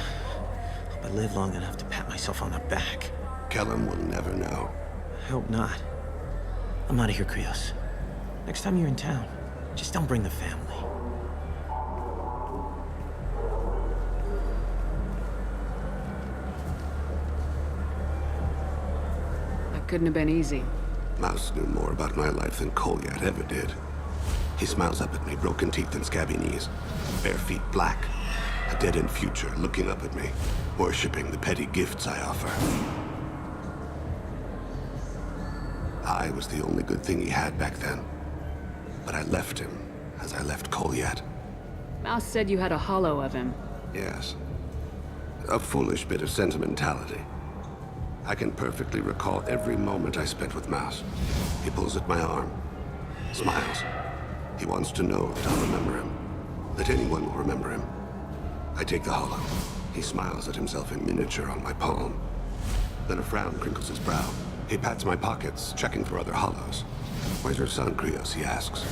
[SPEAKER 7] Hope I live long enough to pat myself on the back.
[SPEAKER 1] Kellum will never know.
[SPEAKER 7] I hope not. I'm out of here, Krios. Next time you're in town, just don't bring the family.
[SPEAKER 2] That couldn't have been easy.
[SPEAKER 1] Mouse knew more about my life than Kolyat ever did. He smiles up at me, broken teeth and scabby knees. Bare feet black. A dead-end future looking up at me, worshipping the petty gifts I offer. I was the only good thing he had back then. But I left him, as I left Kolyat.
[SPEAKER 2] Mouse said you had a holo of him.
[SPEAKER 1] Yes. A foolish bit of sentimentality. I can perfectly recall every moment I spent with Mouse. He pulls at my arm, smiles. He wants to know that I'll remember him, that anyone will remember him. I take the holo. He smiles at himself in miniature on my palm. Then a frown crinkles his brow. He pats my pockets, checking for other holos. Where's your son, Krios? He asks.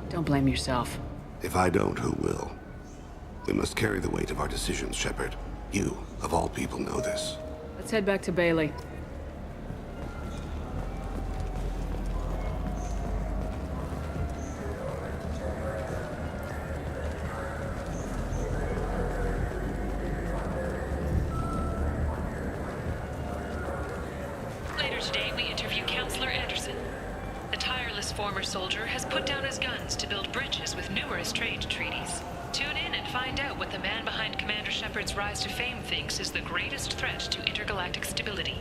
[SPEAKER 2] Don't blame yourself.
[SPEAKER 1] If I don't, who will? We must carry the weight of our decisions, Shepard. You, of all people, know this.
[SPEAKER 2] Let's head back to Bailey.
[SPEAKER 4] Later today, we interview Counselor Anderson. The tireless former soldier has put down his guns to build bridges with numerous trade treaties. Tune in and find out what the man behind Commander Shepard's rise to fame thinks is the greatest threat to intergalactic stability.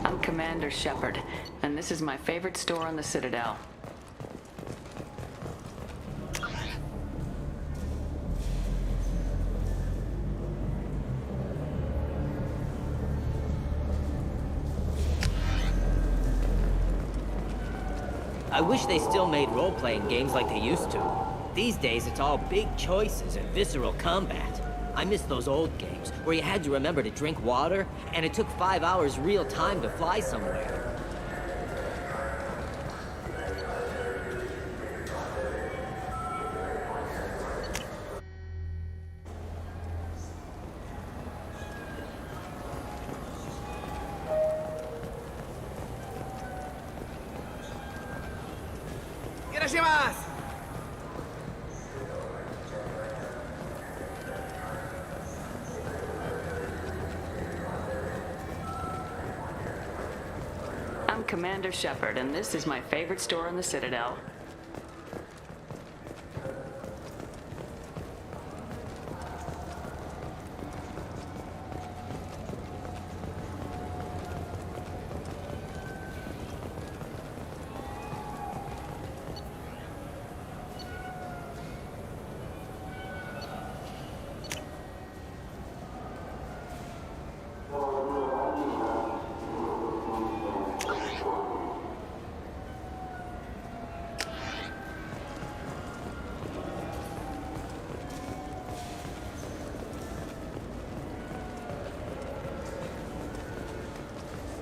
[SPEAKER 18] I'm Commander Shepard, and this is my favorite store on the Citadel.
[SPEAKER 10] I wish they still made role-playing games like they used to. These days, it's all big choices and visceral combat. I miss those old games, where you had to remember to drink water, and it took 5 hours real time to fly somewhere.
[SPEAKER 18] I'm Commander Shepard, and this is my favorite store on the Citadel.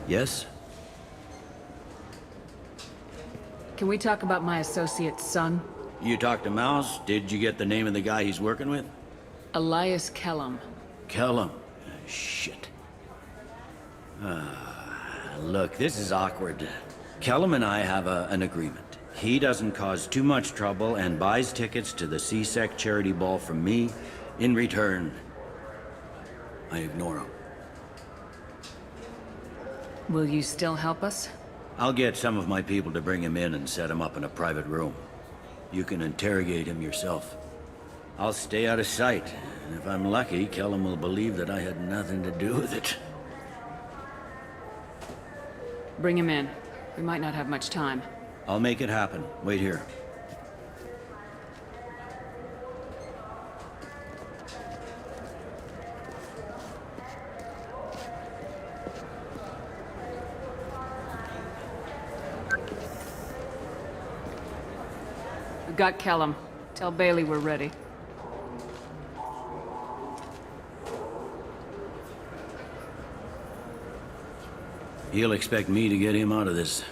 [SPEAKER 25] Yes?
[SPEAKER 2] Can we talk about my associate's son?
[SPEAKER 25] You talked to Mouse? Did you get the name of the guy he's working with?
[SPEAKER 2] Elias Kellum.
[SPEAKER 25] Kellum. Shit. Look, this is awkward. Kellum and I have an agreement. He doesn't cause too much trouble and buys tickets to the CSEC charity ball from me. In return, I ignore him.
[SPEAKER 2] Will you still help us?
[SPEAKER 25] I'll get some of my people to bring him in and set him up in a private room. You can interrogate him yourself. I'll stay out of sight, and if I'm lucky, Kellum will believe that I had nothing to do with it.
[SPEAKER 2] Bring him in. We might not have much time.
[SPEAKER 25] I'll make it happen. Wait here.
[SPEAKER 2] We've got Kellum. Tell Bailey we're ready.
[SPEAKER 25] He'll expect me to get him out of this.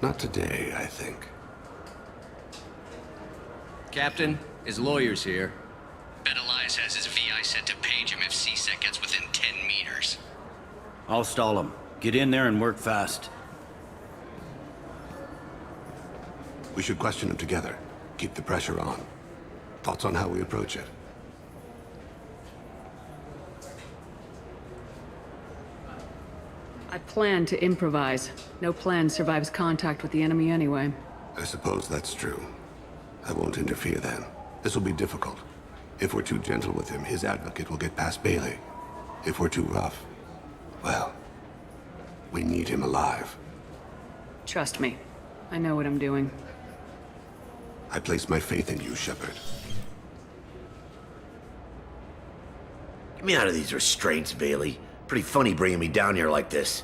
[SPEAKER 1] Not today, I think.
[SPEAKER 11] Captain, his lawyer's here. Bet Elias has his VI set to page him if CSEC gets within 10 meters.
[SPEAKER 25] I'll stall him. Get in there and work fast.
[SPEAKER 1] We should question him together. Keep the pressure on. Thoughts on how we approach it?
[SPEAKER 2] I plan to improvise. No plan survives contact with the enemy anyway.
[SPEAKER 1] I suppose that's true. I won't interfere then. This will be difficult. If we're too gentle with him, his advocate will get past Bailey. If we're too rough, well, we need him alive.
[SPEAKER 2] Trust me. I know what I'm doing.
[SPEAKER 1] I place my faith in you, Shepard.
[SPEAKER 25] Get me out of these restraints, Bailey. Pretty funny bringing me down here like this.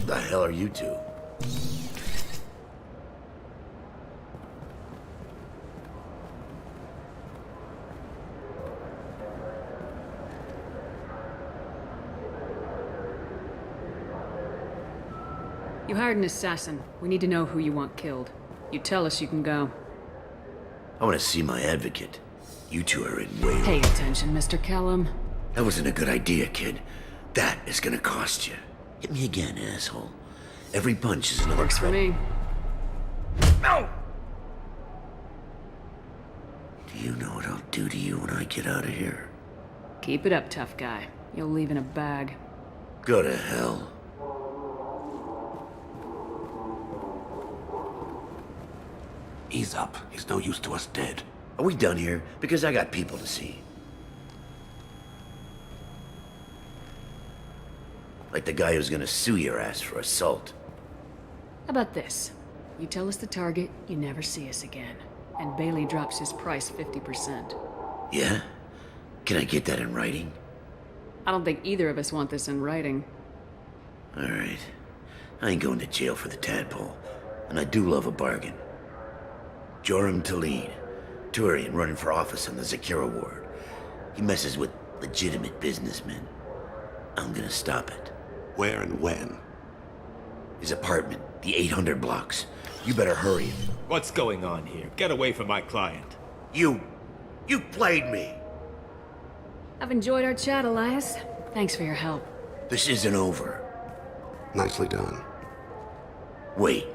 [SPEAKER 25] The hell are you two?
[SPEAKER 2] You hired an assassin. We need to know who you want killed. You tell us, you can go.
[SPEAKER 25] I want to see my advocate. You two are in way...
[SPEAKER 2] Pay attention, Mr. Callum.
[SPEAKER 25] That wasn't a good idea, kid. That is gonna cost you. Hit me again, asshole. Every punch is another...
[SPEAKER 2] Works for me.
[SPEAKER 25] No! Do you know what I'll do to you when I get out of here?
[SPEAKER 2] Keep it up, tough guy. You'll leave in a bag.
[SPEAKER 25] Go to hell.
[SPEAKER 1] Ease up. He's no use to us dead.
[SPEAKER 25] Are we done here? Because I got people to see. Like the guy who's gonna sue your ass for assault.
[SPEAKER 2] How about this? You tell us the target, you never see us again. And Bailey drops his price 50%.
[SPEAKER 25] Yeah? Can I get that in writing?
[SPEAKER 2] I don't think either of us want this in writing.
[SPEAKER 25] Alright. I ain't going to jail for the tadpole. And I do love a bargain. Joram Talid. Turian running for office on the Zakira ward. He messes with legitimate businessmen. I'm gonna stop it.
[SPEAKER 1] Where and when?
[SPEAKER 25] His apartment, the 800 blocks. You better hurry.
[SPEAKER 5] What's going on here? Get away from my client.
[SPEAKER 25] You played me.
[SPEAKER 2] I've enjoyed our chat, Elias. Thanks for your help.
[SPEAKER 25] This isn't over.
[SPEAKER 1] Nicely done.
[SPEAKER 25] Wait,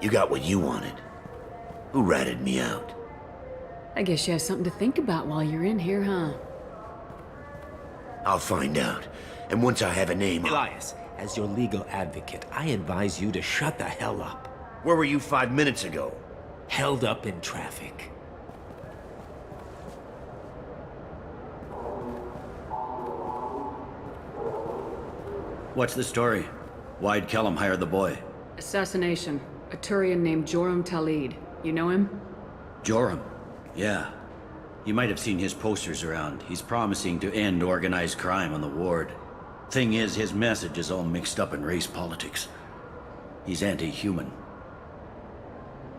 [SPEAKER 25] you got what you wanted. Who ratted me out?
[SPEAKER 2] I guess you have something to think about while you're in here, huh?
[SPEAKER 25] I'll find out. And once I have a name...
[SPEAKER 5] Elias, as your legal advocate, I advise you to shut the hell up.
[SPEAKER 25] Where were you 5 minutes ago?
[SPEAKER 5] Held up in traffic.
[SPEAKER 25] What's the story? Why'd Kellum hire the boy?
[SPEAKER 2] Assassination. A Turian named Joram Talid. You know him?
[SPEAKER 25] Joram? Yeah. You might have seen his posters around. He's promising to end organized crime on the ward. Thing is, his message is all mixed up in race politics. He's anti-human.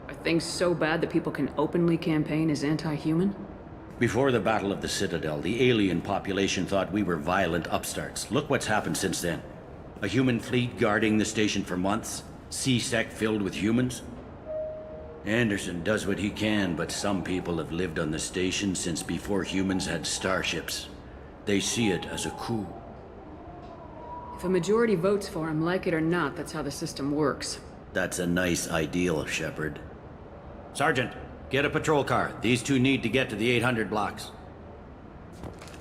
[SPEAKER 2] Are things so bad that people can openly campaign as anti-human?
[SPEAKER 25] Before the Battle of the Citadel, the alien population thought we were violent upstarts. Look what's happened since then. A human fleet guarding the station for months. C-Sec filled with humans. Anderson does what he can, but some people have lived on the station since before humans had starships. They see it as a coup.
[SPEAKER 2] If a majority votes for him, like it or not, that's how the system works.
[SPEAKER 25] That's a nice ideal, Shepard. Sergeant, get a patrol car. These two need to get to the 800 blocks.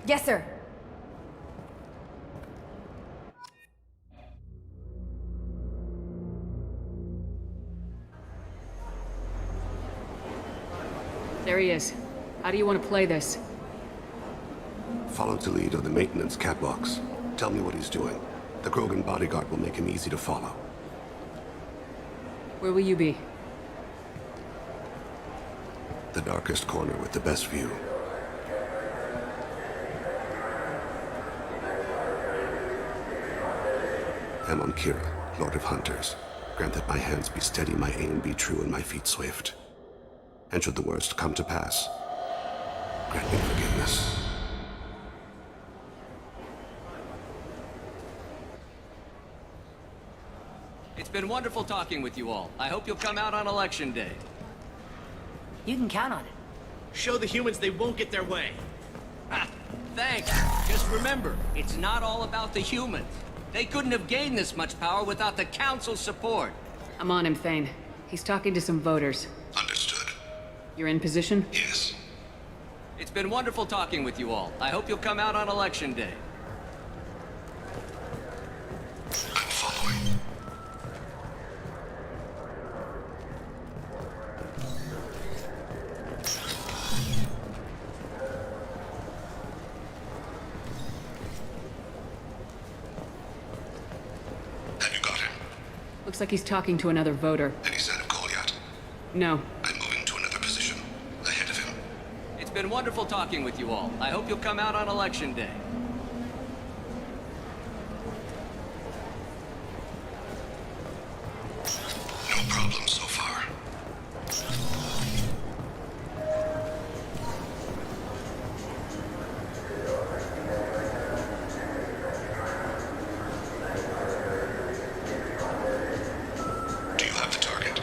[SPEAKER 3] Yes, sir.
[SPEAKER 2] There he is. How do you want to play this?
[SPEAKER 1] Follow Talid on the maintenance catwalks. Tell me what he's doing. The Krogan bodyguard will make him easy to follow.
[SPEAKER 2] Where will you be?
[SPEAKER 1] The darkest corner with the best view. Amon Kira, Lord of Hunters. Grant that my hands be steady, my aim be true, and my feet swift. And should the worst come to pass, grant me forgiveness.
[SPEAKER 11] It's been wonderful talking with you all. I hope you'll come out on Election Day.
[SPEAKER 13] You can count on it.
[SPEAKER 5] Show the humans they won't get their way.
[SPEAKER 11] Ah, thanks. Just remember, it's not all about the humans. They couldn't have gained this much power without the Council's support.
[SPEAKER 2] I'm on him, Thane. He's talking to some voters.
[SPEAKER 1] Understood.
[SPEAKER 2] You're in position?
[SPEAKER 1] Yes.
[SPEAKER 11] It's been wonderful talking with you all. I hope you'll come out on Election Day.
[SPEAKER 1] I'm following.
[SPEAKER 2] Looks like he's talking to another voter.
[SPEAKER 1] Any sign of Kolyat?
[SPEAKER 2] No.
[SPEAKER 1] I'm moving to another position. Ahead of him.
[SPEAKER 11] It's been wonderful talking with you all. I hope you'll come out on Election Day.
[SPEAKER 1] No problem so far. Do you have the target?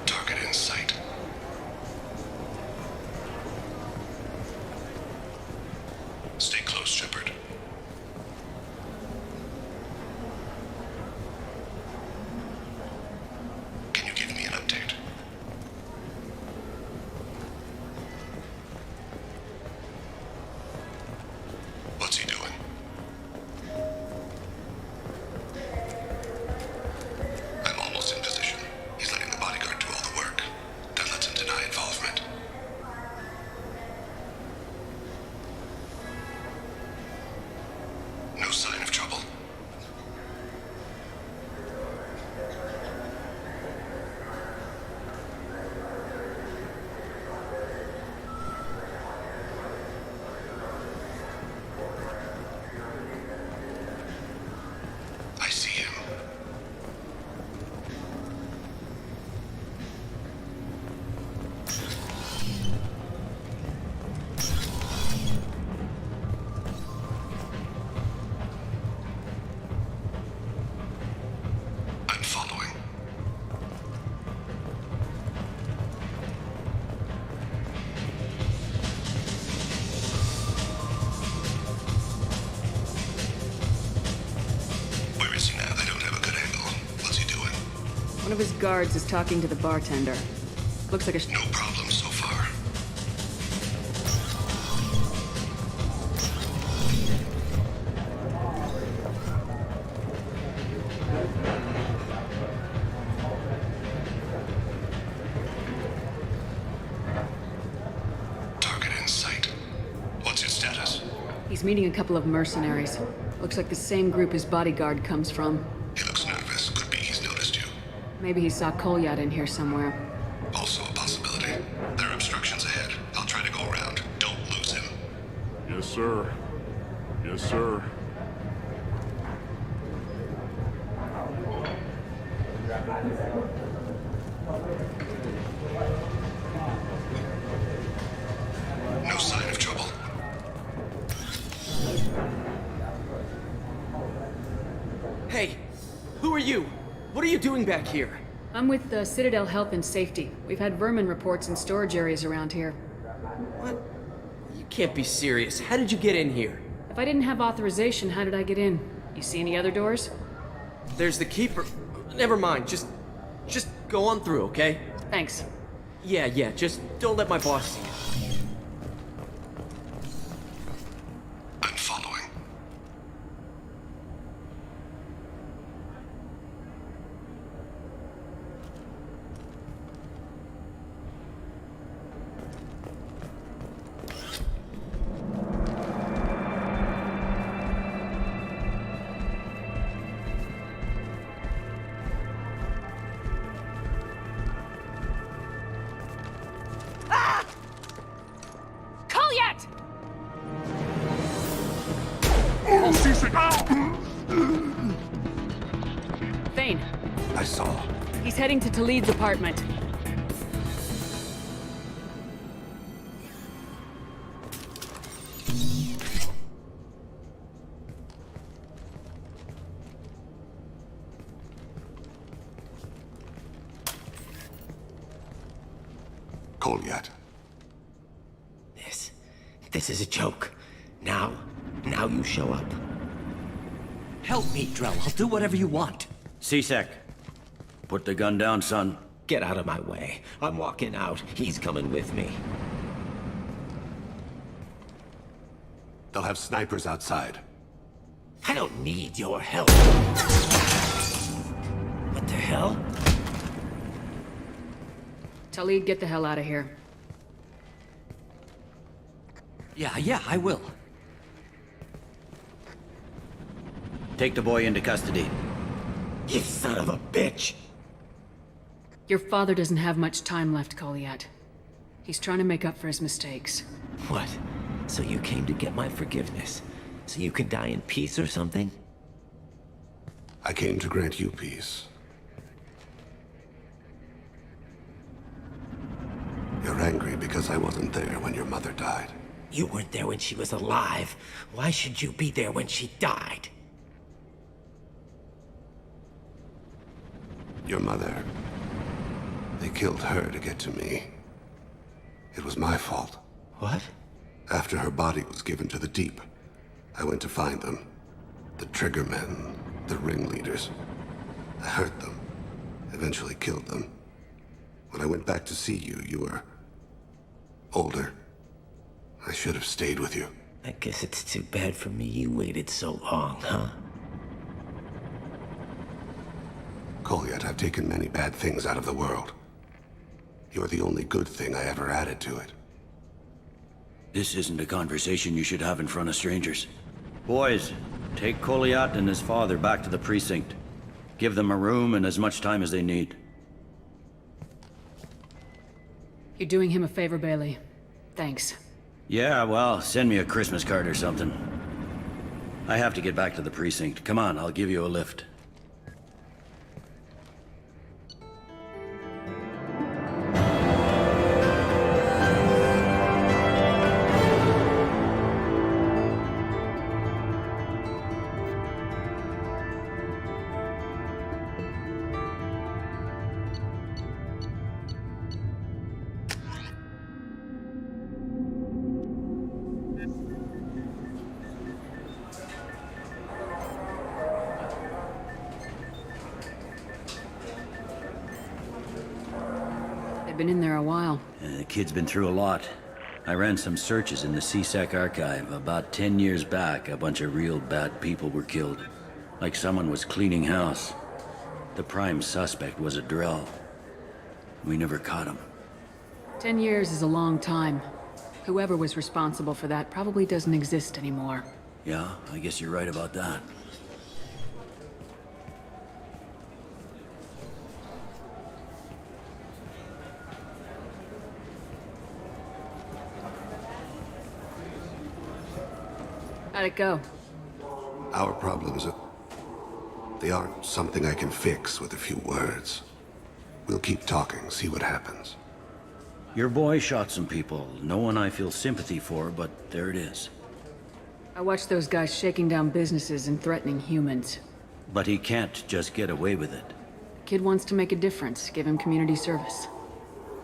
[SPEAKER 1] Target in sight. Stay close, Shepard. Can you give me an update? What's he doing? I'm almost in position. He's letting the bodyguard do all the work. That lets him deny involvement. No sign of trouble. I see him. I'm following. Where is he now? I don't have a good angle. What's he doing?
[SPEAKER 2] One of his guards is talking to the bartender. Looks like a...
[SPEAKER 1] No problem so far. Target in sight. What's your status?
[SPEAKER 2] He's meeting a couple of mercenaries. Looks like the same group his bodyguard comes from.
[SPEAKER 1] He looks nervous. Could be he's noticed you.
[SPEAKER 2] Maybe he saw Kolyat in here somewhere.
[SPEAKER 1] Also a possibility. There are obstructions ahead. I'll try to go around. Don't lose him.
[SPEAKER 6] Yes, sir. Yes, sir.
[SPEAKER 1] No sign of trouble.
[SPEAKER 12] Hey, who are you? What are you doing back here?
[SPEAKER 2] I'm with the Citadel Health and Safety. We've had vermin reports in storage areas around here.
[SPEAKER 12] What? You can't be serious. How did you get in here?
[SPEAKER 2] If I didn't have authorization, how did I get in? You see any other doors?
[SPEAKER 12] There's the keeper. Never mind. Just go on through, okay?
[SPEAKER 2] Thanks.
[SPEAKER 12] Yeah, just don't let my boss see you.
[SPEAKER 1] I'm following.
[SPEAKER 2] Kolyat! Thane.
[SPEAKER 1] I saw.
[SPEAKER 2] He's heading to Talid's apartment.
[SPEAKER 1] Kolyat.
[SPEAKER 5] This is a joke. Now you show up.
[SPEAKER 11] Help me, Drell. I'll do whatever you want.
[SPEAKER 25] C-Sec, put the gun down, son.
[SPEAKER 5] Get out of my way. I'm walking out. He's coming with me.
[SPEAKER 1] They'll have snipers outside.
[SPEAKER 5] I don't need your help. What the hell?
[SPEAKER 2] Talid, get the hell out of here.
[SPEAKER 11] Yeah, I will.
[SPEAKER 25] Take the boy into custody.
[SPEAKER 5] You son of a bitch!
[SPEAKER 2] Your father doesn't have much time left, Colliet. He's trying to make up for his mistakes.
[SPEAKER 5] What? So you came to get my forgiveness? So you can die in peace or something?
[SPEAKER 1] I came to grant you peace. You're angry because I wasn't there when your mother died.
[SPEAKER 5] You weren't there when she was alive. Why should you be there when she died?
[SPEAKER 1] Your mother. They killed her to get to me. It was my fault.
[SPEAKER 5] What?
[SPEAKER 1] After her body was given to the Deep, I went to find them. The Triggermen, the ringleaders. I hurt them, eventually killed them. When I went back to see you, you were older. I should have stayed with you.
[SPEAKER 5] I guess it's too bad for me you waited so long, huh?
[SPEAKER 1] Colliet, I've taken many bad things out of the world. You're the only good thing I ever added to it.
[SPEAKER 25] This isn't a conversation you should have in front of strangers. Boys, take Colliet and his father back to the precinct. Give them a room and as much time as they need.
[SPEAKER 2] You're doing him a favor, Bailey. Thanks.
[SPEAKER 25] Yeah, well, send me a Christmas card or something. I have to get back to the precinct. Come on, I'll give you a lift.
[SPEAKER 2] Been in there a while.
[SPEAKER 25] The kid's been through a lot. I ran some searches in the CSEC archive. About 10 years back, a bunch of real bad people were killed. Like someone was cleaning house. The prime suspect was a Drell. We never caught him.
[SPEAKER 2] 10 years is a long time. Whoever was responsible for that probably doesn't exist anymore.
[SPEAKER 25] Yeah, I guess you're right about that.
[SPEAKER 2] How'd it go?
[SPEAKER 1] Our problems they aren't something I can fix with a few words. We'll keep talking, see what happens.
[SPEAKER 25] Your boy shot some people. No one I feel sympathy for, but there it is.
[SPEAKER 2] I watched those guys shaking down businesses and threatening humans.
[SPEAKER 25] But he can't just get away with it.
[SPEAKER 2] Kid wants to make a difference. Give him community service.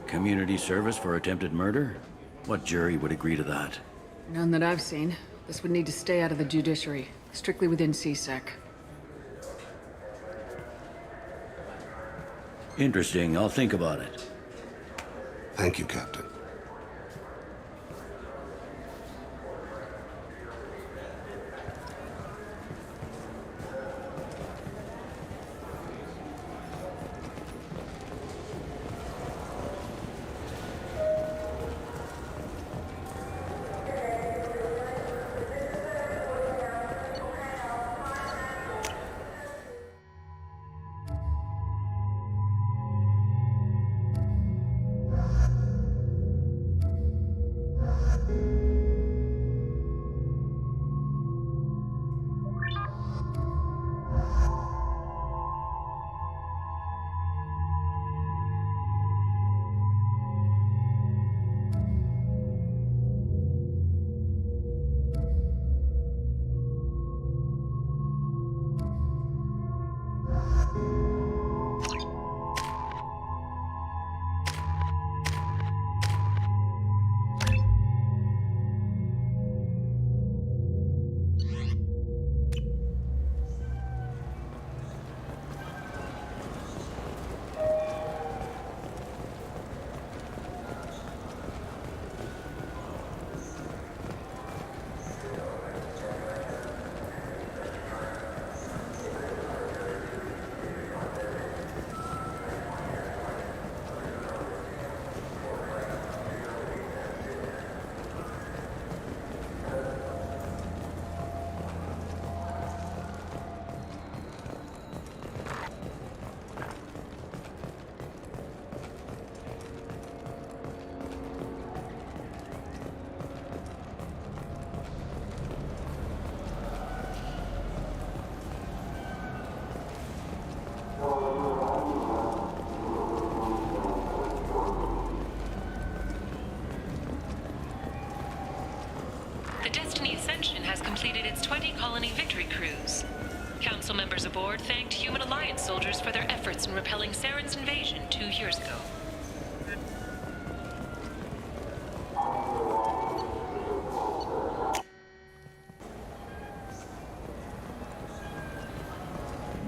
[SPEAKER 25] Community service for attempted murder? What jury would agree to that?
[SPEAKER 2] None that I've seen. This would need to stay out of the judiciary, strictly within CSEC.
[SPEAKER 25] Interesting. I'll think about it.
[SPEAKER 1] Thank you, Captain.
[SPEAKER 4] its 20 colony victory cruise. Council members aboard thanked Human Alliance soldiers for their efforts in repelling Saren's invasion 2 years ago.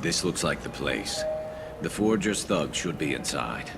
[SPEAKER 14] This looks like the place. The Forger's thugs should be inside.